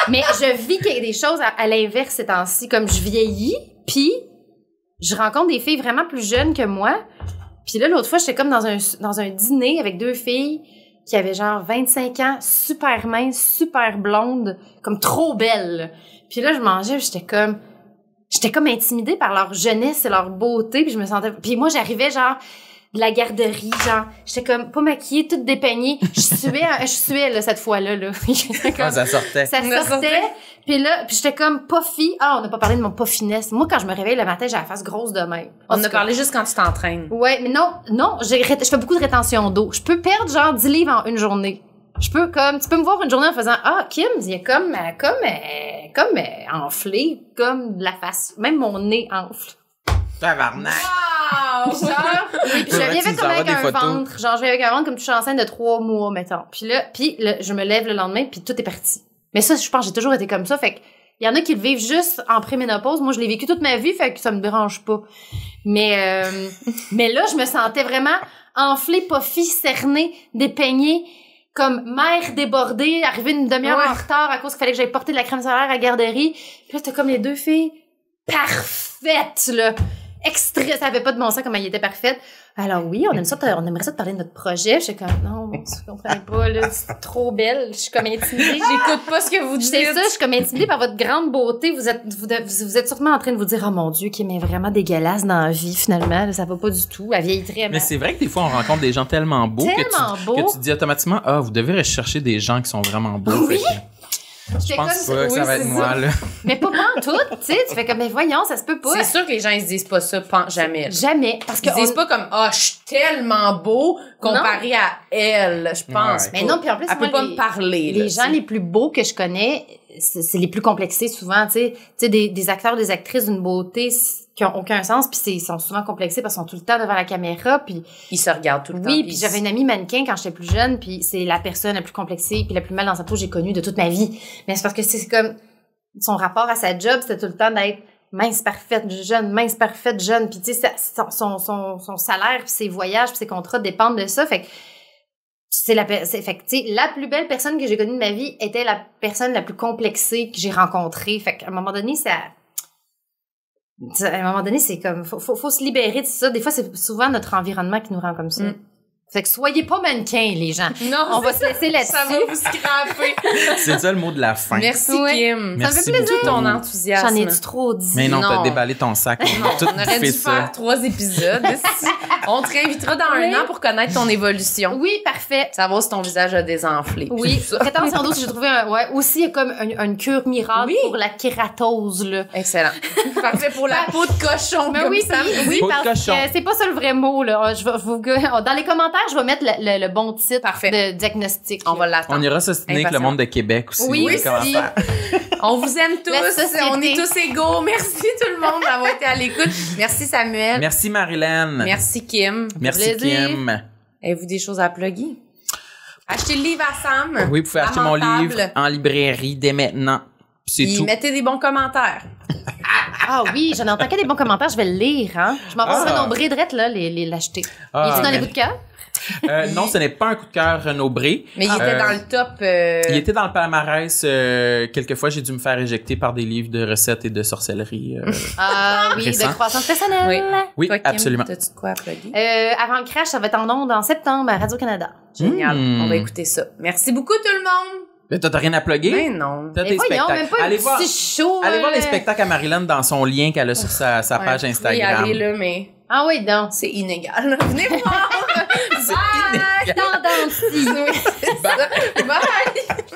Mais je vis qu'il y a des choses à l'inverse ces temps-ci. Comme je vieillis, puis je rencontre des filles vraiment plus jeunes que moi. Puis là, l'autre fois, j'étais comme dans un dîner avec 2 filles. qui avait genre 25 ans, super mince, super blonde, comme trop belle. Puis là, je mangeais, j'étais comme intimidée par leur jeunesse et leur beauté, puis je me sentais... Puis moi, j'arrivais genre de la garderie, genre, j'étais comme pas maquillée, toute dépeignée. Je suais là, cette fois-là, là. Ah, ça sortait. Ça sortait. Puis là, puis j'étais comme puffy. Ah, on n'a pas parlé de mon puffiness. Moi, quand je me réveille le matin, j'ai la face grosse de même. On a parlé juste quand tu t'entraînes. Ouais, mais non, je fais beaucoup de rétention d'eau. Je peux perdre genre 10 livres en une journée. Tu peux me voir une journée en faisant Kim, il est comme enflé, comme de la face. Même mon nez enfle. Tabarnak. Wow! Genre, oui, puis je viens avec comme avec un ventre. Genre, je viens avec un ventre comme tu suis enceinte de 3 mois, mettons. Puis là, je me lève le lendemain, puis tout est parti. Mais ça, je pense que j'ai toujours été comme ça. Fait que, il y en a qui le vivent juste en préménopause. Moi, je l'ai vécu toute ma vie, fait que ça me dérange pas. Mais là, je me sentais vraiment enflée, puffy, cernée, dépeignée, comme mère débordée, arrivée une demi-heure en retard à cause qu'il fallait que j'aille porter de la crème solaire à la garderie. Puis là, t'as comme les 2 filles parfaites, là. Extrait, ça avait pas de bon sens comme elle était parfaite. Alors oui, on aimerait ça te parler de notre projet. Je suis comme, non, tu comprenais pas, là, c'est trop belle. Je suis comme intimidée. J'écoute pas ce que vous dites. C'est ça, je suis comme intimidée par votre grande beauté. Vous êtes sûrement en train de vous dire, oh mon Dieu, qui est vraiment dégueulasse dans la vie, finalement. Là, ça va pas du tout. Elle vieillit très mal. Mais c'est vrai que des fois, on rencontre des gens tellement beaux que tu dis automatiquement, vous devez rechercher des gens qui sont vraiment beaux. Oui. Je pense pas que ça va être moi, là. Mais pas tout, tu sais. Tu fais comme, mais voyons, ça se peut pas. C'est sûr que les gens, ils se disent pas ça, jamais. Jamais. Parce que ils disent pas comme, je suis tellement beau comparé à elle, je pense. Ouais. Mais non, puis en plus, elle peut pas me parler. Les gens les plus beaux que je connais, c'est les plus complexés souvent, tu sais, des acteurs, des actrices d'une beauté qui ont aucun sens, puis ils sont souvent complexés parce qu'ils sont tout le temps devant la caméra, puis ils se regardent tout le temps. Oui, puis j'avais une amie mannequin quand j'étais plus jeune, puis c'est la personne la plus complexée puis la plus mal dans sa peau que j'ai connue de toute ma vie. Mais c'est parce que c'est comme son rapport à sa job, c'était tout le temps d'être mince parfaite jeune, puis tu sais son salaire puis ses voyages puis ses contrats dépendent de ça, fait que la plus belle personne que j'ai connue de ma vie était la personne la plus complexée que j'ai rencontrée. Fait qu'à un moment donné, c'est comme, faut se libérer de ça. Des fois, c'est souvent notre environnement qui nous rend comme ça. Fait que soyez pas mannequins, les gens. Non, on va se laisser là-dessus. Ça va vous scraper. C'est ça le mot de la fin. Merci, Kim. Merci, ça me fait plaisir ton enthousiasme. J'en ai trop dit. Mais non, t'as déballé ton sac. On aurait dû faire 3 épisodes. On te réinvitera dans 1 an pour connaître ton évolution. Oui, parfait. Savoir si ton visage a désenflé. Oui. Rétention d'eau, j'ai trouvé aussi, il y a comme une cure miracle pour la kératose, là. Excellent. Parfait pour la peau de cochon. Mais oui, oui, parce que c'est pas ça le vrai mot, là. Dans les commentaires, je vais mettre le bon titre de diagnostic. On va l'attendre. On ira s'ostiner avec le monde de Québec aussi. Oui, on vous aime tous. On est tous égaux. Merci tout le monde d'avoir été à l'écoute. Merci Samuel. Merci Marilyn. Merci Kim. Merci Kim. Avez-vous des choses à plugger? Achetez le livre à Sam. Oui, vous pouvez acheter mon livre en librairie dès maintenant. C'est tout. Mettez des bons commentaires. Ah oui, j'en ai entendu des bons commentaires, je vais le lire, hein. Je m'en vais Renaud Bré drette, là, l'acheter. Il est dans les coups de cœur? Non, ce n'est pas un coup de cœur Renaud Bré. Mais il était dans le top. Il était dans le palmarès. Quelquefois, j'ai dû me faire éjecter par des livres de recettes et de sorcellerie. Oui, récents. de croissance personnelle. Oui, toi, Kim, absolument. T'as-tu de quoi à plugger? Avant le crash, ça va être en ondes en septembre à Radio-Canada. Génial. On va écouter ça. Merci beaucoup tout le monde. Mais t'as rien à plugger? Mais non. T'as tes spectacles. Même pas allez voir les spectacles à Marilyn dans son lien qu'elle a sur sa page Instagram. Oui, allez là, mais... Ah oui, donc. C'est inégal. Venez voir! C'est inégal. Tendance. Bye!